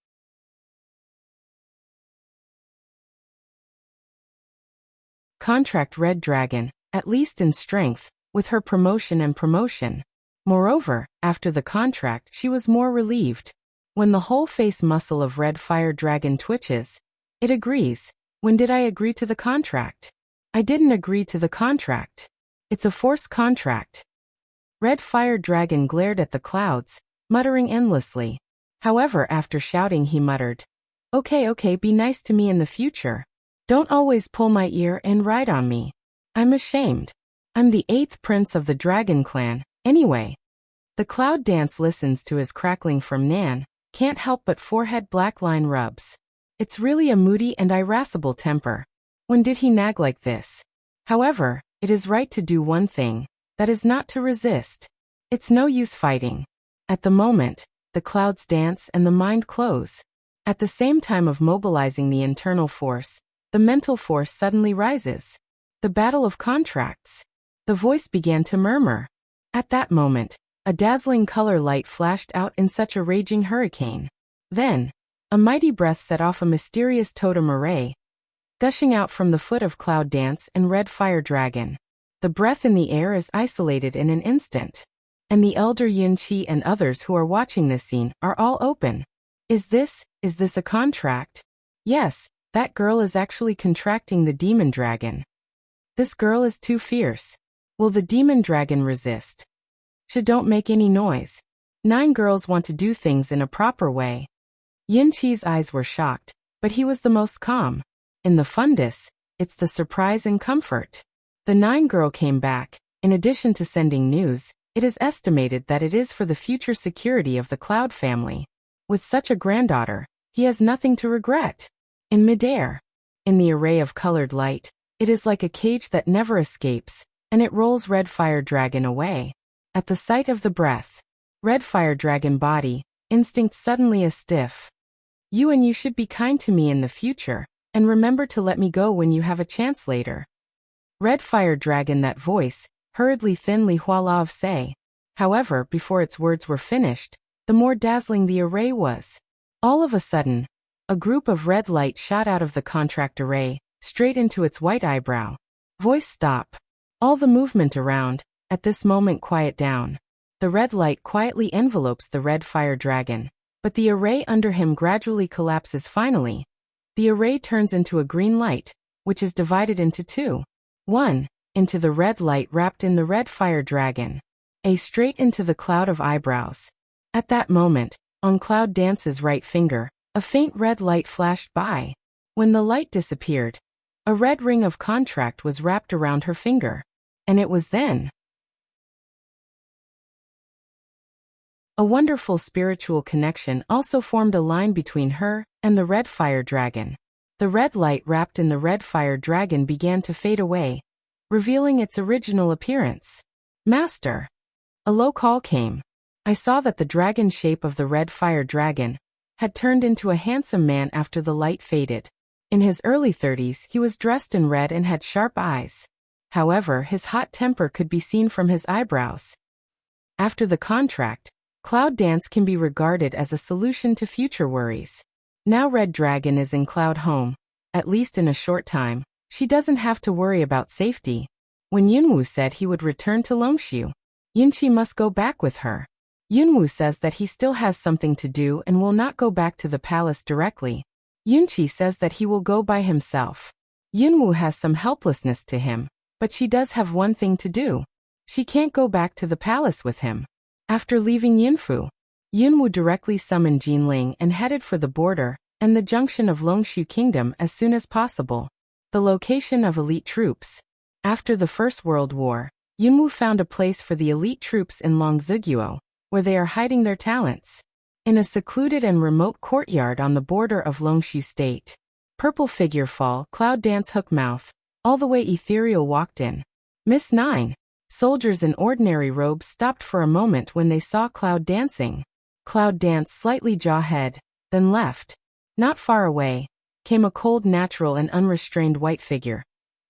Contract Red Dragon, at least in strength, with her promotion and promotion. Moreover, after the contract she was more relieved. When the whole face muscle of Red Fire Dragon twitches, it agrees. When did I agree to the contract? I didn't agree to the contract. It's a forced contract. Red Fire Dragon glared at the clouds, muttering endlessly. However, after shouting he muttered, Okay, be nice to me in the future. Don't always pull my ear and ride on me. I'm ashamed. I'm the 8th prince of the Dragon Clan, anyway. The Cloud Dance listens to his crackling from Nan, can't help but forehead black line rubs. It's really a moody and irascible temper. When did he nag like this? However, it is right to do one thing. That is not to resist. It's no use fighting. At the moment, the clouds dance and the mind close. At the same time of mobilizing the internal force, the mental force suddenly rises. The battle of contracts. The voice began to murmur. At that moment, a dazzling color light flashed out in such a raging hurricane. Then, a mighty breath set off a mysterious totem array, gushing out from the foot of Cloud Dance and Red Fire Dragon. The breath in the air is isolated in an instant. And the elder Yin Qi and others who are watching this scene are all open. Is this a contract? Yes, that girl is actually contracting the demon dragon. This girl is too fierce. Will the demon dragon resist? Don't make any noise. 9 girls want to do things in a proper way. Yin Qi's eyes were shocked, but he was the most calm. In the fundus, it's the surprise and comfort. The 9 girl came back. In addition to sending news, it is estimated that it is for the future security of the Cloud family. With such a granddaughter, he has nothing to regret. In midair, in the array of colored light, it is like a cage that never escapes, and it rolls Red Fire Dragon away. At the sight of the breath, Red Fire Dragon body, instinct suddenly a stiff. You should be kind to me in the future, and remember to let me go when you have a chance later. Red Fire Dragon, that voice, hurriedly thinly Hua of say. However, before its words were finished, the more dazzling the array was. All of a sudden, a group of red light shot out of the contract array, straight into its white eyebrow. Voice stop. All the movement around, at this moment quiet down. The red light quietly envelopes the Red Fire Dragon, But the array under him gradually collapses finally. The array turns into a green light, which is divided into two. 1. Into the red light wrapped in the red fire dragon. A straight into the cloud of eyebrows. At that moment, on Cloud Dance's right finger, a faint red light flashed by. When the light disappeared, a red ring of contract was wrapped around her finger. And it was then a wonderful spiritual connection also formed a line between her and the red fire dragon. The red light wrapped in the red fire dragon began to fade away, revealing its original appearance. Master! A low call came. I saw that the dragon shape of the red fire dragon had turned into a handsome man after the light faded. In his early 30s, he was dressed in red and had sharp eyes. However, his hot temper could be seen from his eyebrows. After the contract, Cloud Dance can be regarded as a solution to future worries. Now Red Dragon is in Cloud home, at least in a short time. She doesn't have to worry about safety. When Yunwu said he would return to Longshu, Yunqi must go back with her. Yunwu says that he still has something to do and will not go back to the palace directly. Yunqi says that he will go by himself. Yunwu has some helplessness to him, but she does have one thing to do. She can't go back to the palace with him. After leaving Yunfu, Yunwu directly summoned Jinling and headed for the border and the junction of Longshu Kingdom as soon as possible. The location of elite troops. After the First World War, Yunwu found a place for the elite troops in Longziguo, where they are hiding their talents. In a secluded and remote courtyard on the border of Longshu State. Purple figure fall, Cloud Dance hook mouth, all the way ethereal walked in. Miss 9. Soldiers in ordinary robes stopped for a moment when they saw Cloud dancing. Cloud Dance slightly jaw-head, then left. Not far away came a cold, natural and unrestrained white figure.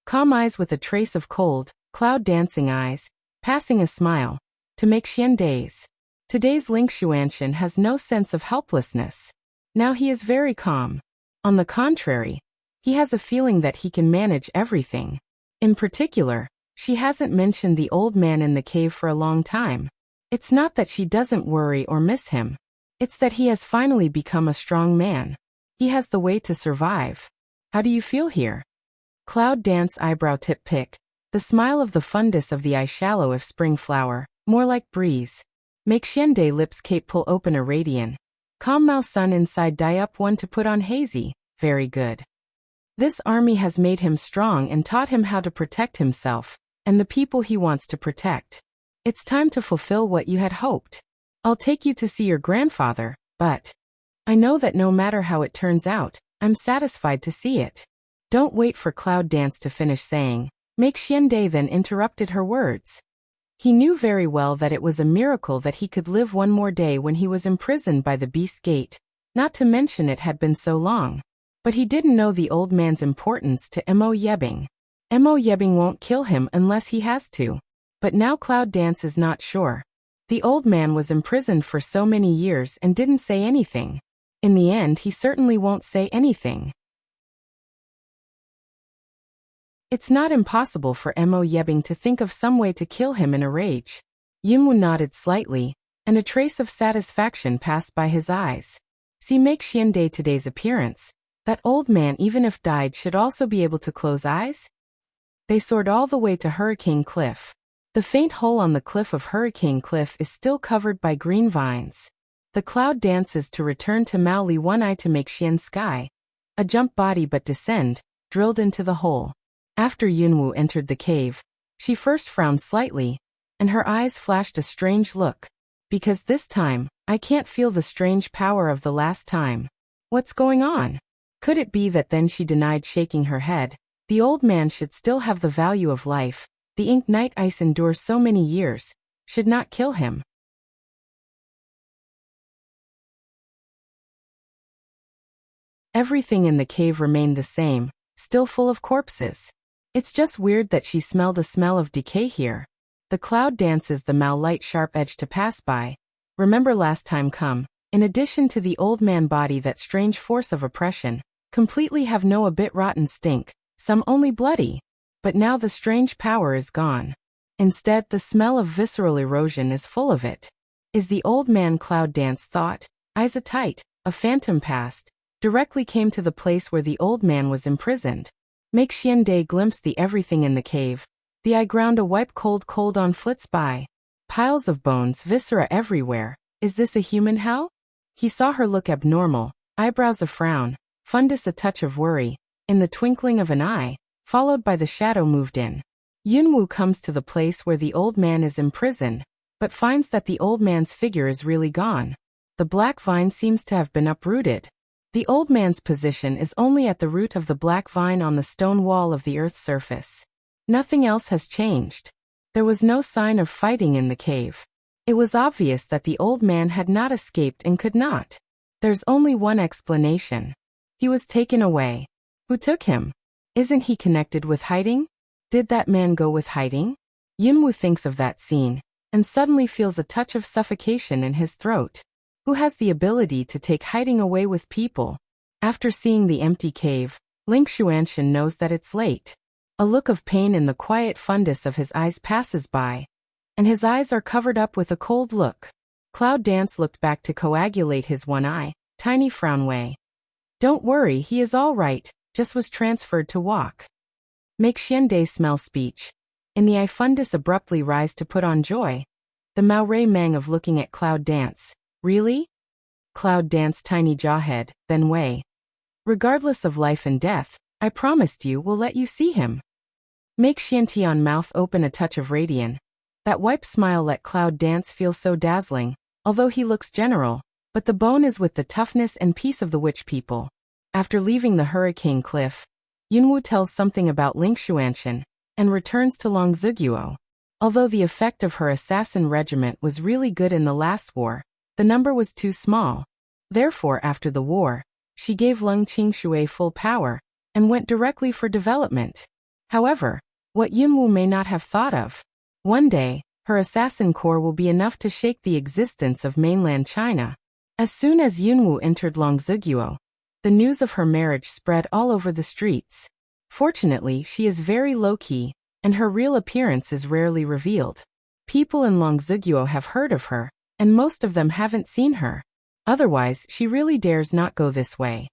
Calm eyes with a trace of cold, Cloud dancing eyes, passing a smile, to make Xian daze. Today's Ling Xuanshan has no sense of helplessness. Now he is very calm. On the contrary, he has a feeling that he can manage everything. In particular, she hasn't mentioned the old man in the cave for a long time. It's not that she doesn't worry or miss him. It's that he has finally become a strong man. He has the way to survive. How do you feel here? Cloud Dance eyebrow tip pick. The smile of the fundus of the eye shallow if spring flower, more like breeze. Make Xiande lips cape pull open a radian. Calm Mao sun inside die up one to put on hazy. Very good. This army has made him strong and taught him how to protect himself and the people he wants to protect. It's time to fulfill what you had hoped. I'll take you to see your grandfather, but I know that no matter how it turns out, I'm satisfied to see it. Don't wait for Cloud Dance to finish saying. Make Xiande then interrupted her words. He knew very well that it was a miracle that he could live one more day when he was imprisoned by the Beast Gate, not to mention it had been so long. But he didn't know the old man's importance to Mo Yebing. Mo Yebing won't kill him unless he has to. But now Cloud Dance is not sure. The old man was imprisoned for so many years and didn't say anything. In the end, he certainly won't say anything. It's not impossible for Mo Yebing to think of some way to kill him in a rage. Yunwu nodded slightly, and a trace of satisfaction passed by his eyes. See, make Xiande today's appearance. That old man, even if died, should also be able to close eyes? They soared all the way to Hurricane Cliff. The faint hole on the cliff of Hurricane Cliff is still covered by green vines. The cloud dances to return to Maoli one eye to make Xian sky. A jump body but descend, drilled into the hole. After Yunwu entered the cave, she first frowned slightly, and her eyes flashed a strange look. Because this time, I can't feel the strange power of the last time. What's going on? Could it be that then she denied, shaking her head? The old man should still have the value of life. The Ink Night Ice endures so many years. Should not kill him. Everything in the cave remained the same, still full of corpses. It's just weird that she smelled a smell of decay here. The cloud dances the Mao light sharp edge to pass by. Remember last time come. In addition to the old man body, that strange force of oppression, completely have no a bit rotten stink, some only bloody. But now the strange power is gone. Instead, the smell of visceral erosion is full of it. Is the old man Cloud Dance thought? eyes tight, a phantom passed, directly came to the place where the old man was imprisoned. Make Xiande glimpse the everything in the cave. The eye ground a wipe cold on flits by. Piles of bones, viscera everywhere. Is this a human hell? He saw her look abnormal, eyebrows a frown, fundus a touch of worry. In the twinkling of an eye, followed by the shadow moved in. Yunwu comes to the place where the old man is imprisoned, but finds that the old man's figure is really gone. The black vine seems to have been uprooted. The old man's position is only at the root of the black vine on the stone wall of the earth's surface. Nothing else has changed. There was no sign of fighting in the cave. It was obvious that the old man had not escaped and could not. There's only one explanation. He was taken away. Who took him? Isn't he connected with hiding? Did that man go with hiding? Yunwu thinks of that scene, and suddenly feels a touch of suffocation in his throat. Who has the ability to take hiding away with people? After seeing the empty cave, Ling Xuanshan knows that it's late. A look of pain in the quiet fundus of his eyes passes by, and his eyes are covered up with a cold look. Cloud Dance looked back to coagulate his one eye, tiny frown way. Don't worry, he is all right, just was transferred to walk. Make Xiande smell speech. In the eye fundus abruptly rise to put on joy. The Mao Rei Mang of looking at Cloud Dance. Really? Cloud Dance tiny jawhead, then Wei. Regardless of life and death, I promised you we'll let you see him. Make Xiantian mouth open a touch of radiance. That wipe smile let Cloud Dance feel so dazzling, although he looks general, but the bone is with the toughness and peace of the witch people. After leaving the hurricane cliff, Yunwu tells something about Ling Xuanshan, and returns to Longziguo. Although the effect of her assassin regiment was really good in the last war, the number was too small. Therefore, after the war, she gave Leng Qingshui full power, and went directly for development. However, what Yunwu may not have thought of, one day, her assassin corps will be enough to shake the existence of mainland China. As soon as Yunwu entered Longziguo, the news of her marriage spread all over the streets. Fortunately, she is very low-key, and her real appearance is rarely revealed. People in Longziguo have heard of her, and most of them haven't seen her. Otherwise, she really dares not go this way.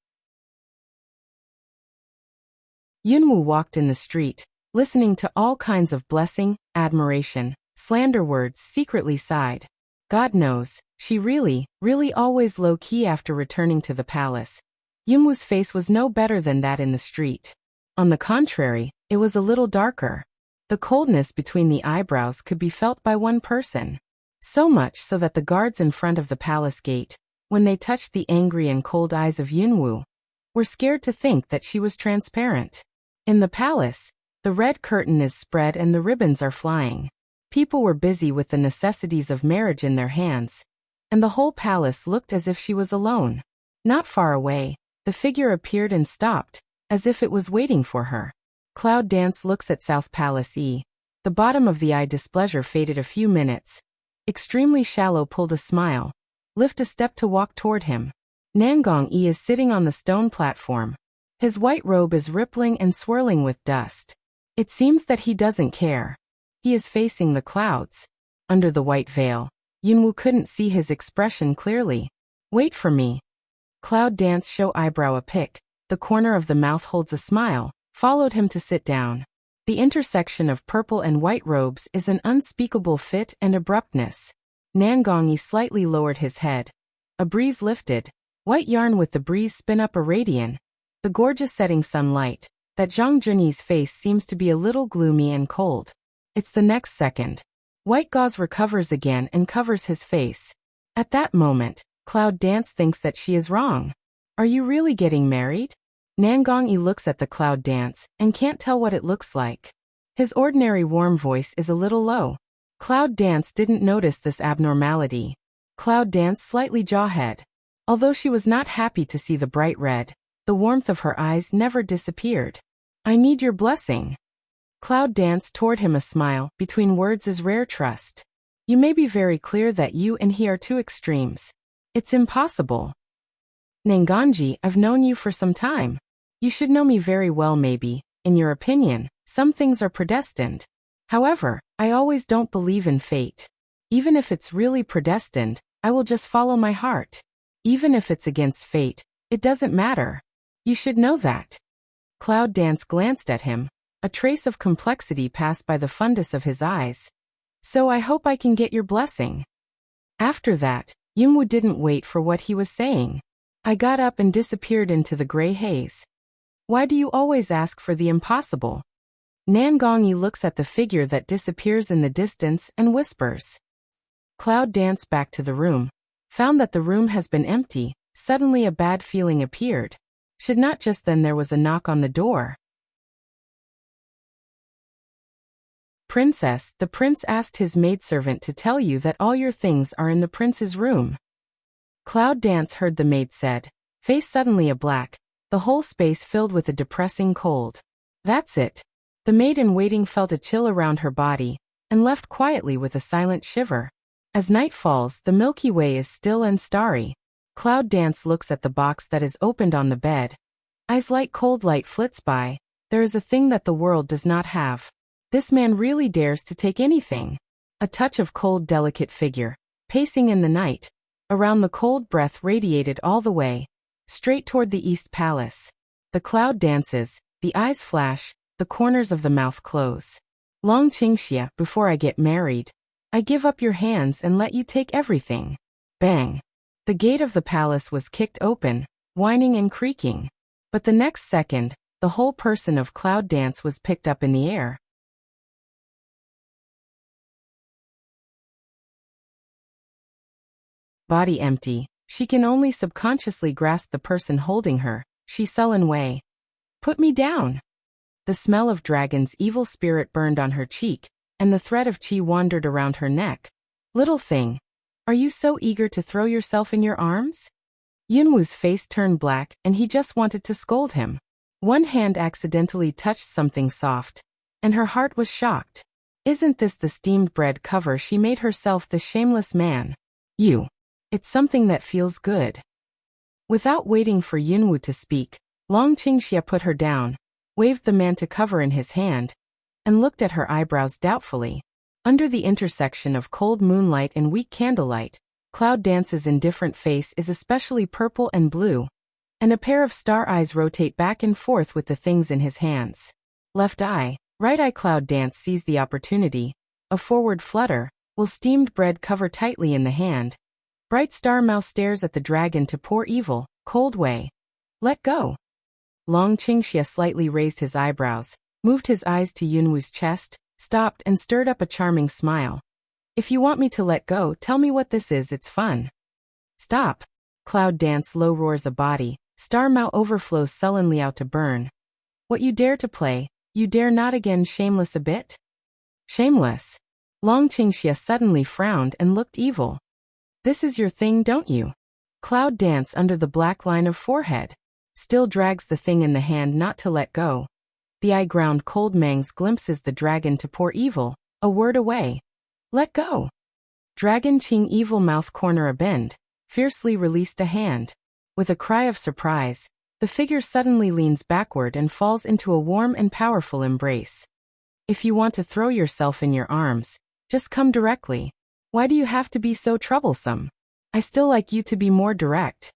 Yunwu walked in the street, listening to all kinds of blessing, admiration, slander words, secretly sighed. God knows, she really always low-key after returning to the palace. Yunwu's face was no better than that in the street. On the contrary, it was a little darker. The coldness between the eyebrows could be felt by one person. So much so that the guards in front of the palace gate, when they touched the angry and cold eyes of Yunwu, were scared to think that she was transparent. In the palace, the red curtain is spread and the ribbons are flying. People were busy with the necessities of marriage in their hands, and the whole palace looked as if she was alone. Not far away, the figure appeared and stopped, as if it was waiting for her. Cloud Dance looks at South Palace E. The bottom of the eye displeasure faded a few minutes. Extremely shallow pulled a smile. Lift a step to walk toward him. Nangong E is sitting on the stone platform. His white robe is rippling and swirling with dust. It seems that he doesn't care. He is facing the clouds. Under the white veil, Yunwu couldn't see his expression clearly. Wait for me. Cloud Dance show eyebrow a pick. The corner of the mouth holds a smile, followed him to sit down. The intersection of purple and white robes is an unspeakable fit and abruptness. Nangongi slightly lowered his head. A breeze lifted. White yarn with the breeze spin up a radiant. The gorgeous setting sunlight. That Zhang Junyi's face seems to be a little gloomy and cold. It's the next second. White gauze recovers again and covers his face. At that moment, Cloud Dance thinks that she is wrong. Are you really getting married? Nangongi looks at the Cloud Dance and can't tell what it looks like. His ordinary warm voice is a little low. Cloud Dance didn't notice this abnormality. Cloud Dance slightly jawhead. Although she was not happy to see the bright red, the warmth of her eyes never disappeared. I need your blessing. Cloud Dance toward him a smile. Between words is rare trust. You may be very clear that you and he are two extremes. It's impossible. Nangonji, I've known you for some time. You should know me very well maybe. In your opinion, some things are predestined. However, I always don't believe in fate. Even if it's really predestined, I will just follow my heart. Even if it's against fate, it doesn't matter. You should know that. Cloud Dance glanced at him. A trace of complexity passed by the fundus of his eyes. So I hope I can get your blessing. After that, Yunwu didn't wait for what he was saying. I got up and disappeared into the gray haze. Why do you always ask for the impossible? Nangongyi looks at the figure that disappears in the distance and whispers. Cloud danced back to the room, found that the room has been empty. Suddenly a bad feeling appeared. Should not just then there was a knock on the door. Princess, the prince asked his maidservant to tell you that all your things are in the prince's room. Cloud Dance heard the maid said, face suddenly a black, the whole space filled with a depressing cold. That's it. The maid in waiting felt a chill around her body, and left quietly with a silent shiver. As night falls, the Milky Way is still and starry. Cloud Dance looks at the box that is opened on the bed. Eyes like cold light flits by. There is a thing that the world does not have. This man really dares to take anything. A touch of cold delicate figure, pacing in the night. Around the cold breath radiated all the way, straight toward the East Palace. The cloud dances, the eyes flash, the corners of the mouth close. Long Qingxia, before I get married, I give up your hands and let you take everything. Bang. The gate of the palace was kicked open, whining and creaking. But the next second, the whole person of Cloud Dance was picked up in the air. Body empty, she can only subconsciously grasp the person holding her. She sullen way. Put me down. The smell of dragon's evil spirit burned on her cheek, and the thread of qi wandered around her neck. Little thing. Are you so eager to throw yourself in your arms? Yunwu's face turned black, and he just wanted to scold him. One hand accidentally touched something soft, and her heart was shocked. Isn't this the steamed bread cover she made herself, the shameless man? You. It's something that feels good. Without waiting for Yunwu to speak, Long Qingxia put her down, waved the man to cover in his hand, and looked at her eyebrows doubtfully. Under the intersection of cold moonlight and weak candlelight, Cloud Dance's indifferent face is especially purple and blue, and a pair of star eyes rotate back and forth with the things in his hands. Left eye, right eye. Cloud Dance sees the opportunity. A forward flutter, will steamed bread cover tightly in the hand. Bright star mouse stares at the dragon to pour evil, cold way. Let go. Long Qingxia slightly raised his eyebrows, moved his eyes to Yunwu's chest, stopped and stirred up a charming smile. If you want me to let go, tell me what this is, it's fun. Stop. Cloud Dance low roars a body, star mouth overflows sullenly out to burn. What you dare to play, you dare not again, shameless a bit? Shameless. Long Qingxia suddenly frowned and looked evil. This is your thing, don't you? Cloud Dance under the black line of forehead. Still drags the thing in the hand not to let go. The eye ground cold mangs glimpses the dragon to pour evil, a word away. Let go. Dragon Qing evil mouth corner a bend, fiercely released a hand. With a cry of surprise, the figure suddenly leans backward and falls into a warm and powerful embrace. If you want to throw yourself in your arms, just come directly. Why do you have to be so troublesome? I still like you to be more direct.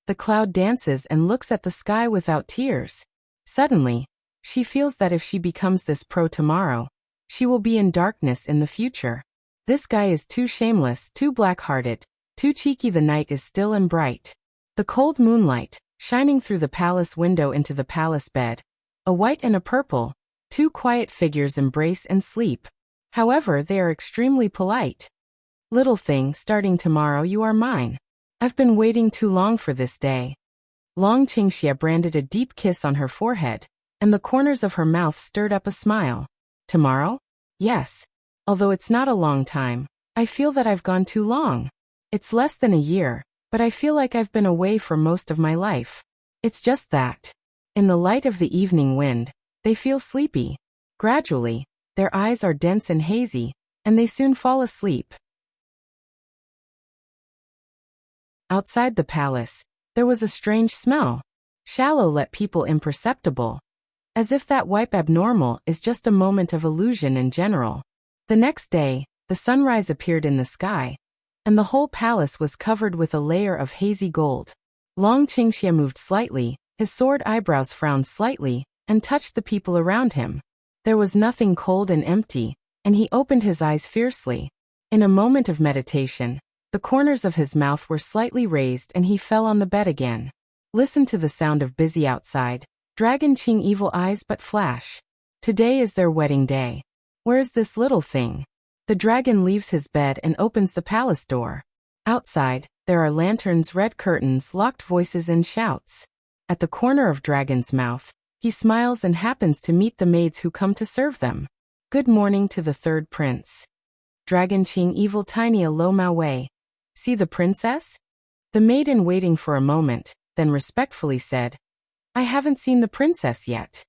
The cloud dances and looks at the sky without tears. Suddenly, she feels that if she becomes this pro tomorrow, she will be in darkness in the future. This guy is too shameless, too black-hearted, too cheeky. The night is still and bright. The cold moonlight, shining through the palace window into the palace bed. A white and a purple, two quiet figures embrace and sleep. However, they are extremely polite. Little thing, starting tomorrow you are mine. I've been waiting too long for this day. Long Qingxia branded a deep kiss on her forehead, and the corners of her mouth stirred up a smile. Tomorrow? Yes. Although it's not a long time, I feel that I've gone too long. It's less than a year, but I feel like I've been away for most of my life. It's just that. In the light of the evening wind, they feel sleepy. Gradually, their eyes are dense and hazy, and they soon fall asleep. Outside the palace, there was a strange smell. Shallow let people imperceptible. As if that wipe abnormal is just a moment of illusion in general. The next day, the sunrise appeared in the sky. and the whole palace was covered with a layer of hazy gold. Long Qingxia moved slightly, his sword eyebrows frowned slightly, and touched the people around him. There was nothing cold and empty, and he opened his eyes fiercely. In a moment of meditation, the corners of his mouth were slightly raised and he fell on the bed again. Listen to the sound of busy outside. Dragon Qing evil eyes but flash. Today is their wedding day. Where's this little thing? The dragon leaves his bed and opens the palace door. Outside, there are lanterns, red curtains, locked voices and shouts. At the corner of Dragon's mouth, he smiles and happens to meet the maids who come to serve them. Good morning to the third prince. Dragon Qing evil tiny a lo mao wei. See the princess? The maiden waiting for a moment, then respectfully said, I haven't seen the princess yet.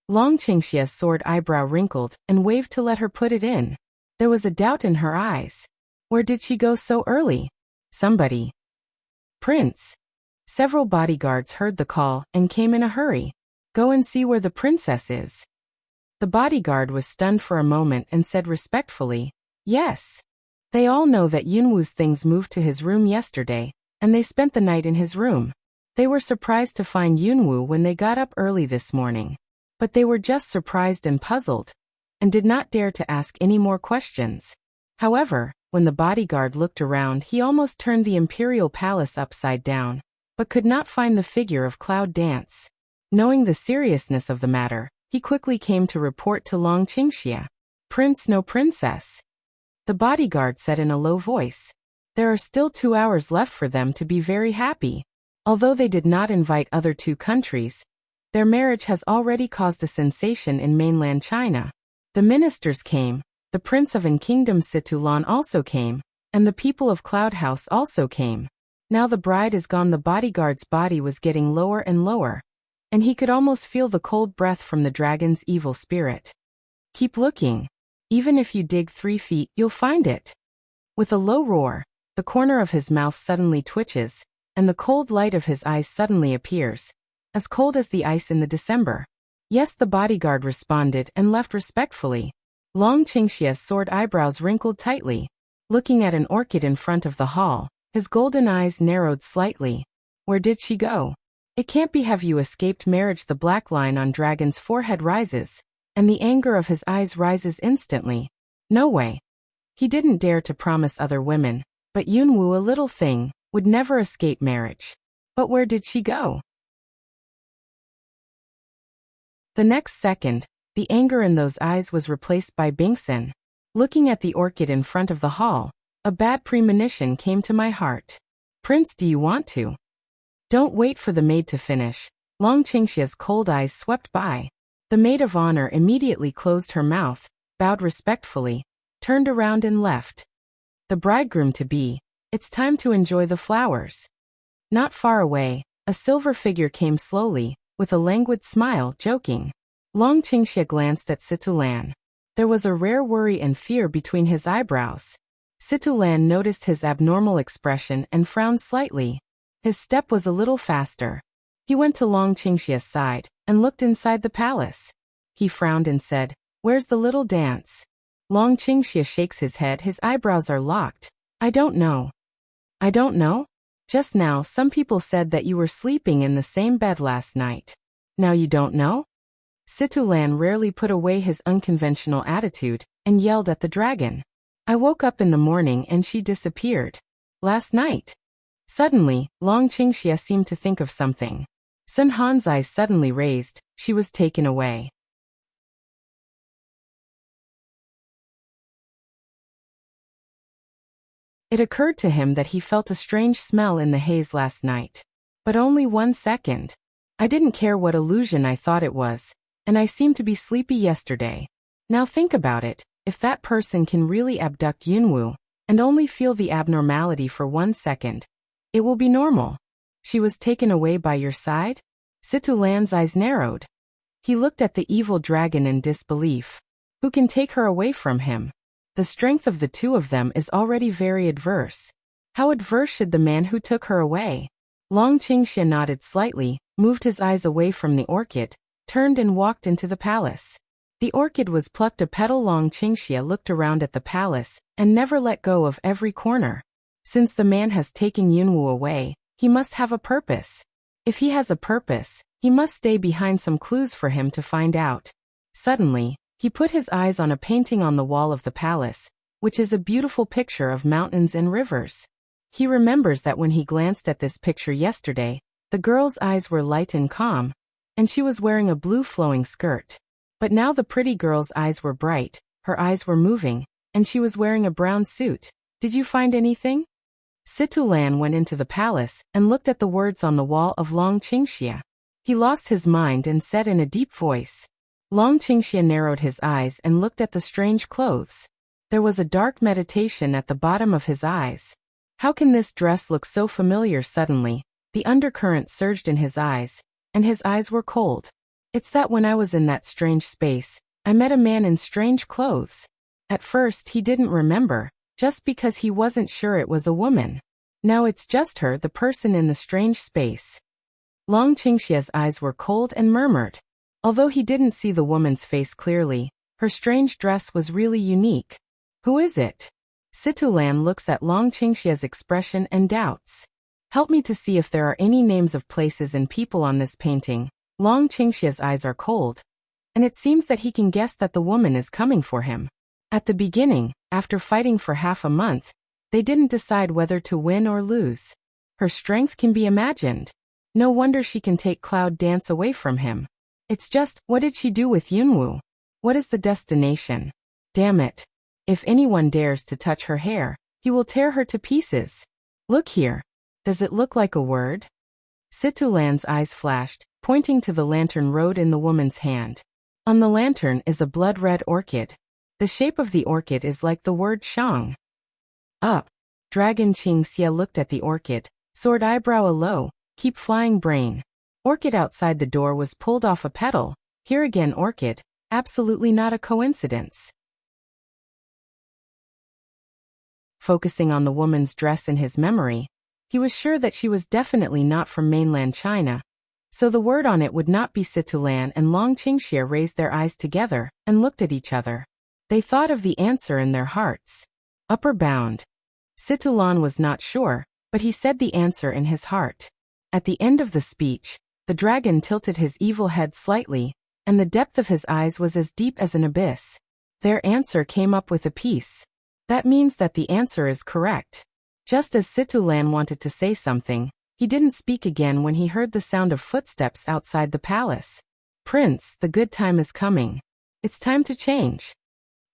Long Qingxia's sword eyebrow wrinkled and waved to let her put it in. There was a doubt in her eyes. Where did she go so early? Somebody. Prince. Several bodyguards heard the call and came in a hurry. Go and see where the princess is. The bodyguard was stunned for a moment and said respectfully, Yes. They all know that Yunwu's things moved to his room yesterday, and they spent the night in his room. They were surprised to find Yunwu when they got up early this morning. But they were just surprised and puzzled, and did not dare to ask any more questions. However, when the bodyguard looked around, he almost turned the imperial palace upside down, but could not find the figure of Cloud Dance. Knowing the seriousness of the matter, he quickly came to report to Long Qingxia. Prince, no princess. The bodyguard said in a low voice. There are still 2 hours left for them to be very happy. Although they did not invite other 2 countries, their marriage has already caused a sensation in mainland China. The ministers came, the prince of An Kingdom Situlan also came, and the people of Cloud House also came. Now the bride is gone. The bodyguard's body was getting lower and lower, and he could almost feel the cold breath from the dragon's evil spirit. Keep looking. Even if you dig 3 feet, you'll find it. With a low roar, the corner of his mouth suddenly twitches, and the cold light of his eyes suddenly appears, as cold as the ice in the December. Yes, the bodyguard responded and left respectfully. Long Qingxia's sword eyebrows wrinkled tightly. Looking at an orchid in front of the hall, his golden eyes narrowed slightly. Where did she go? It can't be. Have you escaped marriage? The black line on Dragon's forehead rises, and the anger of his eyes rises instantly. No way. He didn't dare to promise other women, but Yunwu, a little thing, would never escape marriage. But where did she go? The next second, the anger in those eyes was replaced by Bingson. Looking at the orchid in front of the hall, a bad premonition came to my heart. Prince, do you want to? Don't wait for the maid to finish. Long Qingxia's cold eyes swept by. The maid of honor immediately closed her mouth, bowed respectfully, turned around and left. The bridegroom-to-be, it's time to enjoy the flowers. Not far away, a silver figure came slowly, with a languid smile, joking. Long Qingxia glanced at Situlan. There was a rare worry and fear between his eyebrows. Situlan noticed his abnormal expression and frowned slightly. His step was a little faster. He went to Long Qingxia's side and looked inside the palace. He frowned and said, Where's the little dance? Long Qingxia shakes his head. His eyebrows are locked. I don't know. I don't know? Just now some people said that you were sleeping in the same bed last night. Now you don't know? Situlan rarely put away his unconventional attitude and yelled at the dragon. I woke up in the morning and she disappeared. Last night. Suddenly, Long Qingxia seemed to think of something. Sun Han's eyes suddenly raised. She was taken away. It occurred to him that he felt a strange smell in the haze last night. But only 1 second. I didn't care what illusion I thought it was, and I seemed to be sleepy yesterday. Now think about it, if that person can really abduct Yunwu, and only feel the abnormality for 1 second, it will be normal. She was taken away by your side? Situlan's eyes narrowed. He looked at the evil dragon in disbelief. Who can take her away from him? The strength of the 2 of them is already very adverse. How adverse should the man who took her away? Long Qingxia nodded slightly, moved his eyes away from the orchid, turned and walked into the palace. The orchid was plucked a petal. Long Qingxia looked around at the palace and never let go of every corner. Since the man has taken Yunwu away, he must have a purpose. If he has a purpose, he must stay behind some clues for him to find out. Suddenly, he put his eyes on a painting on the wall of the palace, which is a beautiful picture of mountains and rivers. He remembers that when he glanced at this picture yesterday, the girl's eyes were light and calm, and she was wearing a blue flowing skirt. But now the pretty girl's eyes were bright, her eyes were moving, and she was wearing a brown suit. Did you find anything? Situlan went into the palace and looked at the words on the wall of Long Qingxia. He lost his mind and said in a deep voice. Long Qingxia narrowed his eyes and looked at the strange clothes. There was a dark meditation at the bottom of his eyes. How can this dress look so familiar suddenly? The undercurrent surged in his eyes, and his eyes were cold. It's that when I was in that strange space, I met a man in strange clothes. At first he didn't remember, just because he wasn't sure it was a woman. Now it's just her, the person in the strange space. Long Qingxia's eyes were cold and murmured. Although he didn't see the woman's face clearly, her strange dress was really unique. Who is it? Situlan looks at Long Qingxia's expression and doubts. Help me to see if there are any names of places and people on this painting. Long Qingxia's eyes are cold, and it seems that he can guess that the woman is coming for him. At the beginning, after fighting for half a month, they didn't decide whether to win or lose. Her strength can be imagined. No wonder she can take Cloud Dance away from him. It's just, what did she do with Yunwu? What is the destination? Damn it. If anyone dares to touch her hair, he will tear her to pieces. Look here. Does it look like a word? Situlan's eyes flashed, pointing to the lantern rode in the woman's hand. On the lantern is a blood-red orchid. The shape of the orchid is like the word Shang. Up. Dragon Qingxia looked at the orchid, sword eyebrow a low, keep flying brain. Orchid outside the door was pulled off a petal. Here again orchid, absolutely not a coincidence. Focusing on the woman's dress in his memory, he was sure that she was definitely not from mainland China. So the word on it would not be Situlan, and Long Qingxia raised their eyes together and looked at each other. They thought of the answer in their hearts. Upper bound. Situlan was not sure, but he said the answer in his heart. At the end of the speech, the dragon tilted his evil head slightly, and the depth of his eyes was as deep as an abyss. Their answer came up with a piece. That means that the answer is correct. Just as Situlan wanted to say something, he didn't speak again when he heard the sound of footsteps outside the palace. Prince, the good time is coming. It's time to change.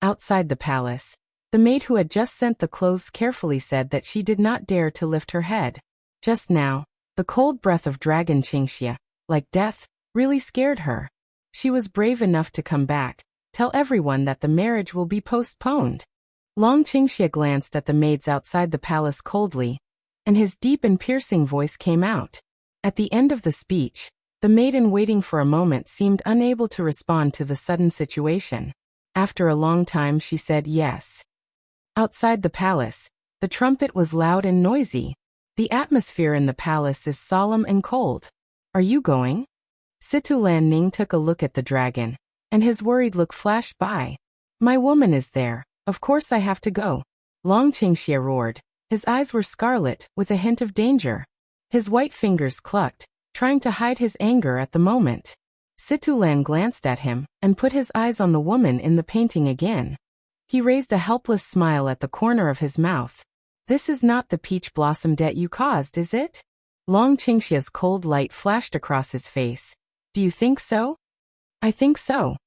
Outside the palace, the maid who had just sent the clothes carefully said that she did not dare to lift her head. Just now, the cold breath of Dragon Qingxia, like death, really scared her. She was brave enough to come back, tell everyone that the marriage will be postponed. Long Qingxia glanced at the maids outside the palace coldly, and his deep and piercing voice came out. At the end of the speech, the maiden waiting for a moment seemed unable to respond to the sudden situation. After a long time she said yes. Outside the palace, the trumpet was loud and noisy. The atmosphere in the palace is solemn and cold. Are you going? Situlan Ning took a look at the dragon, and his worried look flashed by. My woman is there. Of course I have to go. Long Qingxia roared. His eyes were scarlet, with a hint of danger. His white fingers clucked, trying to hide his anger at the moment. Situlan glanced at him, and put his eyes on the woman in the painting again. He raised a helpless smile at the corner of his mouth. This is not the peach blossom debt you caused, is it? Long Qingxia's cold light flashed across his face. Do you think so? I think so.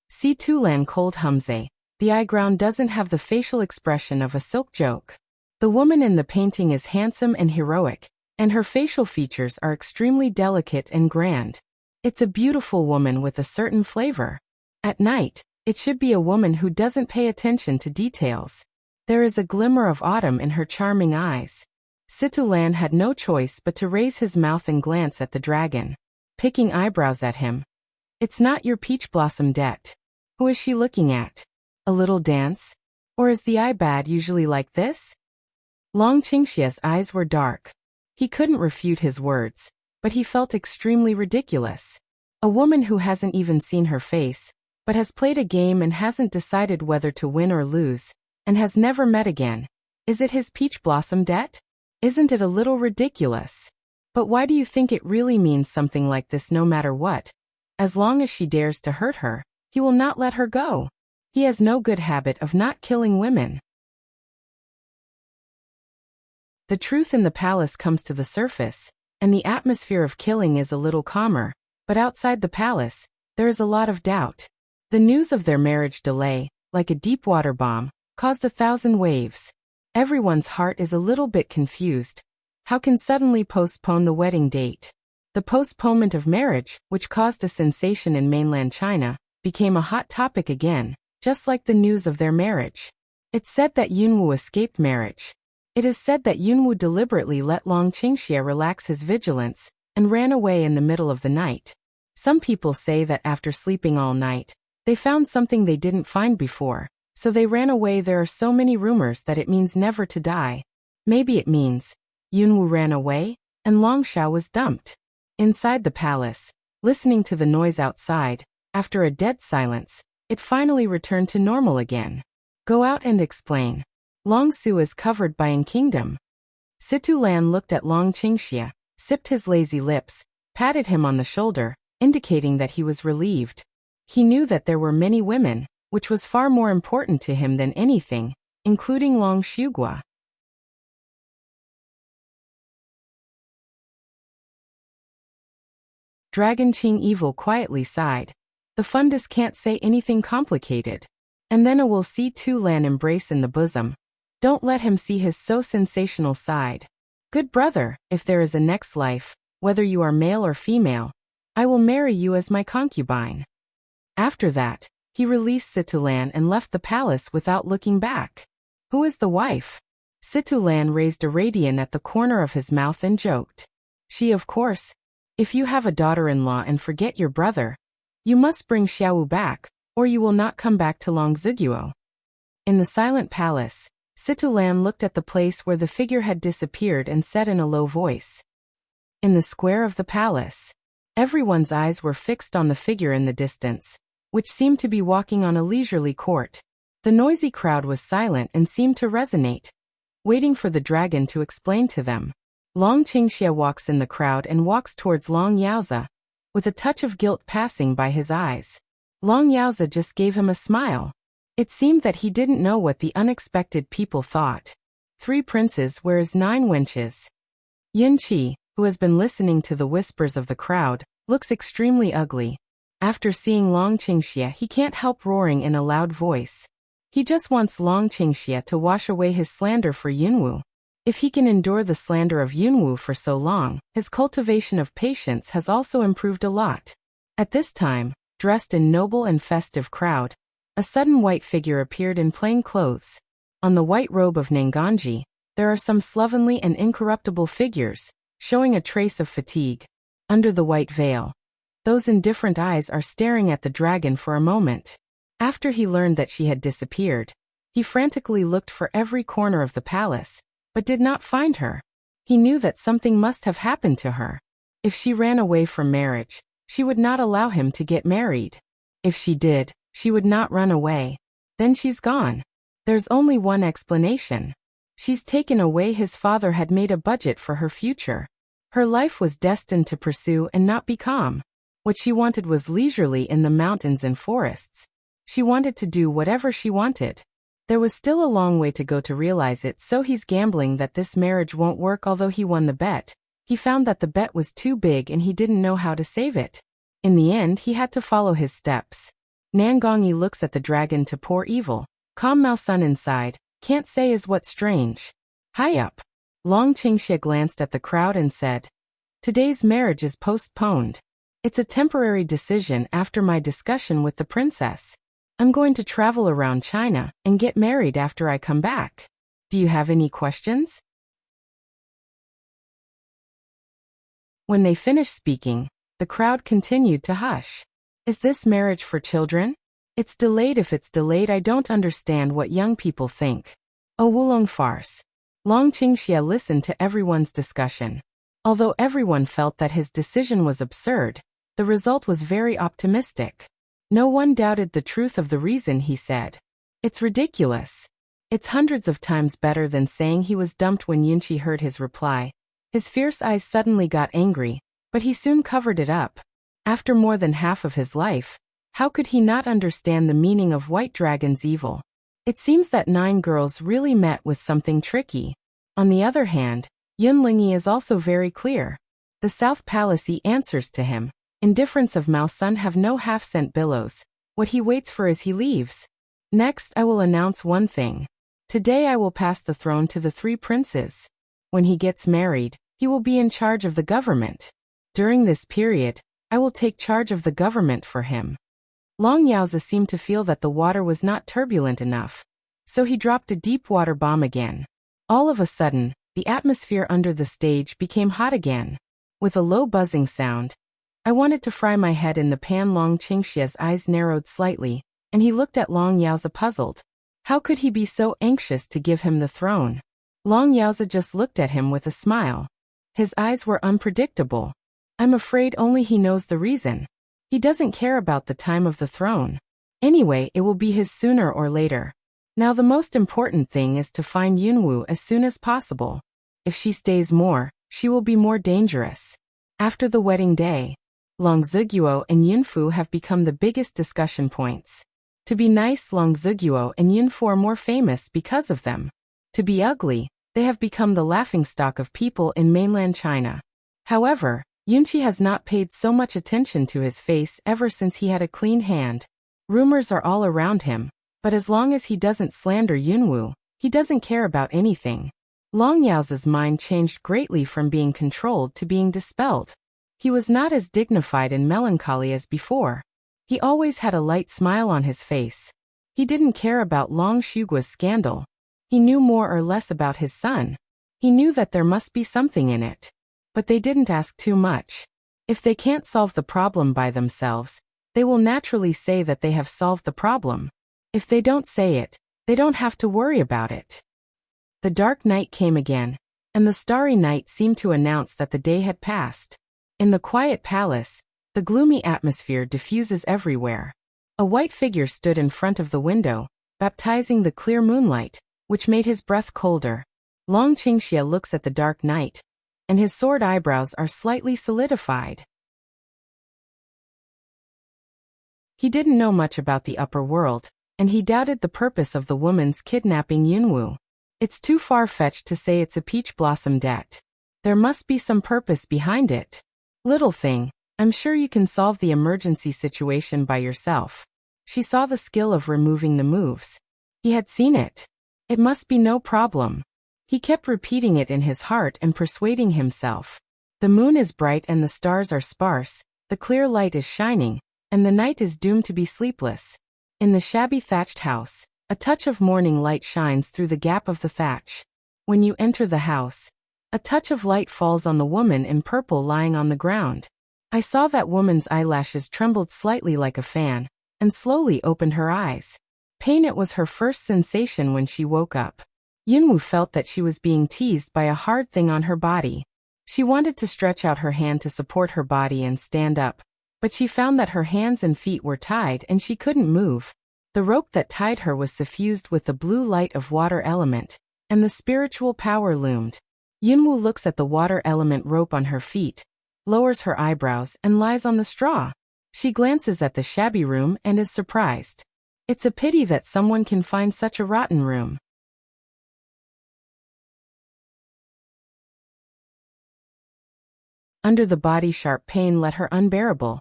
Situlan cold Humze. The eyebrow doesn't have the facial expression of a silk joke. The woman in the painting is handsome and heroic, and her facial features are extremely delicate and grand. It's a beautiful woman with a certain flavor. At night, it should be a woman who doesn't pay attention to details. There is a glimmer of autumn in her charming eyes. Situlan had no choice but to raise his mouth and glance at the dragon, picking eyebrows at him. It's not your peach blossom debt. Who is she looking at? A little dance? Or is the eye bad usually like this? Long Qingxia's eyes were dark. He couldn't refute his words, but he felt extremely ridiculous. A woman who hasn't even seen her face, but has played a game and hasn't decided whether to win or lose, and has never met again. Is it his peach blossom debt? Isn't it a little ridiculous? But why do you think it really means something like this no matter what? As long as she dares to hurt her, he will not let her go. He has no good habit of not killing women. The truth in the palace comes to the surface, and the atmosphere of killing is a little calmer, but outside the palace, there is a lot of doubt. The news of their marriage delay, like a deep water bomb, caused 1,000 waves. Everyone's heart is a little bit confused. How can suddenly postpone the wedding date? The postponement of marriage, which caused a sensation in mainland China, became a hot topic again, just like the news of their marriage. It's said that Yunwu escaped marriage. It is said that Yunwu deliberately let Long Qingxie relax his vigilance and ran away in the middle of the night. Some people say that after sleeping all night, they found something they didn't find before, so they ran away. There are so many rumors that it means never to die. Maybe it means Yunwu ran away, and Long Xiao was dumped. Inside the palace, listening to the noise outside, after a dead silence, it finally returned to normal again. Go out and explain. Long Su is covered by an kingdom. Situ Lan looked at Long Qingxie, sipped his lazy lips, patted him on the shoulder, indicating that he was relieved. He knew that there were many women, which was far more important to him than anything, including Long Shugua. Dragon Qing Evil quietly sighed. The fundus can't say anything complicated. And then will see Tu Lan embrace in the bosom. Don't let him see his so sensational side. Good brother, if there is a next life, whether you are male or female, I will marry you as my concubine. After that, he released Situlan and left the palace without looking back. Who is the wife? Situlan raised a radian at the corner of his mouth and joked. She, of course. If you have a daughter-in-law and forget your brother, you must bring Xiaowu back, or you will not come back to Longziguo. In the silent palace, Situlan looked at the place where the figure had disappeared and said in a low voice. In the square of the palace, everyone's eyes were fixed on the figure in the distance, which seemed to be walking on a leisurely court. The noisy crowd was silent and seemed to resonate, waiting for the dragon to explain to them. Long Qingxie walks in the crowd and walks towards Long Yaozi, with a touch of guilt passing by his eyes. Long Yaozi just gave him a smile. It seemed that he didn't know what the unexpected people thought. 3 princes whereas 9 wenches. Yin Qi, who has been listening to the whispers of the crowd, looks extremely ugly. After seeing Long Qingxie, he can't help roaring in a loud voice. He just wants Long Qingxie to wash away his slander for Yunwu. If he can endure the slander of Yunwu for so long, his cultivation of patience has also improved a lot. At this time, dressed in noble and festive crowd, a sudden white figure appeared in plain clothes. On the white robe of Nanganji, there are some slovenly and incorruptible figures, showing a trace of fatigue. Under the white veil, those indifferent eyes are staring at the dragon for a moment. After he learned that she had disappeared, he frantically looked for every corner of the palace, but did not find her. He knew that something must have happened to her. If she ran away from marriage, she would not allow him to get married. If she did, she would not run away. Then she's gone. There's only one explanation. She's taken away. His father had made a budget for her future. Her life was destined to pursue and not be calm. What she wanted was leisurely in the mountains and forests. She wanted to do whatever she wanted. There was still a long way to go to realize it, so he's gambling that this marriage won't work. Although he won the bet, he found that the bet was too big and he didn't know how to save it. In the end, he had to follow his steps. Nangongi looks at the dragon to pour evil. Calm Mao Sun inside, can't say is what strange. High up. Long Qingxie glanced at the crowd and said, today's marriage is postponed. It's a temporary decision after my discussion with the princess. I'm going to travel around China and get married after I come back. Do you have any questions? When they finished speaking, the crowd continued to hush. Is this marriage for children? It's delayed. If it's delayed, I don't understand what young people think. A Wulong farce. Long Qingxie listened to everyone's discussion. Although everyone felt that his decision was absurd, the result was very optimistic. No one doubted the truth of the reason he said. It's ridiculous. It's hundreds of times better than saying he was dumped. When Yunqi heard his reply, his fierce eyes suddenly got angry, but he soon covered it up. After more than half of his life, how could he not understand the meaning of White Dragon's evil? It seems that 9 girls really met with something tricky. On the other hand, Yunlingyi is also very clear. The South Palace answers to him. Indifference of Mao Sun have no half-cent billows. What he waits for is he leaves. Next, I will announce one thing. Today I will pass the throne to the 3 princes. When he gets married, he will be in charge of the government. During this period, I will take charge of the government for him. Long Yaozi seemed to feel that the water was not turbulent enough, so he dropped a deep water bomb again. All of a sudden, the atmosphere under the stage became hot again. With a low buzzing sound, I wanted to fry my head in the pan. Long Qingxia's eyes narrowed slightly, and he looked at Long Yaozi puzzled. How could he be so anxious to give him the throne? Long Yaozi just looked at him with a smile. His eyes were unpredictable. I'm afraid only he knows the reason. He doesn't care about the time of the throne. Anyway, it will be his sooner or later. Now the most important thing is to find Yunwu as soon as possible. If she stays more, she will be more dangerous. After the wedding day, Long Ziguo and Yunfu have become the biggest discussion points. To be nice, Long Ziguo and Yunfu are more famous because of them. To be ugly, they have become the laughingstock of people in mainland China. However, Yunqi has not paid so much attention to his face ever since he had a clean hand. Rumors are all around him, but as long as he doesn't slander Yunwu, he doesn't care about anything. Long Yaozi's mind changed greatly from being controlled to being dispelled. He was not as dignified and melancholy as before. He always had a light smile on his face. He didn't care about Long Shugua's scandal. He knew more or less about his son. He knew that there must be something in it. But they didn't ask too much. If they can't solve the problem by themselves, they will naturally say that they have solved the problem. If they don't say it, they don't have to worry about it. The dark night came again, and the starry night seemed to announce that the day had passed. In the quiet palace, the gloomy atmosphere diffuses everywhere. A white figure stood in front of the window, baptizing the clear moonlight, which made his breath colder. Long Qingxia looks at the dark night, and his sword eyebrows are slightly solidified. He didn't know much about the upper world, and he doubted the purpose of the woman's kidnapping Yunwu. It's too far-fetched to say it's a peach blossom debt. There must be some purpose behind it. Little thing, I'm sure you can solve the emergency situation by yourself. She saw the skill of removing the moves. He had seen it. It must be no problem. He kept repeating it in his heart and persuading himself. The moon is bright and the stars are sparse, the clear light is shining, and the night is doomed to be sleepless. In the shabby thatched house, a touch of morning light shines through the gap of the thatch. When you enter the house, a touch of light falls on the woman in purple lying on the ground. I saw that woman's eyelashes trembled slightly like a fan, and slowly opened her eyes. Pain, it was her first sensation when she woke up. Yunwu felt that she was being teased by a hard thing on her body. She wanted to stretch out her hand to support her body and stand up, but she found that her hands and feet were tied and she couldn't move. The rope that tied her was suffused with the blue light of water element, and the spiritual power loomed. Yunwu looks at the water element rope on her feet, lowers her eyebrows and lies on the straw. She glances at the shabby room and is surprised. It's a pity that someone can find such a rotten room. Under the body, sharp pain let her unbearable.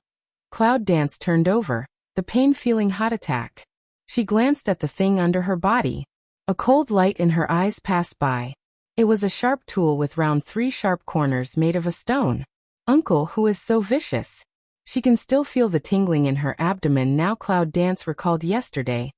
Cloud Dance turned over, the pain feeling hot attack. She glanced at the thing under her body. A cold light in her eyes passed by. It was a sharp tool with round 3 sharp corners made of a stone. Uncle, who is so vicious? She can still feel the tingling in her abdomen now. Cloud Dance recalled yesterday.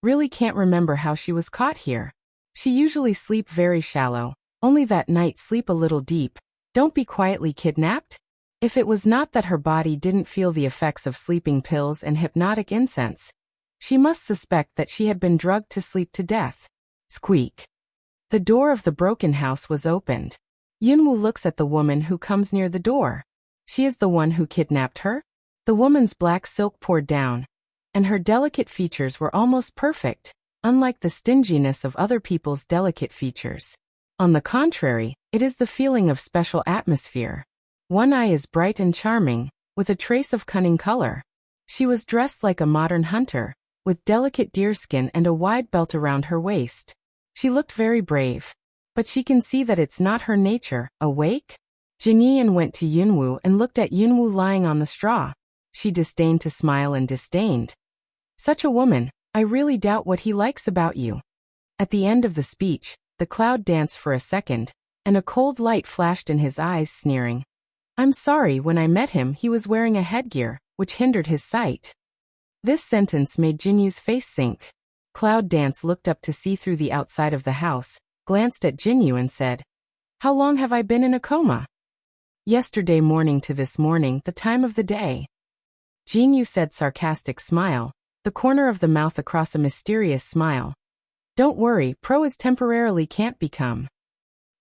Really can't remember how she was caught here. She usually sleep very shallow, only that night sleep a little deep. Don't be quietly kidnapped? If it was not that her body didn't feel the effects of sleeping pills and hypnotic incense, she must suspect that she had been drugged to sleep to death. Squeak. The door of the broken house was opened. Yunwu looks at the woman who comes near the door. She is the one who kidnapped her? The woman's black silk poured down, and her delicate features were almost perfect. unlike the stinginess of other people's delicate features. On the contrary, it is the feeling of special atmosphere. One eye is bright and charming, with a trace of cunning color. She was dressed like a modern hunter, with delicate deerskin and a wide belt around her waist. She looked very brave. But she can see that it's not her nature. Awake? Jinyan went to Yunwu and looked at Yunwu lying on the straw. She disdained to smile and disdained. Such a woman, I really doubt what he likes about you. At the end of the speech, the cloud danced for a second, and a cold light flashed in his eyes, sneering. I'm sorry, when I met him he was wearing a headgear, which hindered his sight. This sentence made Jinyu's face sink. Cloud Dance looked up to see through the outside of the house, glanced at Jinyu and said, How long have I been in a coma? Yesterday morning to this morning, the time of the day. Jinyu said, sarcastic smile, the corner of the mouth across a mysterious smile. Don't worry, pro is temporarily can't become.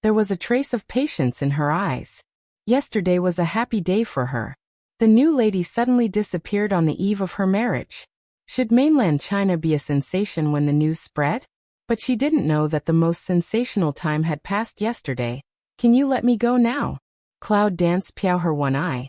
There was a trace of patience in her eyes. Yesterday was a happy day for her. The new lady suddenly disappeared on the eve of her marriage. Should mainland China be a sensation when the news spread? But she didn't know that the most sensational time had passed yesterday. Can you let me go now? Cloud Dance piao her one eye.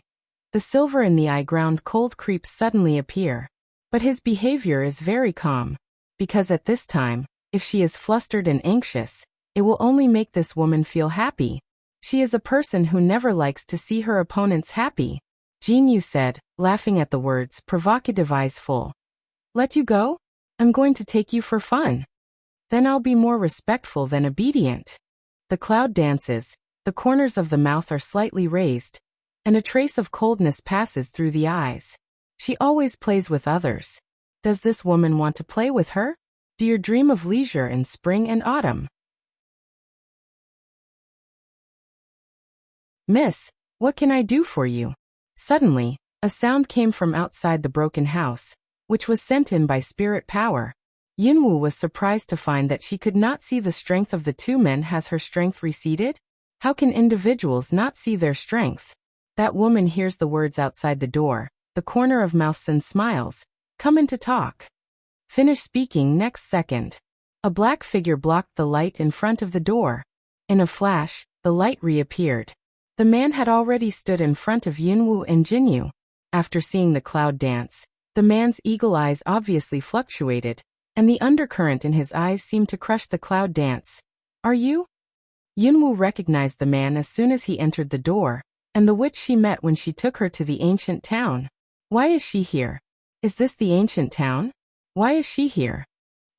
The silver in the eye ground cold creeps suddenly appear. But his behavior is very calm. Because at this time, if she is flustered and anxious, it will only make this woman feel happy. She is a person who never likes to see her opponents happy. Jinyu said, laughing at the words, provocative eyes full. Let you go? I'm going to take you for fun. Then I'll be more respectful than obedient. The cloud dances, the corners of the mouth are slightly raised, and a trace of coldness passes through the eyes. She always plays with others. Does this woman want to play with her? Do you dream of leisure in spring and autumn? Miss, what can I do for you? Suddenly, a sound came from outside the broken house, which was sent in by spirit power. Yunwu was surprised to find that she could not see the strength of the two men. Has her strength receded? How can individuals not see their strength? That woman hears the words outside the door, the corner of mouths and smiles. Come in to talk. Finish speaking next second. A black figure blocked the light in front of the door. In a flash, the light reappeared. The man had already stood in front of Yunwu and Jinyu. After seeing the cloud dance, the man's eagle eyes obviously fluctuated, and the undercurrent in his eyes seemed to crush the cloud dance. Are you? Yunwu recognized the man as soon as he entered the door, and the witch she met when she took her to the ancient town. Why is she here? Is this the ancient town? Why is she here?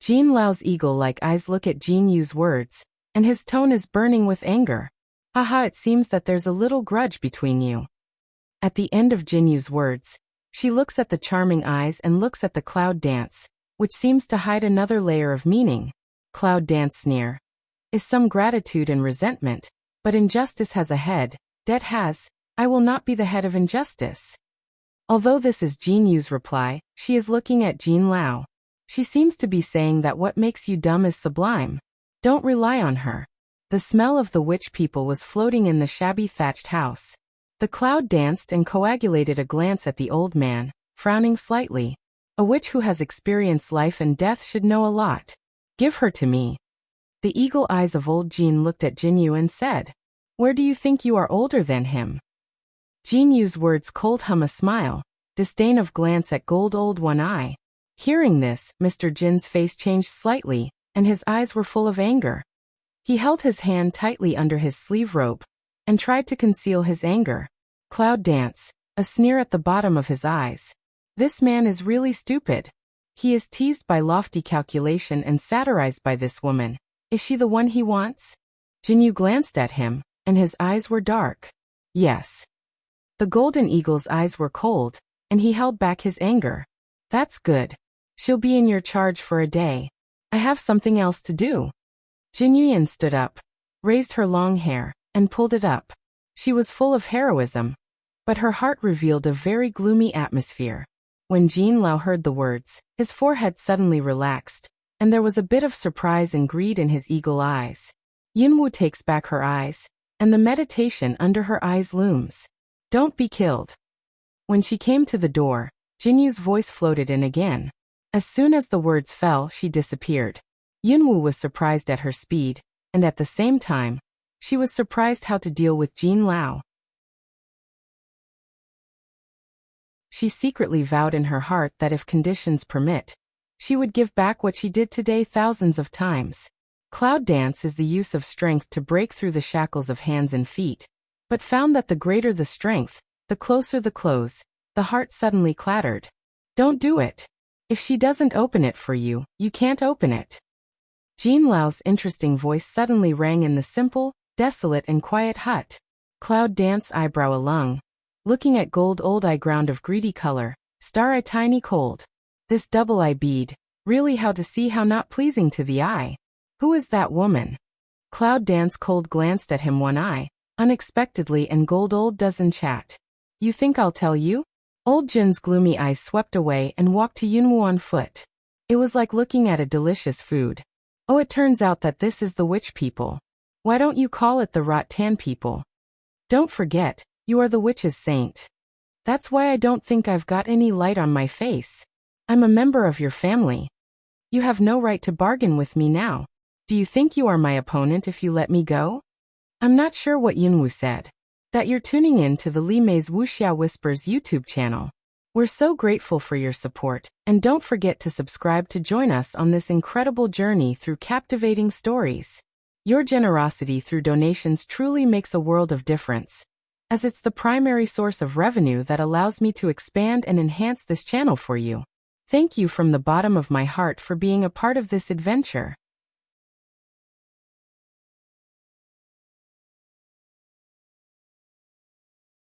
Jin Lao's eagle-like eyes look at Jin Yu's words, and his tone is burning with anger. Haha, it seems that there's a little grudge between you. At the end of Jin Yu's words, she looks at the charming eyes and looks at the cloud dance, which seems to hide another layer of meaning. Cloud dance sneer. Is some gratitude and resentment, but injustice has a head, debt has, I will not be the head of injustice. Although this is Jin Yu's reply, she is looking at Jin Lao. She seems to be saying that what makes you dumb is sublime. Don't rely on her. The smell of the witch people was floating in the shabby thatched house. The cloud danced and coagulated a glance at the old man, frowning slightly. A witch who has experienced life and death should know a lot. Give her to me. The eagle eyes of old Jin looked at Jinyu and said, Where do you think you are older than him? Jinyu's words cold hum a smile, disdain of glance at gold old one eye. Hearing this, Mr. Jin's face changed slightly, and his eyes were full of anger. He held his hand tightly under his sleeve rope, and tried to conceal his anger. Cloud dance, a sneer at the bottom of his eyes. This man is really stupid. He is teased by lofty calculation and satirized by this woman. Is she the one he wants? Jinyu glanced at him, and his eyes were dark. Yes. The golden eagle's eyes were cold, and he held back his anger. That's good. She'll be in your charge for a day. I have something else to do. Jinyuan stood up, raised her long hair, and pulled it up. She was full of heroism, but her heart revealed a very gloomy atmosphere. When Jin Lao heard the words, his forehead suddenly relaxed, and there was a bit of surprise and greed in his eagle eyes. Yunwu takes back her eyes, and the meditation under her eyes looms. Don't be killed. When she came to the door, Jinyu's voice floated in again. As soon as the words fell, she disappeared. Yunwu was surprised at her speed, and at the same time, she was surprised how to deal with Jin Lao. She secretly vowed in her heart that if conditions permit, she would give back what she did today thousands of times. Cloud dance is the use of strength to break through the shackles of hands and feet, but found that the greater the strength, the closer the close. The heart suddenly clattered. Don't do it. If she doesn't open it for you, you can't open it. Jin Lao's interesting voice suddenly rang in the simple, desolate and quiet hut. Cloud dance eyebrow alung. Looking at gold old eye ground of greedy color, star eye tiny cold. This double eye bead, really how to see how not pleasing to the eye. Who is that woman? Cloud dance cold glanced at him one eye, unexpectedly and gold old doesn't chat. You think I'll tell you? Old Jin's gloomy eyes swept away and walked to Yunwu on foot. It was like looking at a delicious food. Oh, it turns out that this is the witch people. Why don't you call it the Rattan people? Don't forget, you are the witch's saint. That's why I don't think I've got any light on my face. I'm a member of your family. You have no right to bargain with me now. Do you think you are my opponent if you let me go? I'm not sure what Yunwu said. That you're tuning in to the Li Mei's Wuxia Whispers YouTube channel. We're so grateful for your support, and don't forget to subscribe to join us on this incredible journey through captivating stories. Your generosity through donations truly makes a world of difference, as it's the primary source of revenue that allows me to expand and enhance this channel for you. Thank you from the bottom of my heart for being a part of this adventure.